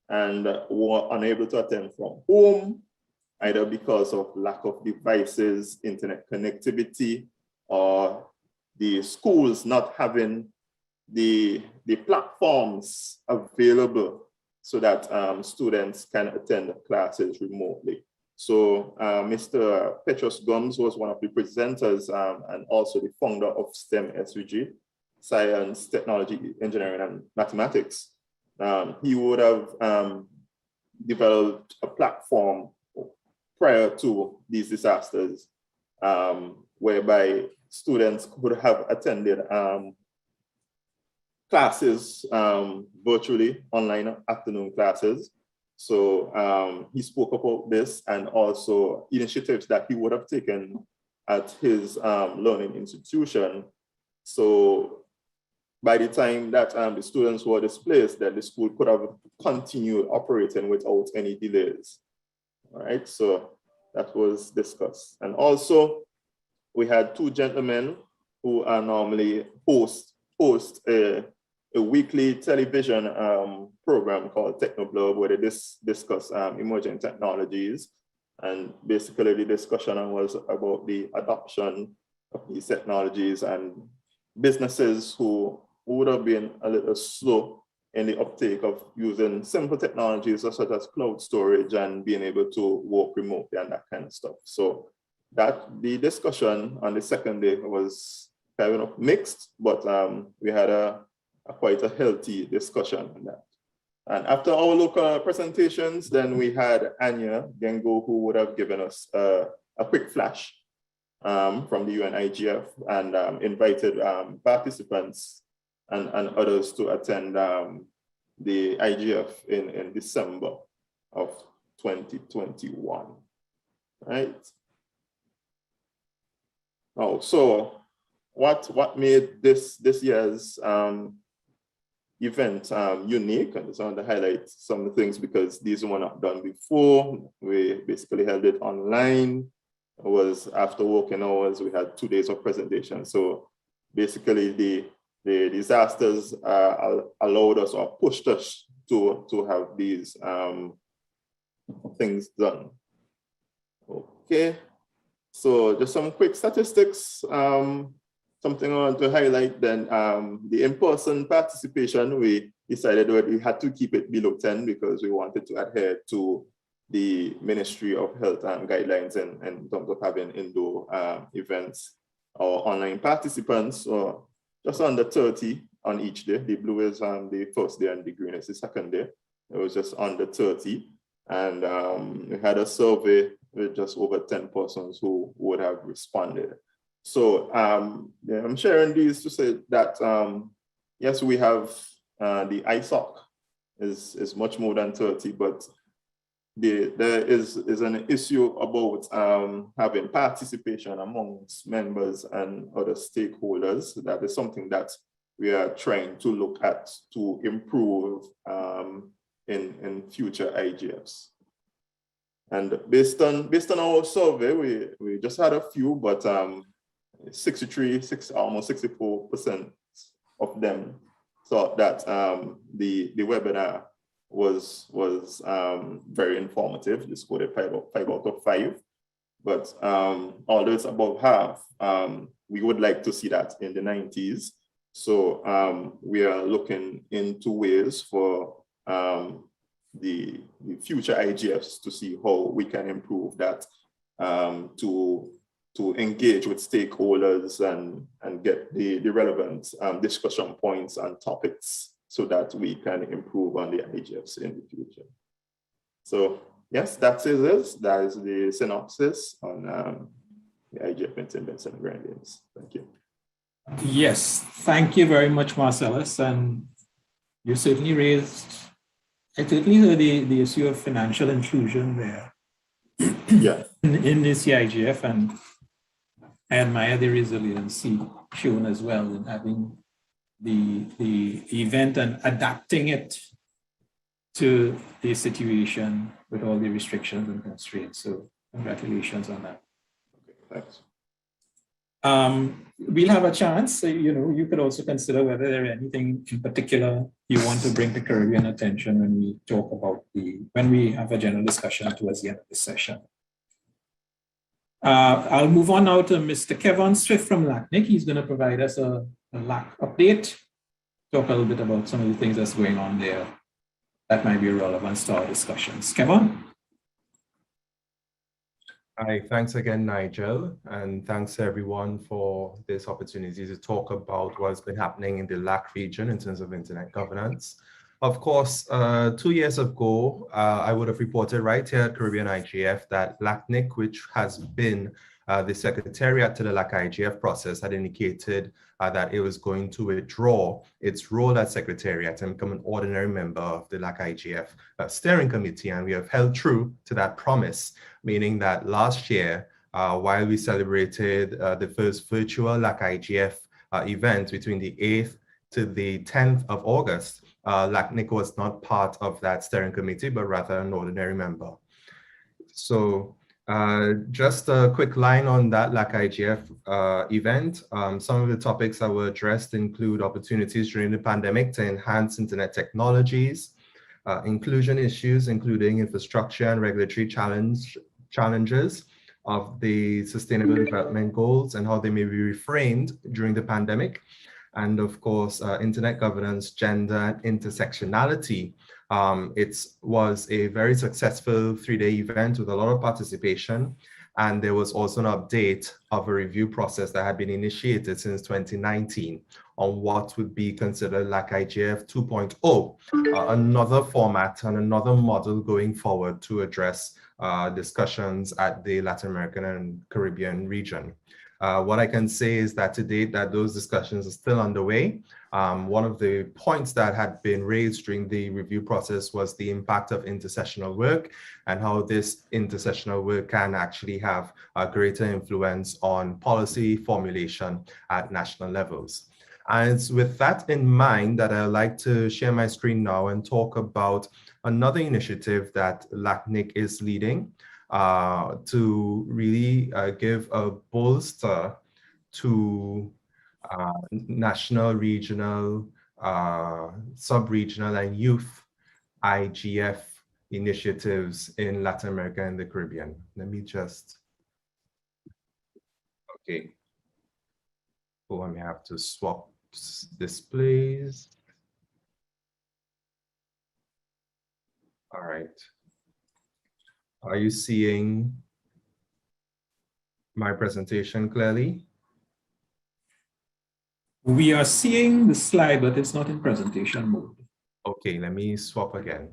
and were unable to attend from home, either because of lack of devices, internet connectivity, or the schools not having the platforms available so that students can attend classes remotely. So Mr. Petrus Gums was one of the presenters and also the founder of STEM SVG, Science, Technology, Engineering, and Mathematics. He would have developed a platform prior to these disasters whereby students could have attended classes virtually, online afternoon classes. So he spoke about this and also initiatives that he would have taken at his learning institution. So by the time that the students were displaced, then the school could have continued operating without any delays. All right, so that was discussed. And also we had two gentlemen who are normally host a weekly television program called Technoblog, where they discuss emerging technologies. And basically the discussion was about the adoption of these technologies and businesses who would have been a little slow in the uptake of using simple technologies such as cloud storage and being able to work remotely and that kind of stuff. So that the discussion on the second day was kind of mixed, but we had quite a healthy discussion on that. And after our local presentations, then we had Anya Gengo, who would have given us a quick flash from the UNIGF and invited participants and others to attend the IGF in December of 2021, right? Oh, so what made this year's event unique? I just want to highlight some of the things because these were not done before. We basically held it online. It was after working hours. We had 2 days of presentation. So basically the disasters allowed us or pushed us to have these things done. Okay, so just some quick statistics. Something I want to highlight then, the in-person participation, we decided that we had to keep it below 10 because we wanted to adhere to the Ministry of Health guidelines in terms of having indoor events. Our online participants were just under 30 on each day. The blue is the first day and the green is the second day. It was just under 30. And we had a survey with just over 10 persons who would have responded. So yeah, I'm sharing these to say that, yes, we have the ISOC is much more than 30, but there is an issue about having participation amongst members and other stakeholders. That is something that we are trying to look at to improve in future IGFs. And based on our survey, we just had a few, but almost 64% of them thought that the webinar was very informative. They scored a 5 out of 5. But although it's above half, we would like to see that in the 90s. So we are looking into ways for the future IGFs to see how we can improve that, to engage with stakeholders and get the relevant discussion points and topics so that we can improve on the IGFs in the future. So yes, that is the synopsis on the IGF incidents and grandings. Thank you. Yes, thank you very much, Marcellus. And you certainly I certainly heard the issue of financial inclusion there. Yeah. in this IGF, and I admire the resiliency shown as well in having the event and adapting it to the situation with all the restrictions and constraints. So congratulations on that. Okay, thanks. We'll have a chance. You could also consider whether there are anything in particular you want to bring to Caribbean attention when we talk about when we have a general discussion towards the end of the session. I'll move on now to Mr. Kevin Swift from LACNIC. He's going to provide us a LAC update, talk a little bit about some of the things that's going on there that might be relevant to our discussions. Kevin? Hi, thanks again, Nigel, and thanks everyone for this opportunity to talk about what's been happening in the LAC region in terms of internet governance. Of course, 2 years ago, I would have reported right here at Caribbean IGF that LACNIC, which has been the secretariat to the LAC IGF process, had indicated that it was going to withdraw its role as secretariat and become an ordinary member of the LAC IGF steering committee. And we have held true to that promise, meaning that last year, while we celebrated the first virtual LAC IGF event between the 8th to the 10th of August, LACNIC was not part of that steering committee, but rather an ordinary member. So just a quick line on that LAC IGF event. Some of the topics that were addressed include opportunities during the pandemic to enhance internet technologies, inclusion issues, including infrastructure and regulatory challenges of the Sustainable Development Goals and how they may be reframed during the pandemic. And of course, internet governance, gender, and intersectionality. It was a very successful 3-day event with a lot of participation. And there was also an update of a review process that had been initiated since 2019 on what would be considered LAC IGF 2.0, another format and another model going forward to address discussions at the Latin American and Caribbean region. What I can say is that to date that those discussions are still underway. One of the points that had been raised during the review process was the impact of intersessional work and how this intersessional work can actually have a greater influence on policy formulation at national levels. And it's with that in mind that I'd like to share my screen now and talk about another initiative that LACNIC is leading, to really give a bolster to national, regional, sub-regional, and youth IGF initiatives in Latin America and the Caribbean. Let me just, okay. Oh, I may have to swap displays. All right. Are you seeing my presentation clearly? We are seeing the slide, but it's not in presentation mode. Okay, let me swap again.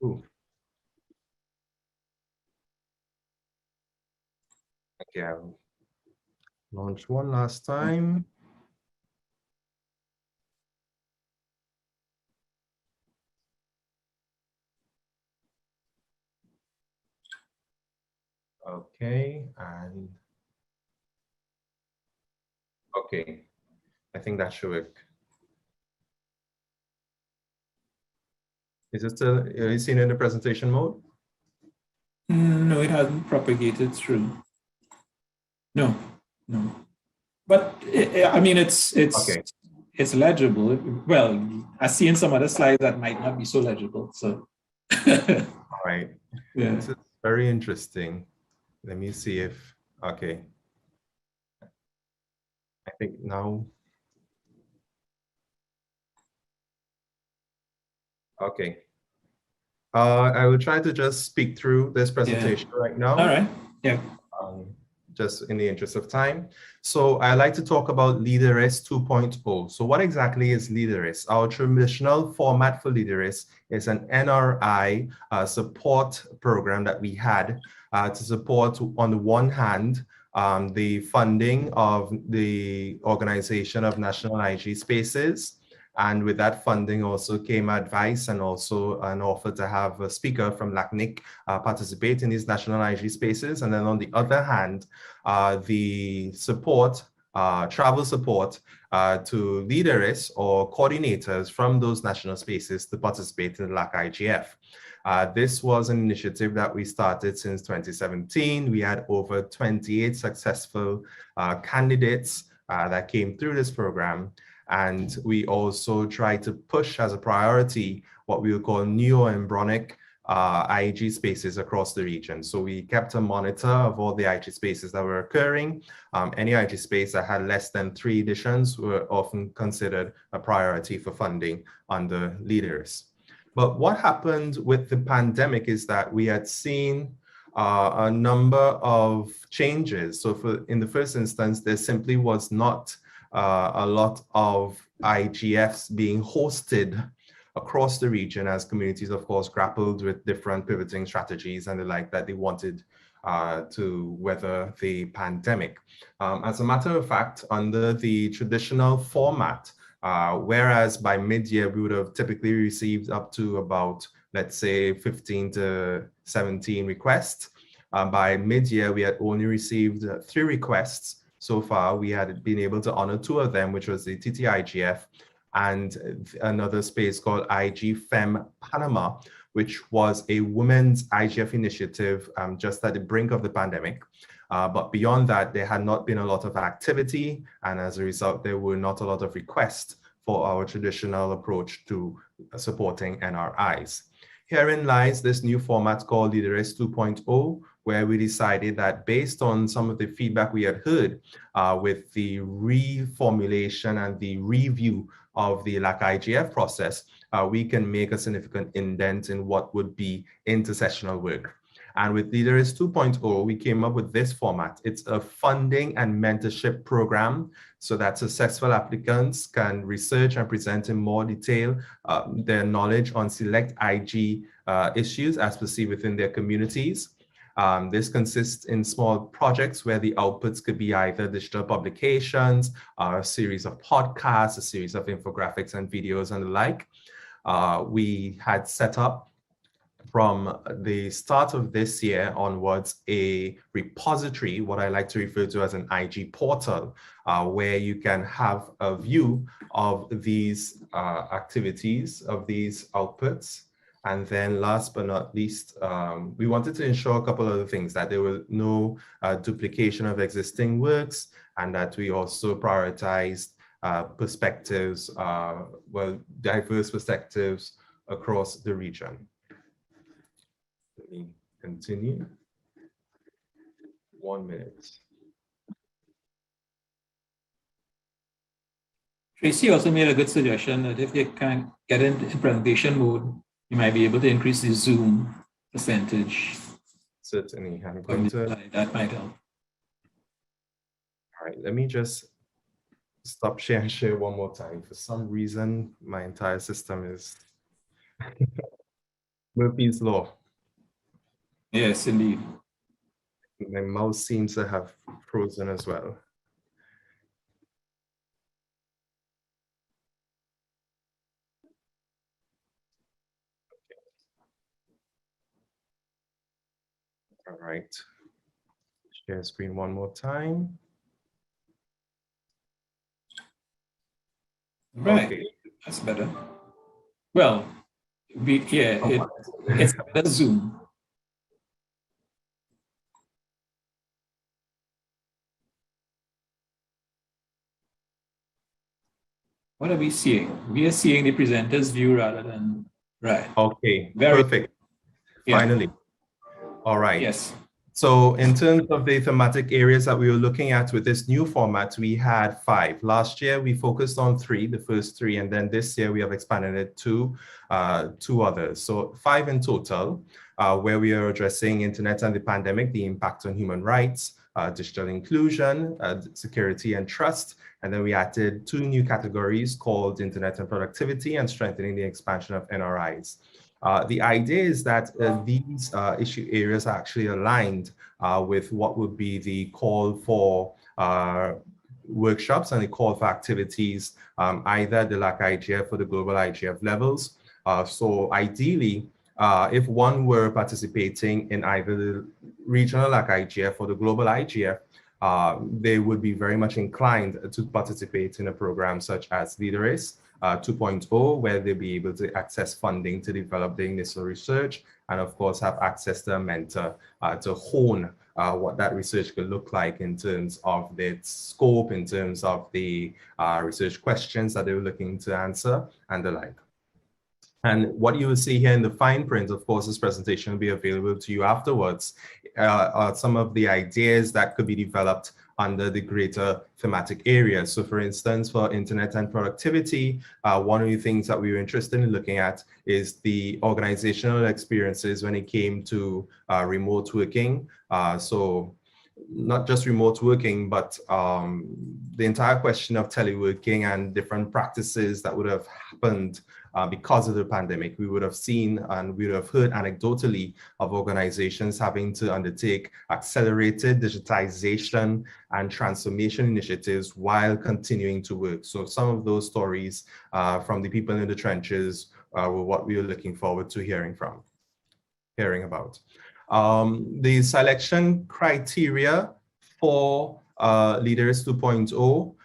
Ooh. Okay, I'll launch one last time. Okay, and okay, I think that should work. Is it still, are you seeing it in the presentation mode? No, it hasn't propagated through. No, no. But I mean, it's Okay. It's legible. Well, I see in some other slides that might not be so legible. So, All right. Yeah. This is very interesting. Let me see if, okay. I think now. Okay. I will try to just speak through this presentation right now. All right. Yeah. Just in the interest of time. So I like to talk about Leaderess 2.0. So what exactly is Leaderess? Our traditional format for Leaderess is an NRI support program that we had to support, on the one hand, the funding of the Organization of National IG Spaces. And with that funding also came advice and also an offer to have a speaker from LACNIC participate in these national IG spaces. And then on the other hand, the support, travel support to leaders or coordinators from those national spaces to participate in the LAC IGF. This was an initiative that we started since 2017. We had over 28 successful candidates that came through this program. And we also try to push as a priority what we would call neo-embryonic IG spaces across the region. So we kept a monitor of all the IG spaces that were occurring. Any IG space that had less than 3 editions were often considered a priority for funding under leaders. But what happened with the pandemic is that we had seen a number of changes. So in the first instance, there simply was not a lot of IGFs being hosted across the region as communities, of course, grappled with different pivoting strategies and the like that they wanted to weather the pandemic. As a matter of fact, under the traditional format, whereas by mid-year we would have typically received up to about, let's say, 15 to 17 requests, by mid-year we had only received 3 requests. So far, we had been able to honor 2 of them, which was the TTIGF and another space called IG Fem Panama, which was a women's IGF initiative just at the brink of the pandemic. But beyond that, there had not been a lot of activity. And as a result, there were not a lot of requests for our traditional approach to supporting NRIs. Herein lies this new format called Leaderess 2.0, where we decided that based on some of the feedback we had heard with the reformulation and the review of the LAC IGF process, we can make a significant indent in what would be intersessional work. And with Leaders 2.0, we came up with this format. It's a funding and mentorship program so that successful applicants can research and present in more detail their knowledge on select IG issues as perceived within their communities. This consists in small projects where the outputs could be either digital publications, a series of podcasts, a series of infographics and videos and the like. We had set up from the start of this year onwards a repository, what I like to refer to as an IG portal, where you can have a view of these activities, of these outputs. And then last but not least, we wanted to ensure a couple of other things, that there was no duplication of existing works, and that we also prioritized perspectives, diverse perspectives across the region. Let me continue. 1 minute. Tracy also made a good suggestion that if you can get in presentation mode, you might be able to increase the Zoom percentage. Certainly, I'm going to. That might help. All right, let me just stop share and share one more time. For some reason, my entire system is Murphy's Law. Yes, indeed. My mouse seems to have frozen as well. All right, share screen one more time. Right, okay. That's better. Well, it's better Zoom. What are we seeing? We are seeing the presenter's view rather than, right. Okay, Very perfect. Yeah. Finally. All right. Yes. So in terms of the thematic areas that we were looking at with this new format, we had 5. Last year, we focused on 3, the first 3, and then this year we have expanded it to 2 others. So 5 in total, where we are addressing internet and the pandemic, the impact on human rights, digital inclusion, security and trust. And then we added 2 new categories called internet and productivity and strengthening the expansion of NRIs. The idea is that these issue areas are actually aligned with what would be the call for workshops and the call for activities, either the LAC IGF or the global IGF levels. So ideally, if one were participating in either the regional LAC IGF or the global IGF, they would be very much inclined to participate in a program such as LeaderAce 2.0, where they'll be able to access funding to develop the initial research, and of course have access to a mentor to hone what that research could look like in terms of its scope, in terms of the research questions that they were looking to answer, and the like. And what you will see here in the fine print, of course, this presentation will be available to you afterwards, are some of the ideas that could be developed under the greater thematic areas. So for instance, for internet and productivity, one of the things that we were interested in looking at is the organizational experiences when it came to remote working. So not just remote working, but the entire question of teleworking and different practices that would have happened because of the pandemic. We would have seen and we would have heard anecdotally of organizations having to undertake accelerated digitization and transformation initiatives while continuing to work. So some of those stories from the people in the trenches were what we were looking forward to hearing about. The selection criteria for LeaderAce 2.0,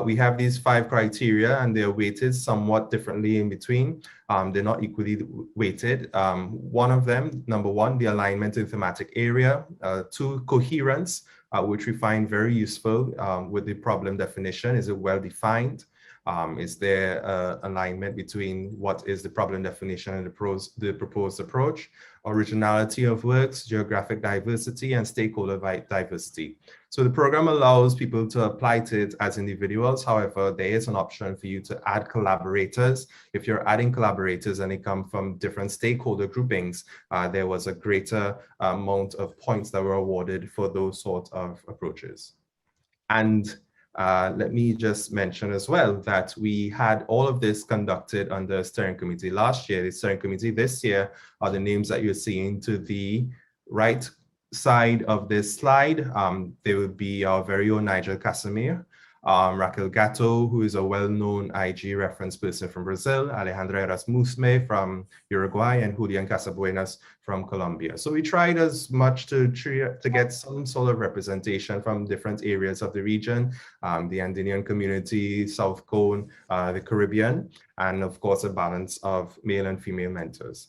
we have these 5 criteria and they're weighted somewhat differently in between. They're not equally weighted. One of them, number 1, the alignment in thematic area. 2, coherence, which we find very useful with the problem definition. Is it well defined? Is there alignment between what is the problem definition and the proposed approach? Originality of works, geographic diversity, and stakeholder diversity. So the program allows people to apply to it as individuals. However, there is an option for you to add collaborators. If you're adding collaborators and they come from different stakeholder groupings, there was a greater amount of points that were awarded for those sort of approaches. And let me just mention as well that we had all of this conducted under a steering committee last year. The steering committee this year are the names that you're seeing to the right side of this slide. They would be our very own Nigel Casimir, Raquel Gatto, who is a well-known IG reference person from Brazil, Alejandra Erasmusme from Uruguay, and Julian Casabuenas from Colombia. So we tried as much to get some sort of representation from different areas of the region, the Andean community, South Cone, the Caribbean, and of course a balance of male and female mentors.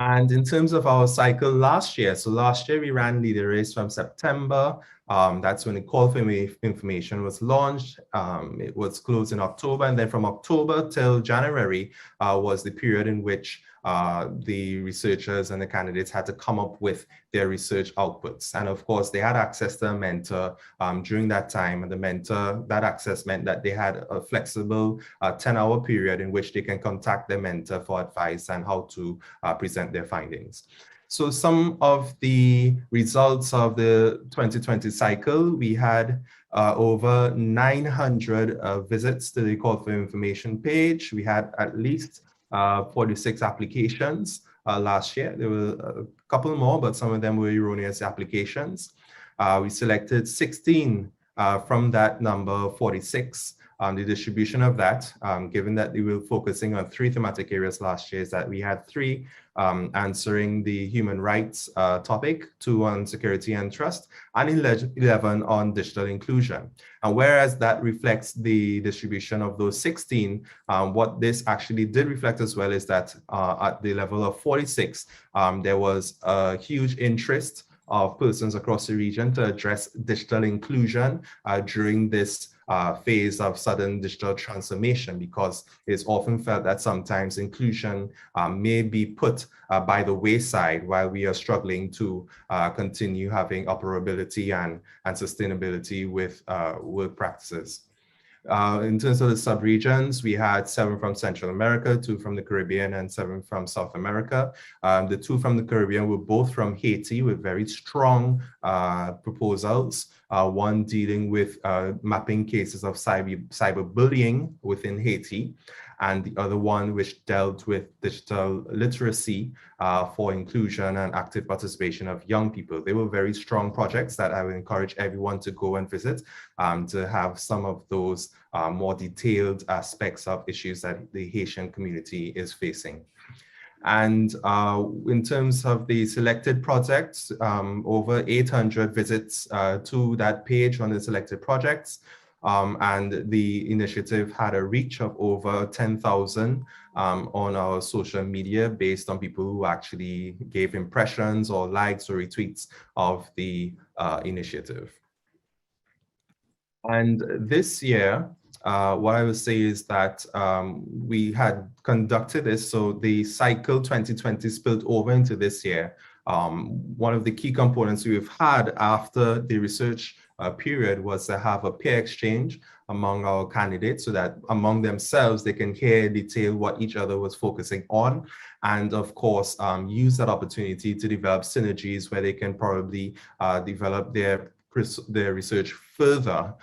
And in terms of our cycle last year, so last year we ran LeaderAce from September That's when the call for information was launched. It was closed in October, and then from October till January was the period in which the researchers and the candidates had to come up with their research outputs. And of course, they had access to a mentor during that time. And the mentor, that access meant that they had a flexible 10-hour period in which they can contact their mentor for advice and how to present their findings. So some of the results of the 2020 cycle, we had over 900 visits to the call for information page. We had at least 46 applications last year. There were a couple more, but some of them were erroneous applications. We selected 16 from that number, 46. The distribution of that, given that we were focusing on 3 thematic areas last year, is that we had 3 answering the human rights topic, 2 on security and trust, and 11 on digital inclusion. And whereas that reflects the distribution of those 16, what this actually did reflect as well is that at the level of 46, there was a huge interest of persons across the region to address digital inclusion during this phase of sudden digital transformation, because it's often felt that sometimes inclusion may be put by the wayside while we are struggling to continue having operability and sustainability with work practices. In terms of the subregions, we had 7 from Central America, 2 from the Caribbean, and 7 from South America. The 2 from the Caribbean were both from Haiti with very strong proposals. One dealing with mapping cases of cyberbullying within Haiti, and the other one which dealt with digital literacy for inclusion and active participation of young people. They were very strong projects that I would encourage everyone to go and visit to have some of those more detailed aspects of issues that the Haitian community is facing. And in terms of the selected projects, over 800 visits to that page on the selected projects. And the initiative had a reach of over 10,000 on our social media based on people who actually gave impressions or likes or retweets of the initiative. And this year, what I would say is that we had conducted this, so the cycle 2020 spilled over into this year. One of the key components we've had after the research period was to have a peer exchange among our candidates so that among themselves they can hear in detail what each other was focusing on, and of course use that opportunity to develop synergies where they can probably develop their research further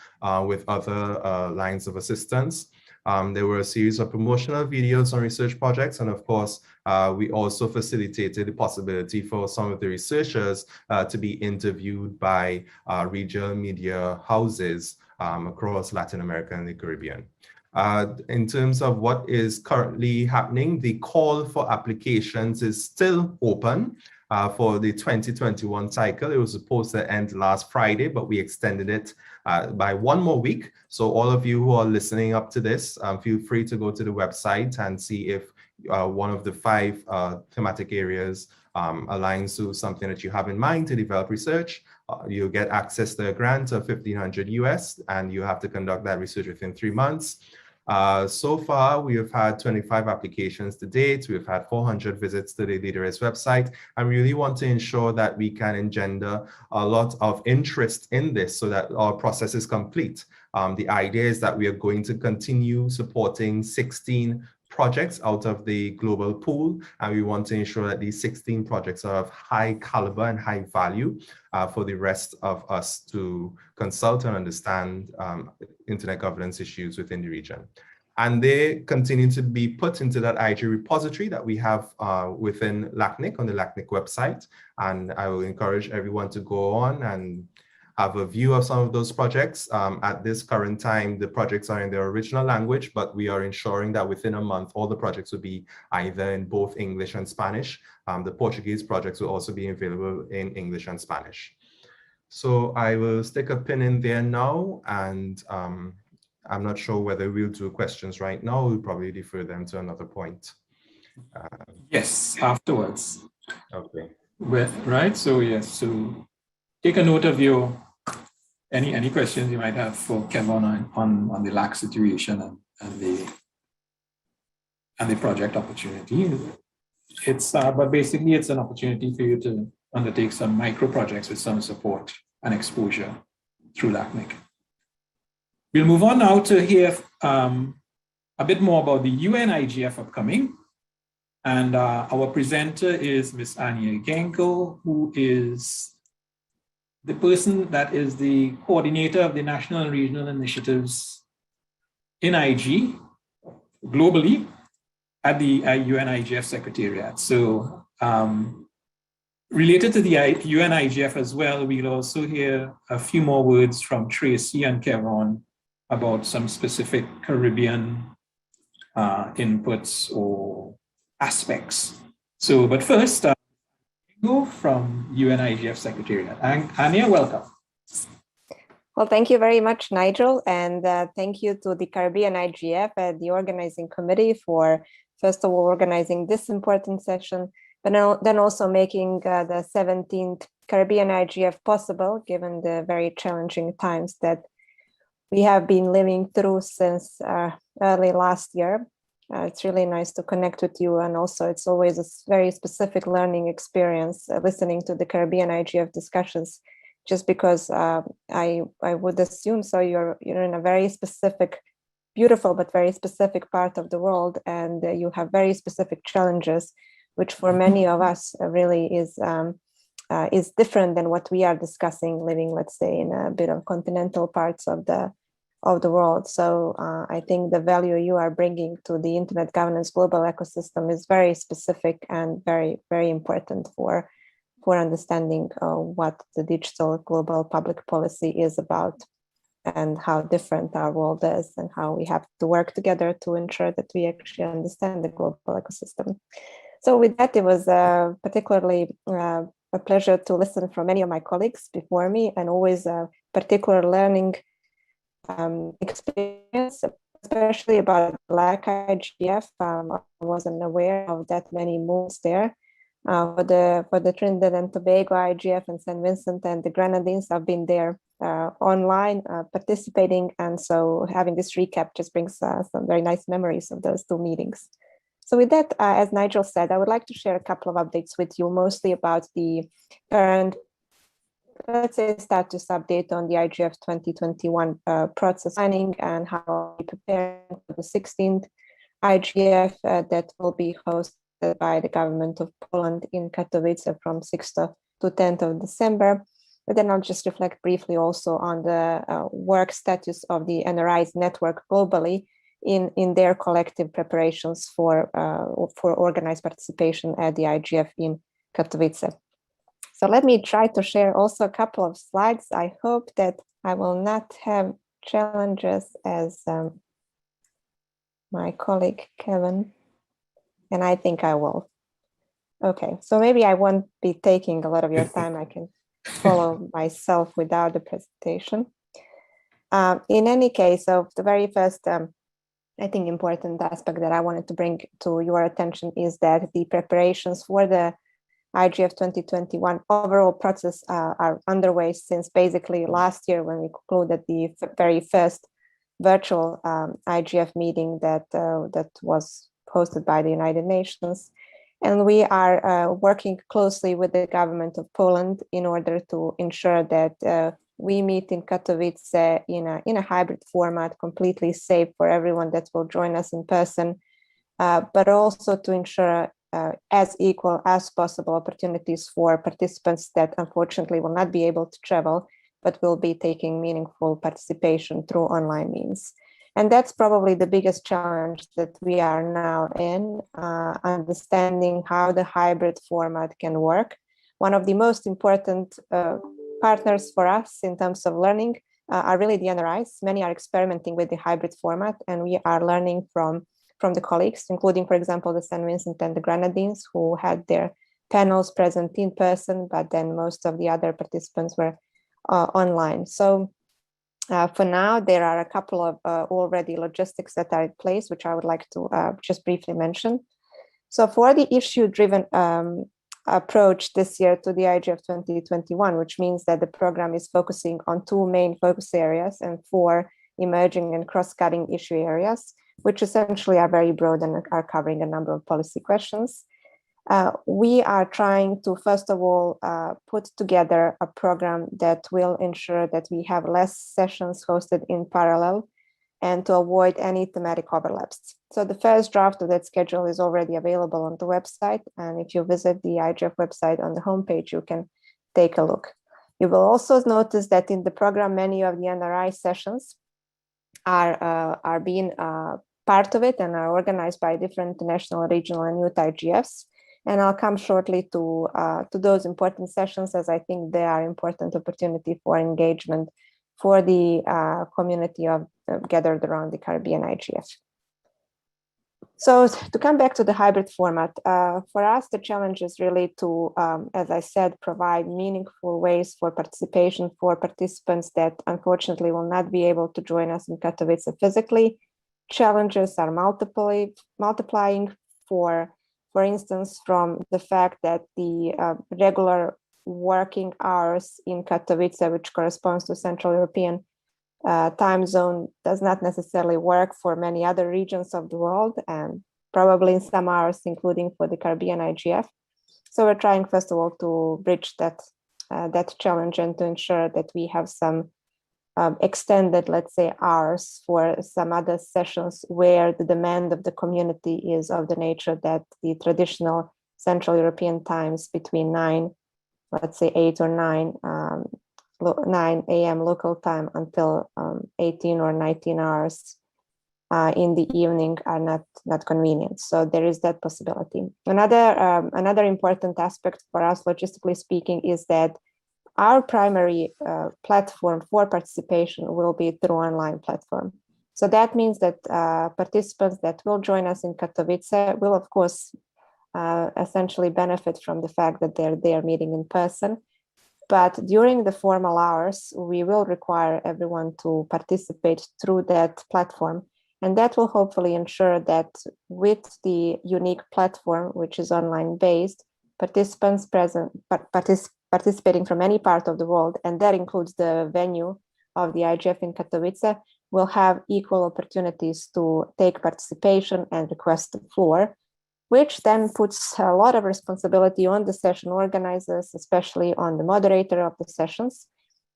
with other lines of assistance. There were a series of promotional videos on research projects, and of course, we also facilitated the possibility for some of the researchers to be interviewed by regional media houses across Latin America and the Caribbean. In terms of what is currently happening, the call for applications is still open. For the 2021 cycle. It was supposed to end last Friday, but we extended it by 1 more week. So all of you who are listening up to this, feel free to go to the website and see if one of the 5 thematic areas aligns to something that you have in mind to develop research. You'll get access to a grant of $1,500 US, and you have to conduct that research within 3 months. So far, we have had 25 applications to date. We've had 400 visits to the LeaderS website, and we really want to ensure that we can engender a lot of interest in this so that our process is complete. The idea is that we are going to continue supporting 16 projects out of the global pool, and we want to ensure that these 16 projects are of high caliber and high value for the rest of us to consult and understand internet governance issues within the region. And they continue to be put into that IG repository that we have within LACNIC on the LACNIC website. And I will encourage everyone to go on and have a view of some of those projects. At this current time, the projects are in their original language, but we are ensuring that within a month, all the projects will be either in both English and Spanish. The Portuguese projects will also be available in English and Spanish. So I will stick a pin in there now, and I'm not sure whether we'll do questions right now. We'll probably defer them to another point. Yes, afterwards. Okay. Right, so yes, so take a note of your any questions you might have for Kevin on the LAC situation and the project opportunity. It's but basically it's an opportunity for you to undertake some micro projects with some support and exposure through LACNIC. We'll move on now to hear a bit more about the UN IGF upcoming. And our presenter is Ms. Anya Genko, who is the person that is the coordinator of the national and regional initiatives in IG globally at the UN IGF Secretariat. So related to the UN IGF as well, we'll also hear a few more words from Tracy and Kevin about some specific Caribbean inputs or aspects. So, but first, go from UN IGF Secretariat. Anya, welcome. Well, thank you very much, Nigel, and thank you to the Caribbean IGF and the organizing committee for, first of all, organizing this important session, but then also making the 17th Caribbean IGF possible, given the very challenging times that we have been living through since early last year. It's really nice to connect with you, and also it's always a very specific learning experience listening to the Caribbean IGF discussions, just because I would assume so you're in a very specific, beautiful but very specific part of the world, and you have very specific challenges, which for many of us really is different than what we are discussing living, let's say, in a bit of continental parts of the world. So I think the value you are bringing to the internet governance global ecosystem is very specific and very, very important for understanding what the digital global public policy is about and how different our world is and how we have to work together to ensure that we actually understand the global ecosystem. So with that, it was particularly a pleasure to listen from many of my colleagues before me, and always a particular learning experience, especially about LAC IGF. I wasn't aware of that many moves there. For the Trinidad and Tobago IGF and St. Vincent and the Grenadines, I've been there online participating, and so having this recap just brings some very nice memories of those two meetings. So with that, as Nigel said, I would like to share a couple of updates with you, mostly about the current, let's say, status update on the IGF 2021 process planning and how we prepare for the 16th IGF that will be hosted by the government of Poland in Katowice from 6th to 10th of December. But then I'll just reflect briefly also on the work status of the NRI's network globally in their collective preparations for organized participation at the IGF in Katowice. So let me try to share also a couple of slides. I hope that I will not have challenges as my colleague Kevin, and I think I will. Okay, so maybe I won't be taking a lot of your time. I can follow myself without the presentation. In any case, so the very first I think important aspect that I wanted to bring to your attention is that the preparations for the IGF 2021 overall process are underway since basically last year, when we concluded the very first virtual IGF meeting that was hosted by the United Nations. And we are working closely with the government of Poland in order to ensure that we meet in Katowice in a hybrid format, completely safe for everyone that will join us in person, but also to ensure as equal as possible opportunities for participants that unfortunately will not be able to travel, but will be taking meaningful participation through online means. And that's probably the biggest challenge that we are now in, understanding how the hybrid format can work. One of the most important partners for us in terms of learning are really the NRIs. Many are experimenting with the hybrid format, and we are learning from the colleagues, including, for example, the St. Vincent and the Grenadines, who had their panels present in person, but then most of the other participants were online. So for now, there are a couple of already logistics that are in place, which I would like to just briefly mention. So for the issue-driven approach this year to the IGF 2021, which means that the program is focusing on 2 main focus areas and 4 emerging and cross-cutting issue areas, which essentially are very broad and are covering a number of policy questions. We are trying to, first of all, put together a program that will ensure that we have less sessions hosted in parallel and to avoid any thematic overlaps. So the first draft of that schedule is already available on the website. And if you visit the IGF website on the homepage, you can take a look. You will also notice that in the program, many of the NRI sessions are being part of it and are organized by different national, regional, and youth IGFs. And I'll come shortly to those important sessions, as I think they are important opportunity for engagement for the community gathered around the Caribbean IGF. So to come back to the hybrid format, for us, the challenge is really to, as I said, provide meaningful ways for participation for participants that unfortunately will not be able to join us in Katowice physically. Challenges are multiplying for instance, from the fact that the regular working hours in Katowice, which corresponds to Central European time zone, does not necessarily work for many other regions of the world, and probably in some hours, including for the Caribbean IGF. So we're trying, first of all, to bridge that challenge and to ensure that we have some extended, let's say, hours for some other sessions where the demand of the community is of the nature that the traditional Central European times between 9, let's say 8 or 9 a.m. local time until 18 or 19 hours in the evening are not convenient. So there is that possibility. Another important aspect for us, logistically speaking, is that our primary platform for participation will be through online platform. So that means that participants that will join us in Katowice will, of course, essentially benefit from the fact that they're meeting in person. But during the formal hours, we will require everyone to participate through that platform. And that will hopefully ensure that with the unique platform, which is online based, participants participating from any part of the world, and that includes the venue of the IGF in Katowice, will have equal opportunities to take participation and request the floor, which then puts a lot of responsibility on the session organizers, especially on the moderator of the sessions.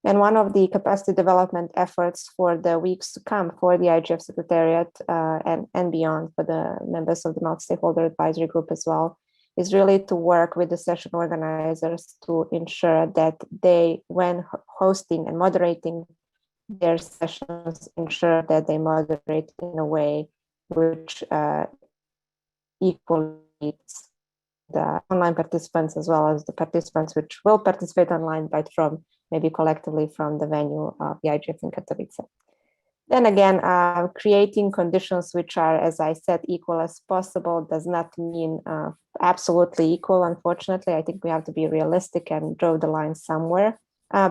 And one of the capacity development efforts for the weeks to come for the IGF Secretariat and beyond, for the members of the multi-stakeholder advisory group as well, is really to work with the session organizers to ensure that they, when hosting and moderating their sessions, ensure that they moderate in a way which equally meets the online participants as well as the participants which will participate online, but from maybe collectively from the venue of the IGF in Katowice. Then again, creating conditions which are, as I said, equal as possible does not mean absolutely equal, unfortunately. I think we have to be realistic and draw the line somewhere.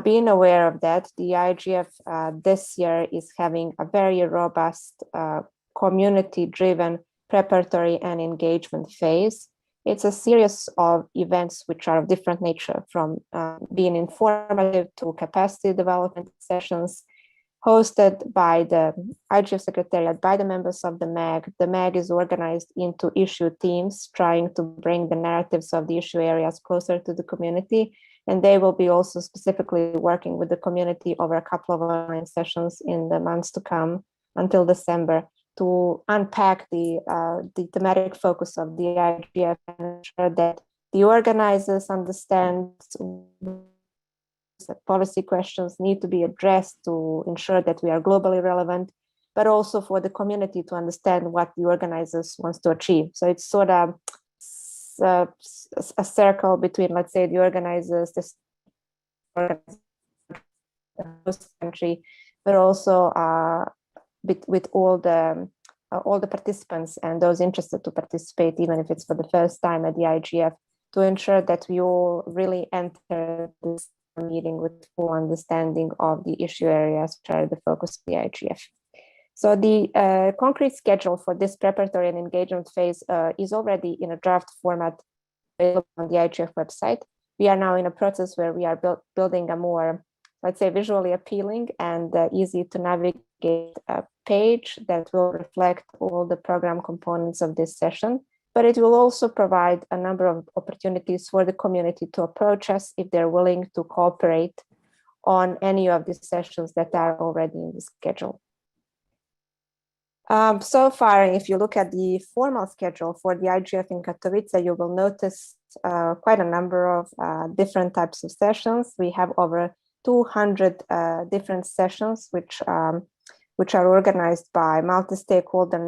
Being aware of that, the IGF this year is having a very robust community-driven preparatory and engagement phase. It's a series of events which are of different nature, from being informative to capacity development sessions, hosted by the IGF Secretariat, by the members of the MAG. The MAG is organized into issue teams, trying to bring the narratives of the issue areas closer to the community. And they will be also specifically working with the community over a couple of online sessions in the months to come until December to unpack the thematic focus of the IGF and ensure that the organizers understand that policy questions need to be addressed to ensure that we are globally relevant, but also for the community to understand what the organizers wants to achieve. So it's sort of a circle between, let's say, the organizers, the host country, but also with all the participants and those interested to participate, even if it's for the first time at the IGF, to ensure that we all really enter this meeting with full understanding of the issue areas which are the focus of the IGF. So the concrete schedule for this preparatory and engagement phase is already in a draft format available on the IGF website. We are now in a process where we are building a more, let's say, visually appealing and easy to navigate page that will reflect all the program components of this session. But it will also provide a number of opportunities for the community to approach us if they're willing to cooperate on any of these sessions that are already in the schedule. So far, if you look at the formal schedule for the IGF in Katowice, you will notice quite a number of different types of sessions. We have over 200 different sessions, which are organized by multi-stakeholder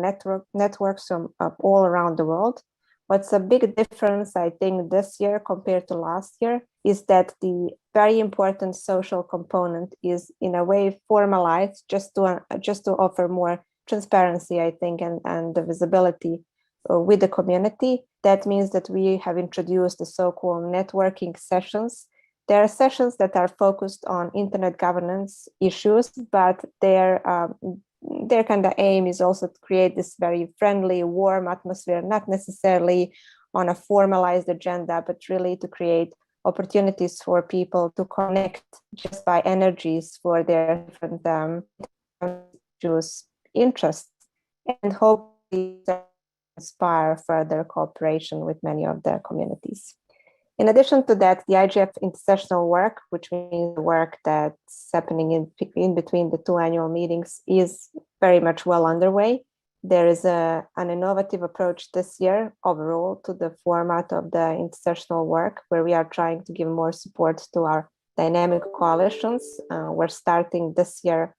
networks from all around the world. What's a big difference, I think, this year compared to last year is that the very important social component is in a way formalized just to offer more transparency, I think, and the visibility with the community. That means that we have introduced the so-called networking sessions. There are sessions that are focused on internet governance issues, but their kind of aim is also to create this very friendly, warm atmosphere, not necessarily on a formalized agenda, but really to create opportunities for people to connect just by energies for their different interests, and hopefully inspire further cooperation with many of the communities. In addition to that, the IGF intersessional work, which means the work that's happening in between the two annual meetings, is very much well underway. There is an innovative approach this year overall to the format of the intersessional work, where we are trying to give more support to our dynamic coalitions. We're starting this year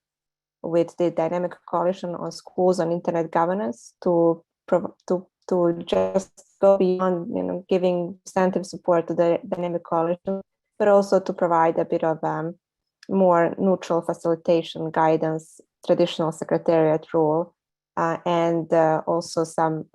with the dynamic coalition on schools on internet governance to just go beyond giving substantive support to the dynamic coalition, but also to provide a bit of more neutral facilitation guidance, traditional secretariat role, and also some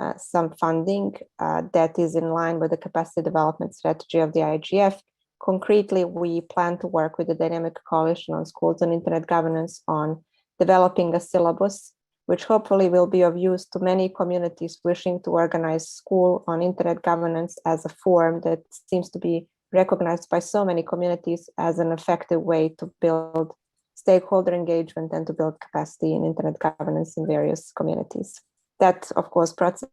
funding that is in line with the capacity development strategy of the IGF. Concretely, we plan to work with the dynamic coalition on schools and internet governance on developing a syllabus, which hopefully will be of use to many communities wishing to organize school on internet governance as a form that seems to be recognized by so many communities as an effective way to build stakeholder engagement and to build capacity in internet governance in various communities. That, of course, process,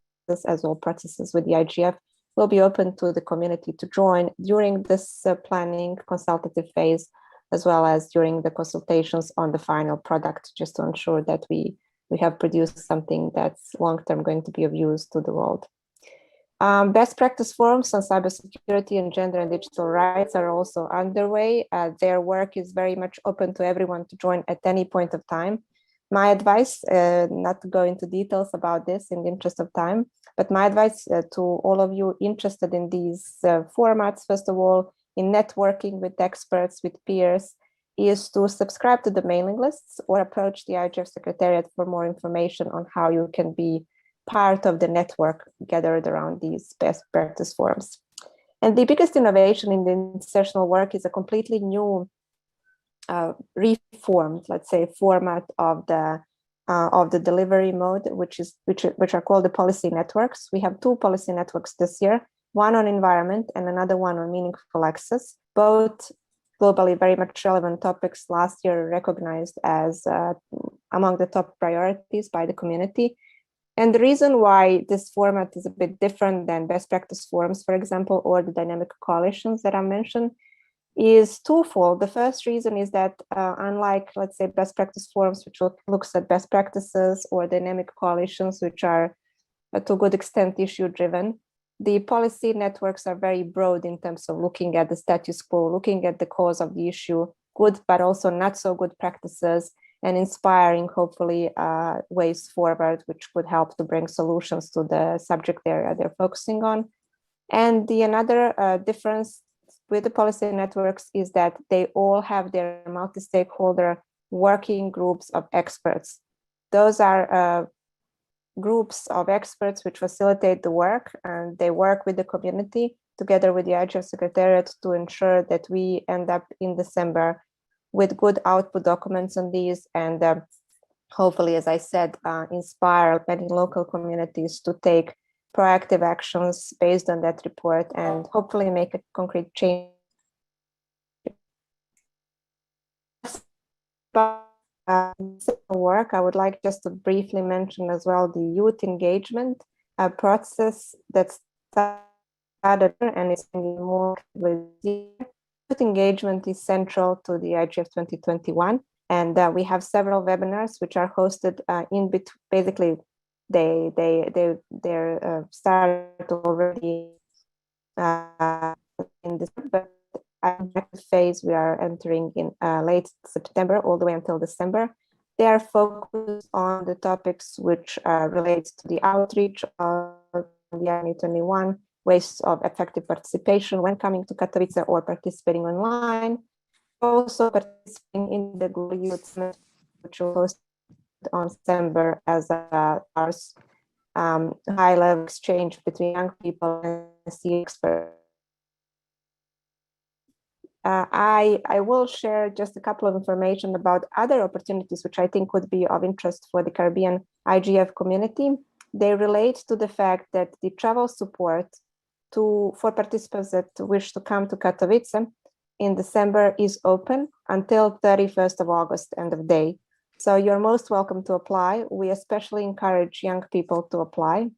as all processes with the IGF, will be open to the community to join during this planning consultative phase, as well as during the consultations on the final product, just to ensure that we have produced something that's long-term going to be of use to the world. Best practice forums on cybersecurity and gender and digital rights are also underway. Their work is very much open to everyone to join at any point of time. My advice, not to go into details about this in the interest of time, but my advice to all of you interested in these formats, first of all, in networking with experts, with peers, is to subscribe to the mailing lists or approach the IGF Secretariat for more information on how you can be part of the network gathered around these best practice forums. And the biggest innovation in the intersessional work is a completely new reformed, let's say, format of the delivery mode, which are called the policy networks. We have two policy networks this year, one on environment and another one on meaningful access, both globally very much relevant topics last year recognized as among the top priorities by the community. And the reason why this format is a bit different than best practice forums, for example, or the dynamic coalitions that I mentioned, is twofold. The first reason is that unlike, let's say, best practice forums, which looks at best practices, or dynamic coalitions, which are to a good extent issue-driven, the policy networks are very broad in terms of looking at the status quo, looking at the cause of the issue, good but also not so good practices, and inspiring, hopefully, ways forward, which would help to bring solutions to the subject area they're focusing on. And the another difference with the policy networks is that they all have their multi-stakeholder working groups of experts. Those are groups of experts which facilitate the work, and they work with the community together with the IGF Secretariat to ensure that we end up in December with good output documents on these, and hopefully, as I said, inspire many local communities to take proactive actions based on that report and hopefully make a concrete change. Work, I would like just to briefly mention as well the youth engagement process that started and is more with youth engagement is central to the IGF 2021, and we have several webinars which are hosted in between. Basically, they're started already in this, but phase we are entering in late September all the way until December. They are focused on the topics which relate to the outreach of the 2021, ways of effective participation when coming to Katowice or participating online. Also participating in the Global Youth Summit, which will host on December as a high-level exchange between young people and the experts. I will share just a couple of information about other opportunities which I think would be of interest for the Caribbean IGF community. They relate to the fact that the travel support for participants that wish to come to Katowice in December is open until 31st of August, end of day. So you're most welcome to apply. We especially encourage young people to apply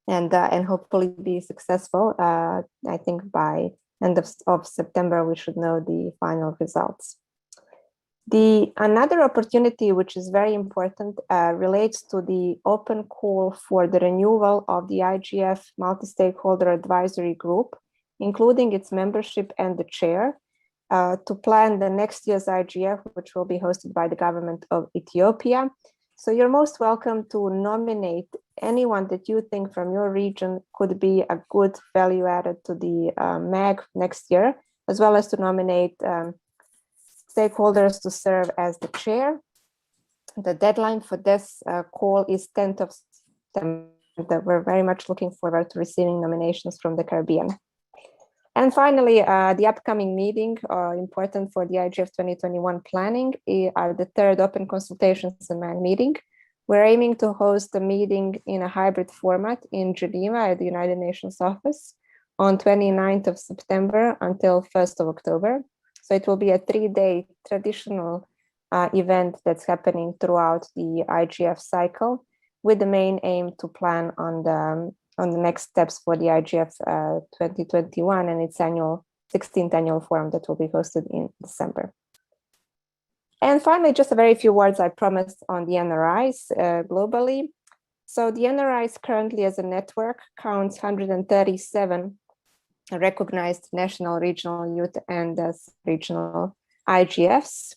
and hopefully be successful. I think by end of September, we should know the final results. Another opportunity, which is very important, relates to the open call for the renewal of the IGF multi-stakeholder advisory group, including its membership and the chair, to plan the next year's IGF, which will be hosted by the government of Ethiopia. So you're most welcome to nominate anyone that you think from your region could be a good value added to the MAG next year, as well as to nominate stakeholders to serve as the chair. The deadline for this call is 10th of September. We're very much looking forward to receiving nominations from the Caribbean. And finally, the upcoming meeting, important for the IGF 2021 planning, are the third open consultations and MAG meeting. We're aiming to host a meeting in a hybrid format in Geneva at the United Nations office on 29th of September until 1st of October. So it will be a 3-day traditional event that's happening throughout the IGF cycle, with the main aim to plan on the next steps for the IGF 2021 and its 16th annual forum that will be hosted in December. And finally, just a very few words I promised on the NRIs globally. So the NRIs currently as a network counts 137 recognized national, regional youth and regional IGFs.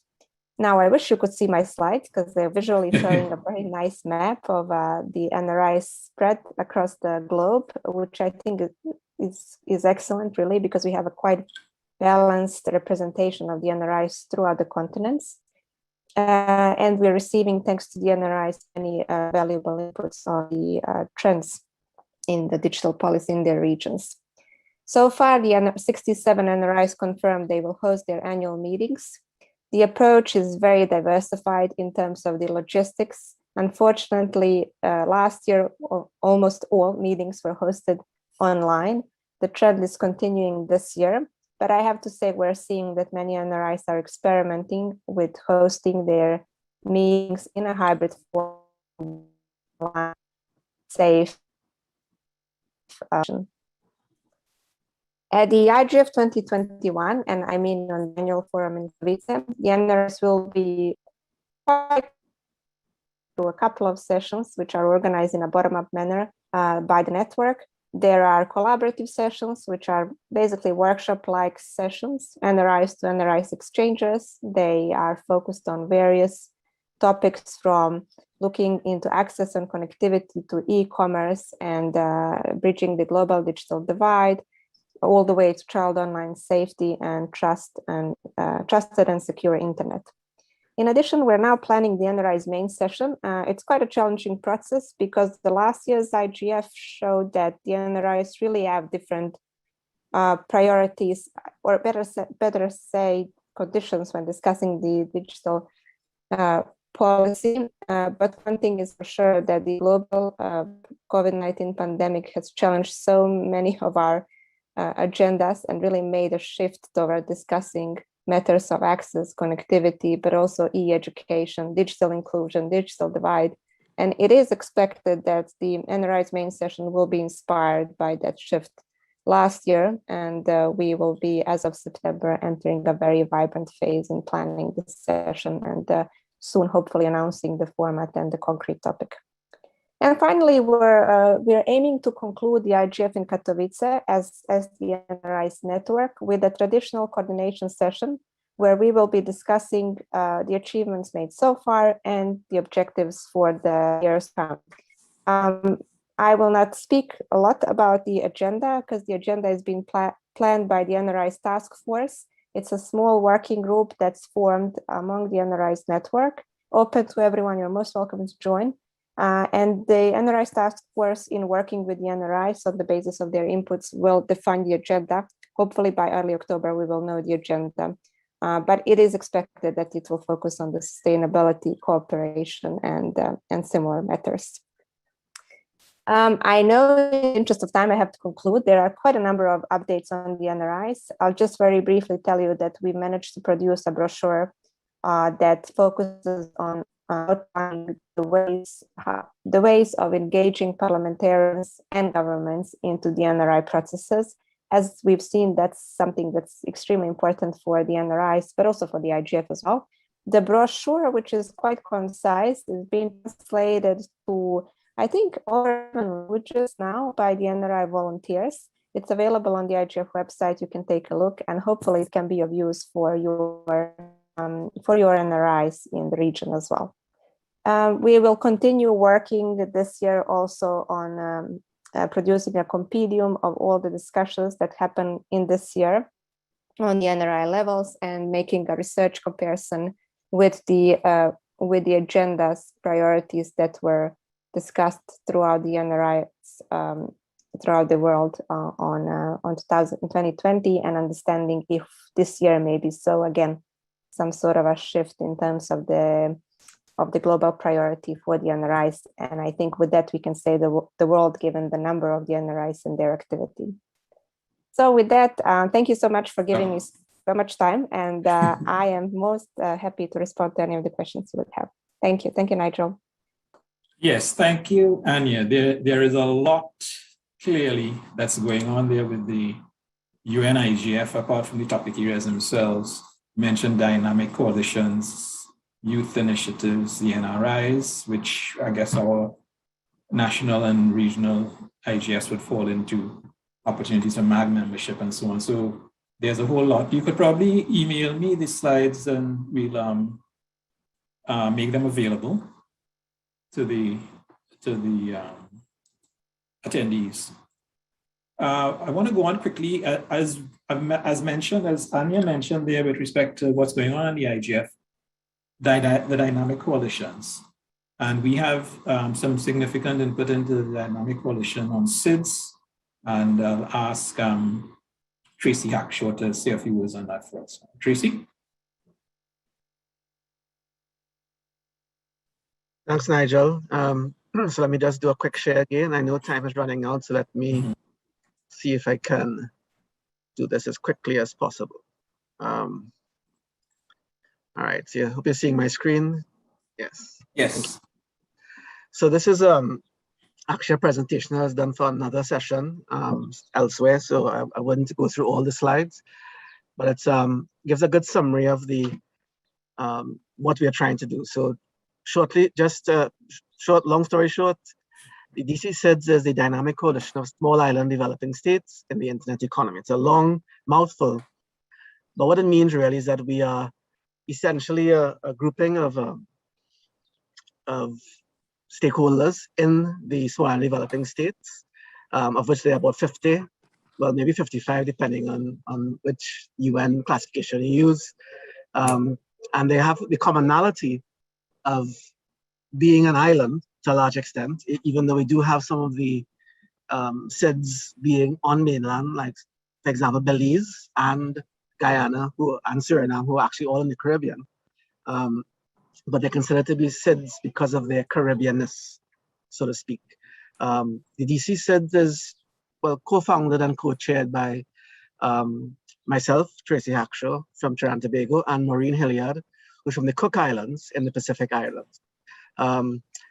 Now, I wish you could see my slides because they're visually showing a very nice map of the NRI spread across the globe, which I think is excellent, really, because we have a quite balanced representation of the NRIs throughout the continents. And we're receiving, thanks to the NRIs, many valuable inputs on the trends in the digital policy in their regions. So far, the 67 NRIs confirmed they will host their annual meetings. The approach is very diversified in terms of the logistics. Unfortunately, last year, almost all meetings were hosted online. The trend is continuing this year, but I have to say we're seeing that many NRIs are experimenting with hosting their meetings in a hybrid form, safe. At the IGF 2021, and I mean on the annual forum in Katowice, the NRIs will be through a couple of sessions, which are organized in a bottom-up manner by the network. There are collaborative sessions, which are basically workshop-like sessions, NRIs to NRIs exchanges. They are focused on various topics from looking into access and connectivity to e-commerce and bridging the global digital divide, all the way to child online safety and trusted and secure internet. In addition, we're now planning the NRI's main session. It's quite a challenging process because the last year's IGF showed that the NRIs really have different priorities, or better say conditions when discussing the digital policy. But one thing is for sure, that the global COVID-19 pandemic has challenged so many of our agendas and really made a shift toward discussing matters of access, connectivity, but also e-education, digital inclusion, digital divide. And it is expected that the NRI's main session will be inspired by that shift last year, and we will be, as of September, entering a very vibrant phase in planning this session, and soon hopefully announcing the format and the concrete topic. And finally, we're aiming to conclude the IGF in Katowice as the NRI's network with a traditional coordination session where we will be discussing the achievements made so far and the objectives for the years to come. I will not speak a lot about the agenda because the agenda is being planned by the NRI's task force. It's a small working group that's formed among the NRI's network, open to everyone. You're most welcome to join. And the NRI's task force, in working with the NRIs on the basis of their inputs, will define the agenda. Hopefully by early October, we will know the agenda. But it is expected that it will focus on the sustainability, cooperation, and similar matters. I know in the interest of time, I have to conclude. There are quite a number of updates on the NRIs. I'll just very briefly tell you that we managed to produce a brochure that focuses on outlining the ways of engaging parliamentarians and governments into the NRI processes. As we've seen, that's something that's extremely important for the NRIs, but also for the IGF as well. The brochure, which is quite concise, is being translated to, I think, all languages now by the NRI volunteers. It's available on the IGF website. You can take a look, and hopefully it can be of use for your NRIs in the region as well. We will continue working this year also on producing a compendium of all the discussions that happen in this year on the NRI levels, and making a research comparison with the agenda's priorities that were discussed throughout the NRIs throughout the world on 2020, and understanding if this year maybe so again some sort of a shift in terms of the global priority for the NRIs. And I think with that we can say the world, given the number of the NRIs and their activity. So with that, thank you so much for giving me so much time, and I am most happy to respond to any of the questions you would have. Thank you, Nigel. Yes, thank you, Anya. There is a lot clearly that's going on there with the UN IGF, apart from the topic areas themselves. You mentioned dynamic coalitions, youth initiatives, the NRIs, which I guess our national and regional IGFs would fall into, opportunities for MAG membership and so on. So there's a whole lot. You could probably email me the slides and we'll make them available to the attendees. I want to go on quickly, as mentioned, as Anya mentioned there, with respect to what's going on in the IGF, the dynamic coalitions. And we have some significant input into the dynamic coalition on SIDS, and I'll ask Tracy Hackshaw to say a few words on that for us. Tracy? Thanks, Nigel. So let me just do a quick share again. I know time is running out, so let me see if I can do this as quickly as possible. All right, so I hope you're seeing my screen. Yes. Yes. So this is actually a presentation I was done for another session elsewhere, so I wouldn't go through all the slides, but it gives a good summary of the what we are trying to do. So shortly, just long story short, the DC SIDS is the dynamic coalition of small island developing states in the internet economy. It's a long mouthful, but what it means really is that we are essentially a grouping of stakeholders in the small island developing states, of which there are about 50, well, maybe 55, depending on which UN classification you use. And they have the commonality of being an island to a large extent, even though we do have some of the SIDS being on mainland, like, for example, Belize and Guyana and Suriname, who are actually all in the Caribbean. but they're considered to be SIDS because of their Caribbeanness, so to speak. The DC SIDS is, well, co-founded and co-chaired by myself, Tracy Hackshaw from Trinidad and Tobago, and Maureen Hilliard, who's from the Cook Islands in the Pacific Islands.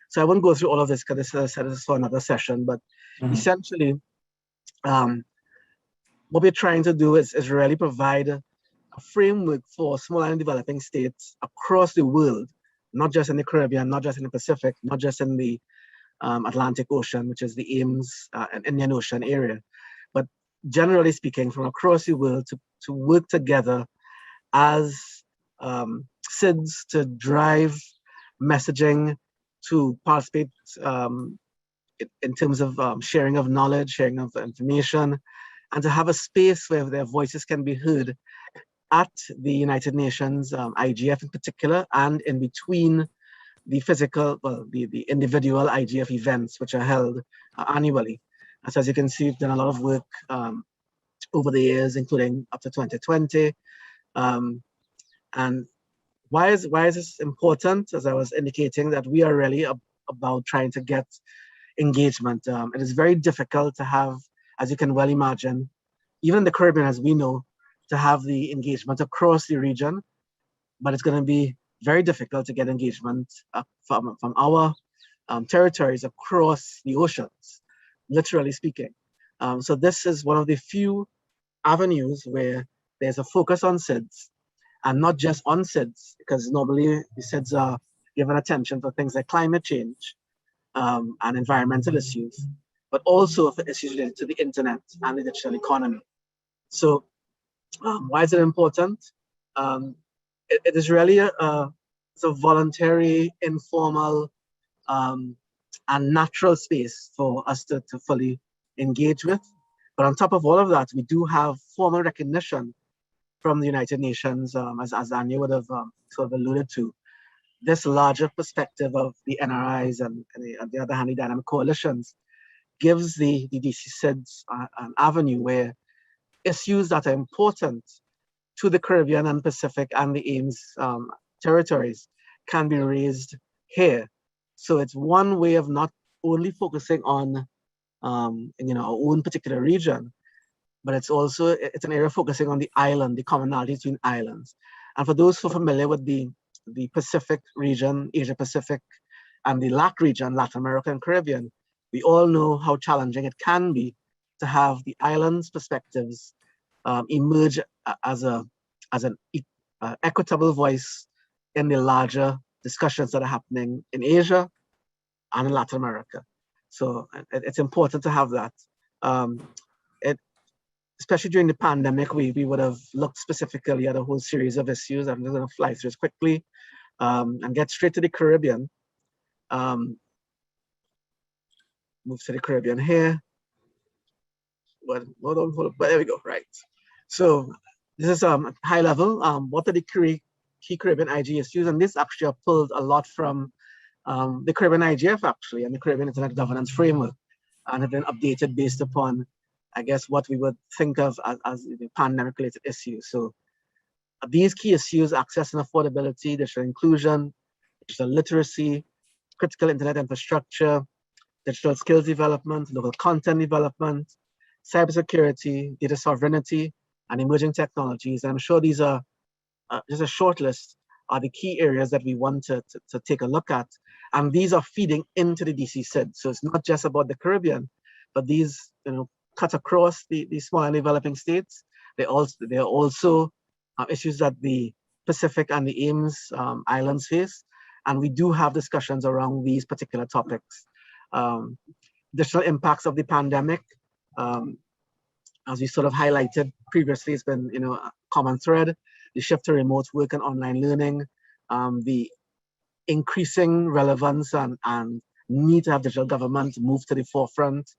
So I won't go through all of this because this is for another session, but essentially, what we're trying to do is really provide a framework for small and developing states across the world, not just in the Caribbean, not just in the Pacific, not just in the Atlantic Ocean, which is the Ames and Indian Ocean area, but generally speaking, from across the world to work together as SIDS to drive messaging, to participate in terms of sharing of knowledge, sharing of information, and to have a space where their voices can be heard at the United Nations, IGF in particular, and in between the physical, well, the individual IGF events, which are held annually. So as you can see, we've done a lot of work over the years, including up to 2020. And why is this important? As I was indicating, that we are really about trying to get engagement. It is very difficult to have, as you can well imagine, even in the Caribbean, as we know, to have the engagement across the region, but it's going to be very difficult to get engagement from our territories across the oceans, literally speaking. So this is one of the few avenues where there's a focus on SIDS, and not just on SIDS, because normally the SIDS are given attention for things like climate change and environmental issues, but also for issues related to the internet and the digital economy. So why is it important? It is really it's a voluntary, informal, and natural space for us to fully engage with. But on top of all of that, we do have formal recognition from the United Nations, as Anya would have sort of alluded to. This larger perspective of the NRIs and on the other hand, the dynamic coalitions gives the DC SIDS an avenue where issues that are important to the Caribbean and Pacific and the Ames territories can be raised here. So it's one way of not only focusing on our own particular region, but it's an area focusing on the island, the commonality between islands. And for those who are familiar with the Pacific region, Asia Pacific, and the LAC region, Latin America and Caribbean, we all know how challenging it can be to have the islands' perspectives emerge as an equitable voice in the larger discussions that are happening in Asia and in Latin America. So it's important to have that. Especially during the pandemic, we would have looked specifically at a whole series of issues. I'm just going to fly through this quickly and get straight to the Caribbean. Move to the Caribbean here. But there we go, right. So this is high level. What are the key Caribbean IG issues? And this actually pulled a lot from the Caribbean IGF actually, and the Caribbean Internet Governance Framework, and have been updated based upon, I guess, what we would think of as the pandemic-related issues. So these key issues: access and affordability, digital inclusion, digital literacy, critical internet infrastructure, digital skills development, local content development, cybersecurity, data sovereignty, and emerging technologies. And I'm sure these are just a short list are the key areas that we want to take a look at. And these are feeding into the DC SID. So it's not just about the Caribbean, but these cut across the small and developing states. They are also issues that the Pacific and the Ames Islands face. And we do have discussions around these particular topics. Digital impacts of the pandemic, as we sort of highlighted previously, it's been a common thread. The shift to remote work and online learning, the increasing relevance and need to have digital government move to the forefront.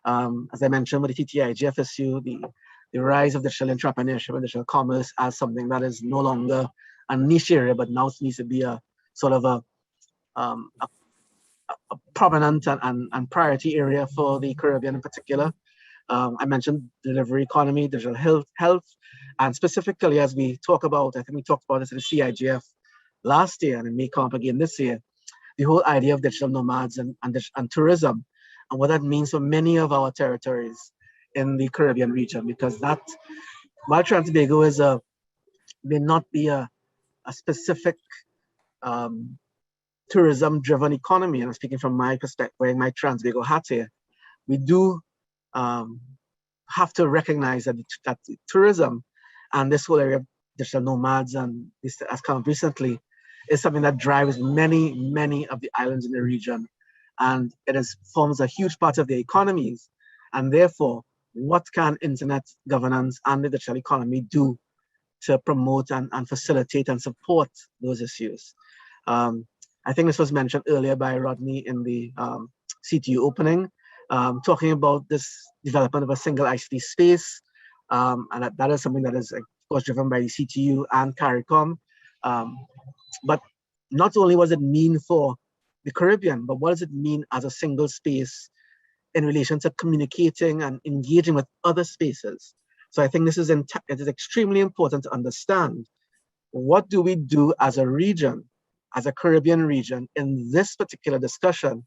As I mentioned with the TTIGF issue, the rise of digital entrepreneurship and digital commerce as something that is no longer a niche area, but now needs to be a sort of a prominent and priority area for the Caribbean in particular. I mentioned delivery economy, digital health, and specifically as we talk about, I think we talked about this in the CIGF last year, and it may come up again this year, the whole idea of digital nomads and tourism, and what that means for many of our territories in the Caribbean region, because that, while Trinidad and Tobago may not be a specific tourism-driven economy, and I'm speaking from my perspective, wearing my Trans-Tobago hat here, we do have to recognize that tourism and this whole area of digital nomads and this has come up recently is something that drives many of the islands in the region, and it forms a huge part of their economies. And therefore, what can internet governance and the digital economy do to promote and facilitate and support those issues? I think this was mentioned earlier by Rodney in the CTU opening, talking about this development of a single ICT space, and that is something that is, of course, driven by the CTU and CARICOM. But not only what does it mean for the Caribbean, but what does it mean as a single space in relation to communicating and engaging with other spaces? So I think it is extremely important to understand, what do we do as a region, as a Caribbean region, in this particular discussion,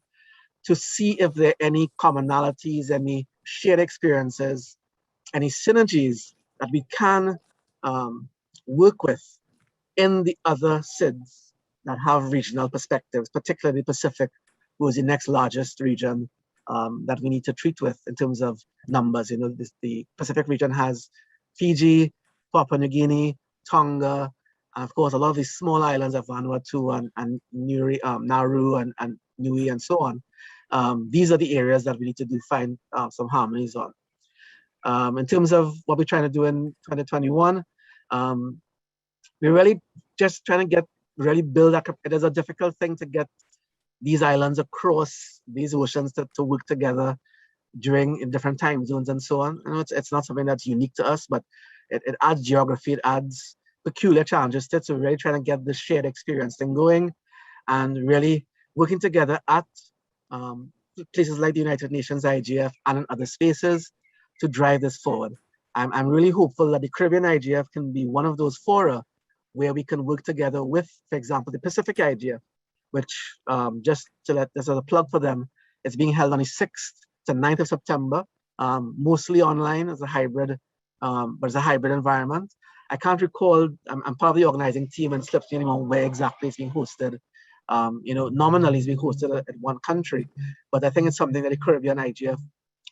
to see if there are any commonalities, any shared experiences, any synergies that we can work with in the other SIDS that have regional perspectives, particularly the Pacific, who is the next largest region that we need to treat with in terms of numbers. You know, the Pacific region has Fiji, Papua New Guinea, Tonga, and of course a lot of these small islands of Vanuatu and Nauru and Niue and so on. These are the areas that we need to find some harmonies on. In terms of what we're trying to do in 2021, we're really just trying to build it is a difficult thing to get these islands across these oceans to work together in different time zones and so on. I know it's not something that's unique to us, but it adds geography, it adds peculiar challenges to it. So we're really trying to get the shared experience thing going and really working together at places like the United Nations, IGF, and in other spaces to drive this forward. I'm really hopeful that the Caribbean IGF can be one of those fora where we can work together with, for example, the Pacific IGF, which just to let this as a plug for them, it's being held on the 6th to 9th of September, mostly online as a hybrid, but it's a hybrid environment. I can't recall, I'm part of the organizing team and slips anymore where exactly it's being hosted. Nominally it's being hosted at one country, but I think it's something that the Caribbean IGF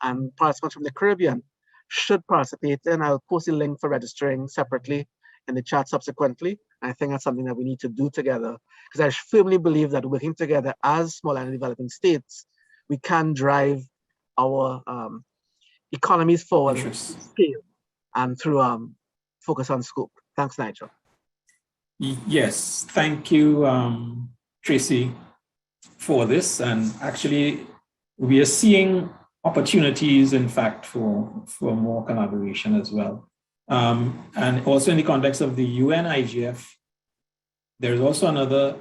and participants from the Caribbean should participate in. I'll post a link for registering separately in the chat subsequently. And I think that's something that we need to do together, because I firmly believe that working together as small and developing states, we can drive our economies forward scale and through focus on scope. Thanks, Nigel. Yes, thank you, Tracy, for this. And actually, we are seeing opportunities, in fact, for more collaboration as well. And also in the context of the UN IGF, there's also another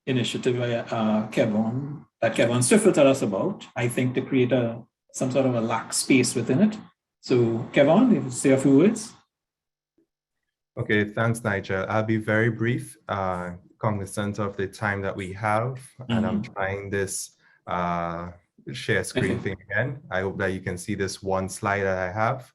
initiative that Kevin Swift will tell us about, I think, to create some sort of a LAC space within it. So Kevin, you say a few words. Okay, thanks, Nigel. I'll be very brief, cognizant of the time that we have, and I'm trying this share screen thing again. I hope that you can see this one slide that I have.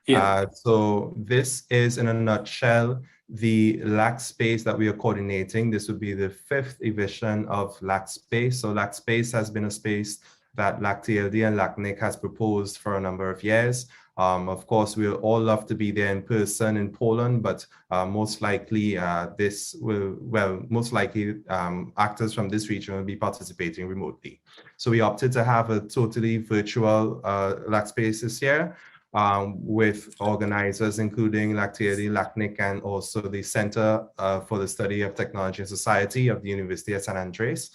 Yeah. So this is, in a nutshell, the LAC space that we are coordinating. This would be the 5th edition of LAC space. So LAC space has been a space that LAC TLD and LAC NIC has proposed for a number of years. Of course, we'll all love to be there in person in Poland, but most likely actors from this region will be participating remotely. So we opted to have a totally virtual LAC space this year with organizers including LAC TLD, LAC NIC, and also the Center for the Study of Technology and Society of the University of San Andres.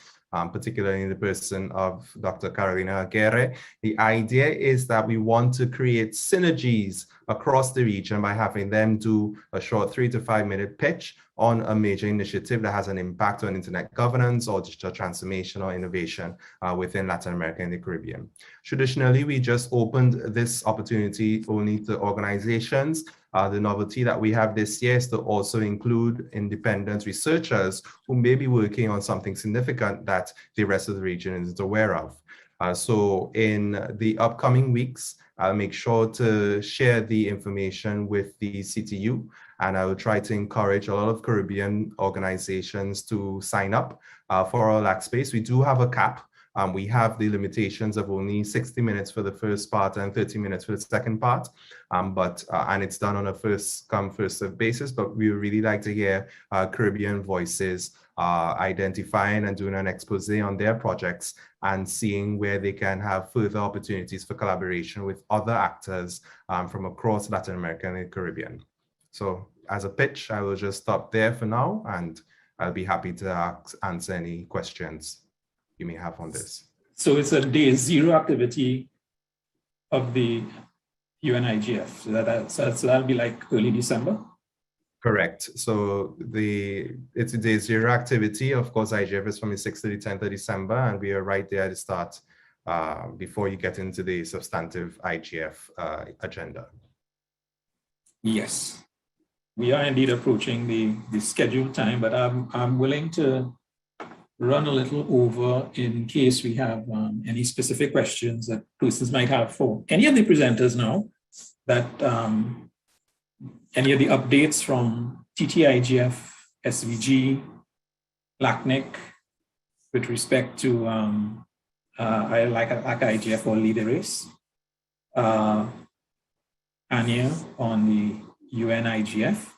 Particularly in the person of Dr. Carolina Aguirre. The idea is that we want to create synergies across the region by having them do a short 3 to 5 minute pitch on a major initiative that has an impact on internet governance or digital transformation or innovation within Latin America and the Caribbean. Traditionally, we just opened this opportunity only to organizations The novelty that we have this year is to also include independent researchers who may be working on something significant that the rest of the region isn't aware of. So in the upcoming weeks, I'll make sure to share the information with the CTU, and I will try to encourage a lot of Caribbean organizations to sign up for our LAC space. We do have a cap. We have the limitations of only 60 minutes for the first part and 30 minutes for the second part, and it's done on a first come, first served basis, but we would really like to hear Caribbean voices identifying and doing an expose on their projects and seeing where they can have further opportunities for collaboration with other actors from across Latin America and the Caribbean. So as a pitch, I will just stop there for now, and I'll be happy to answer any questions you may have on this. So it's a day zero activity of the UNIGF. So that'll be like early December? Correct. So it's a day zero activity. Of course, IGF is from the 6th to the 10th of December, and we are right there at the start before you get into the substantive IGF agenda. Yes, we are indeed approaching the scheduled time, but I'm willing to run a little over in case we have any specific questions that persons might have for any of the presenters now, that any of the updates from TTIGF, SVG, LACNIC with respect to like IGF or Lead the Race, Anya on the UNIGF,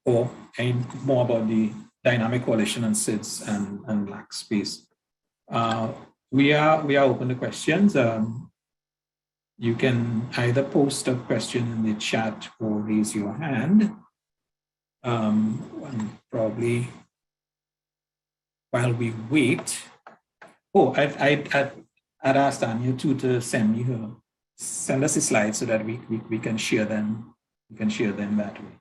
or any more about the Dynamic Coalition and SIDS and LAC space. We are open to questions. You can either post a question in the chat or raise your hand. And probably while we wait. Oh, I'd asked Anya to send us the slides so that we can share them. We can share them that way.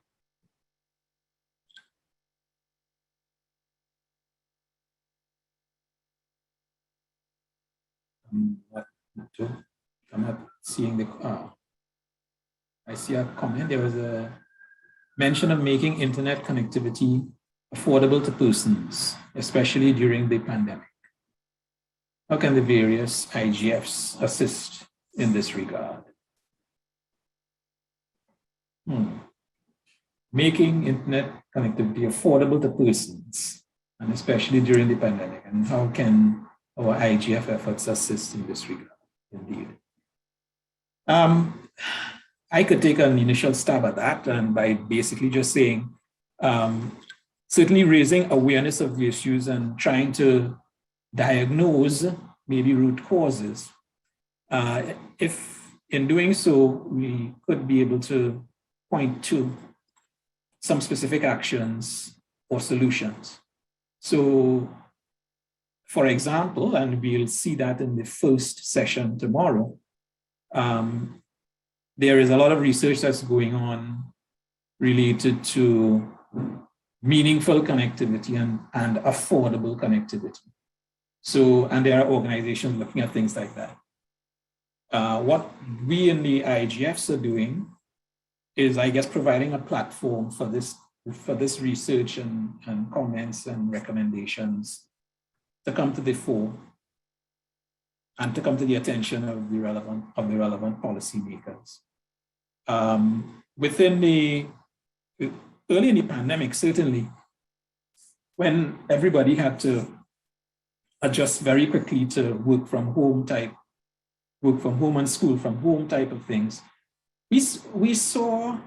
I'm not seeing the, I see a comment. There was a mention of making internet connectivity affordable to persons, especially during the pandemic. How can the various IGFs assist in this regard? Making internet connectivity affordable to persons, and especially during the pandemic, and how can our IGF efforts assist in this regard? Indeed. I could take an initial stab at that, and by basically just saying, certainly raising awareness of the issues and trying to diagnose maybe root causes. If in doing so, we could be able to point to some specific actions or solutions. So, for example, and we'll see that in the first session tomorrow, there is a lot of research that's going on related to meaningful connectivity and affordable connectivity. So, and there are organizations looking at things like that. What we in the IGFs are doing is, I guess, providing a platform for this research and comments and recommendations to come to the fore and to come to the attention of the relevant policymakers. Early in the pandemic, certainly, when everybody had to adjust very quickly to work from home and school from home type of things, we saw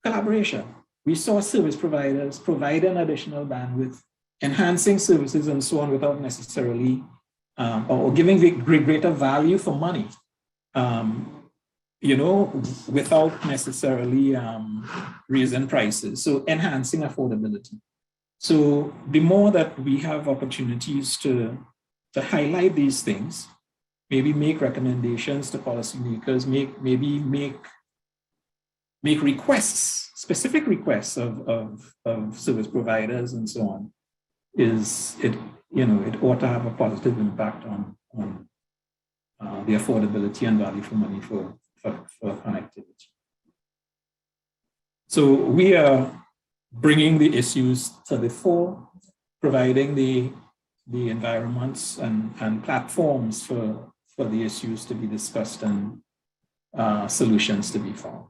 collaboration. We saw service providers providing additional bandwidth, enhancing services and so on without necessarily, or giving the greater value for money, without necessarily raising prices. So enhancing affordability. So the more that we have opportunities to highlight these things, maybe make recommendations to policymakers, maybe make requests, specific requests of service providers and so on, it ought to have a positive impact on the affordability and value for money for for connectivity. So we are bringing the issues to the fore, providing the environments and platforms for the issues to be discussed and solutions to be found.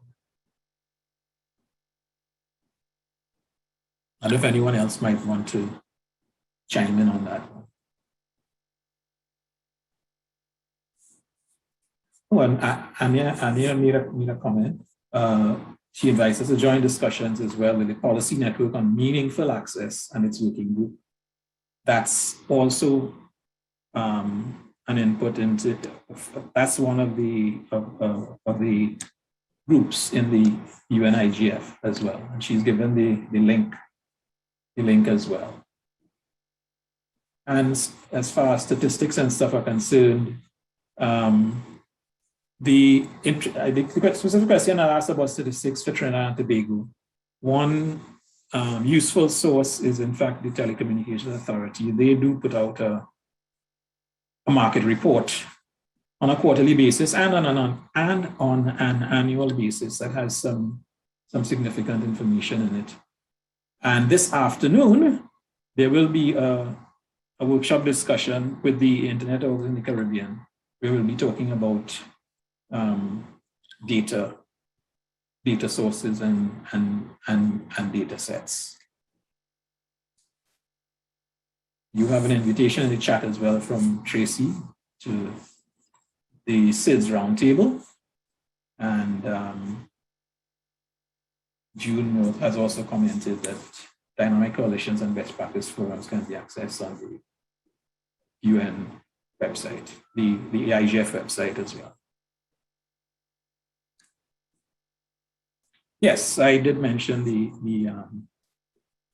And if anyone else might want to chime in on that one. Oh, and Ania made a comment. She invites us to join discussions as well with the Policy Network on Meaningful Access and its working group. That's also an input into, that's one of the groups in the UNIGF as well. And she's given the link as well. And as far as statistics and stuff are concerned, the specific question I asked about statistics for Trinidad and Tobago. One useful source is, in fact, the Telecommunications Authority. They do put out a market report on a quarterly basis and on an annual basis that has some significant information in it. And this afternoon, there will be a workshop discussion with the Internet Orgs in the Caribbean. We will be talking about data sources and data sets. You have an invitation in the chat as well from Tracy to the SIDS roundtable, and June has also commented that dynamic coalitions and best practice forums can be accessed on the UN website, the IGF website as well. Yes, I did mention the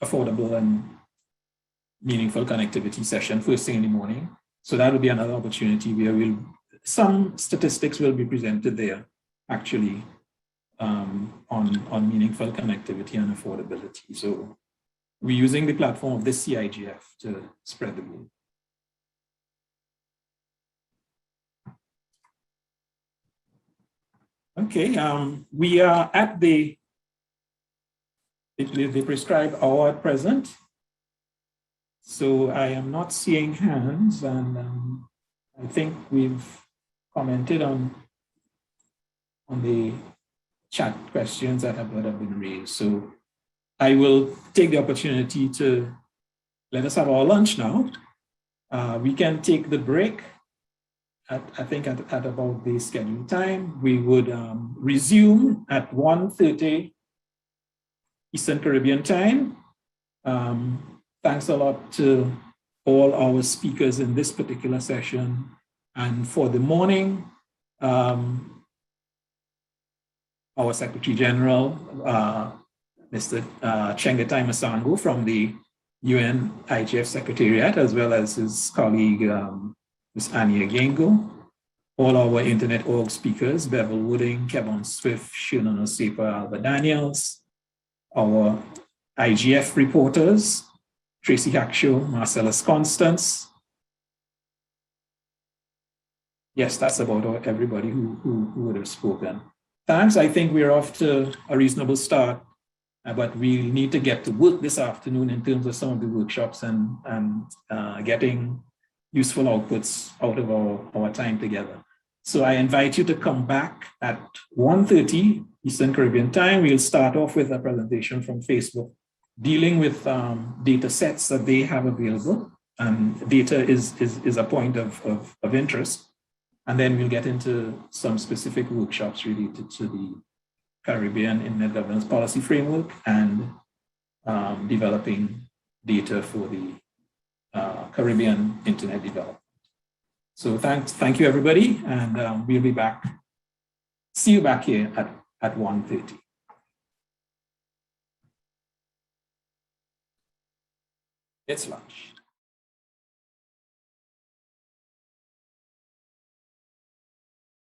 affordable and meaningful connectivity session first thing in the morning. So that will be another opportunity where some statistics will be presented there, actually, on meaningful connectivity and affordability. So we're using the platform of this CIGF to spread the word. Okay, we are at the prescribed hour at present. So I am not seeing hands, and I think we've commented on the chat questions that have been raised. So I will take the opportunity to let us have our lunch now. We can take the break. I think at about the scheduled time. We would resume at 1:30 Eastern Caribbean time. Thanks a lot to all our speakers in this particular session. And for the morning, our Secretary General, Mr. Chengetai Masango from the UN IGF Secretariat, as well as his colleague, Ms. Ania Gengo, all our Internet Org speakers, Bevel Wooding, Kevin Swift, Shunon Osepa, Alba Daniels, our IGF reporters, Tracy Hackshaw, Marcellus Constance. Yes, that's about everybody who would have spoken. Thanks, I think we're off to a reasonable start, but we need to get to work this afternoon in terms of some of the workshops and getting useful outputs out of our time together. So I invite you to come back at 1:30 Eastern Caribbean time. We'll start off with a presentation from Facebook dealing with data sets that they have available. And data is a point of interest. And then we'll get into some specific workshops related to the Caribbean Internet Governance Policy Framework and developing data for the Caribbean Internet development. So thank you everybody, and we'll be back. See you back here at 1:30. It's lunch.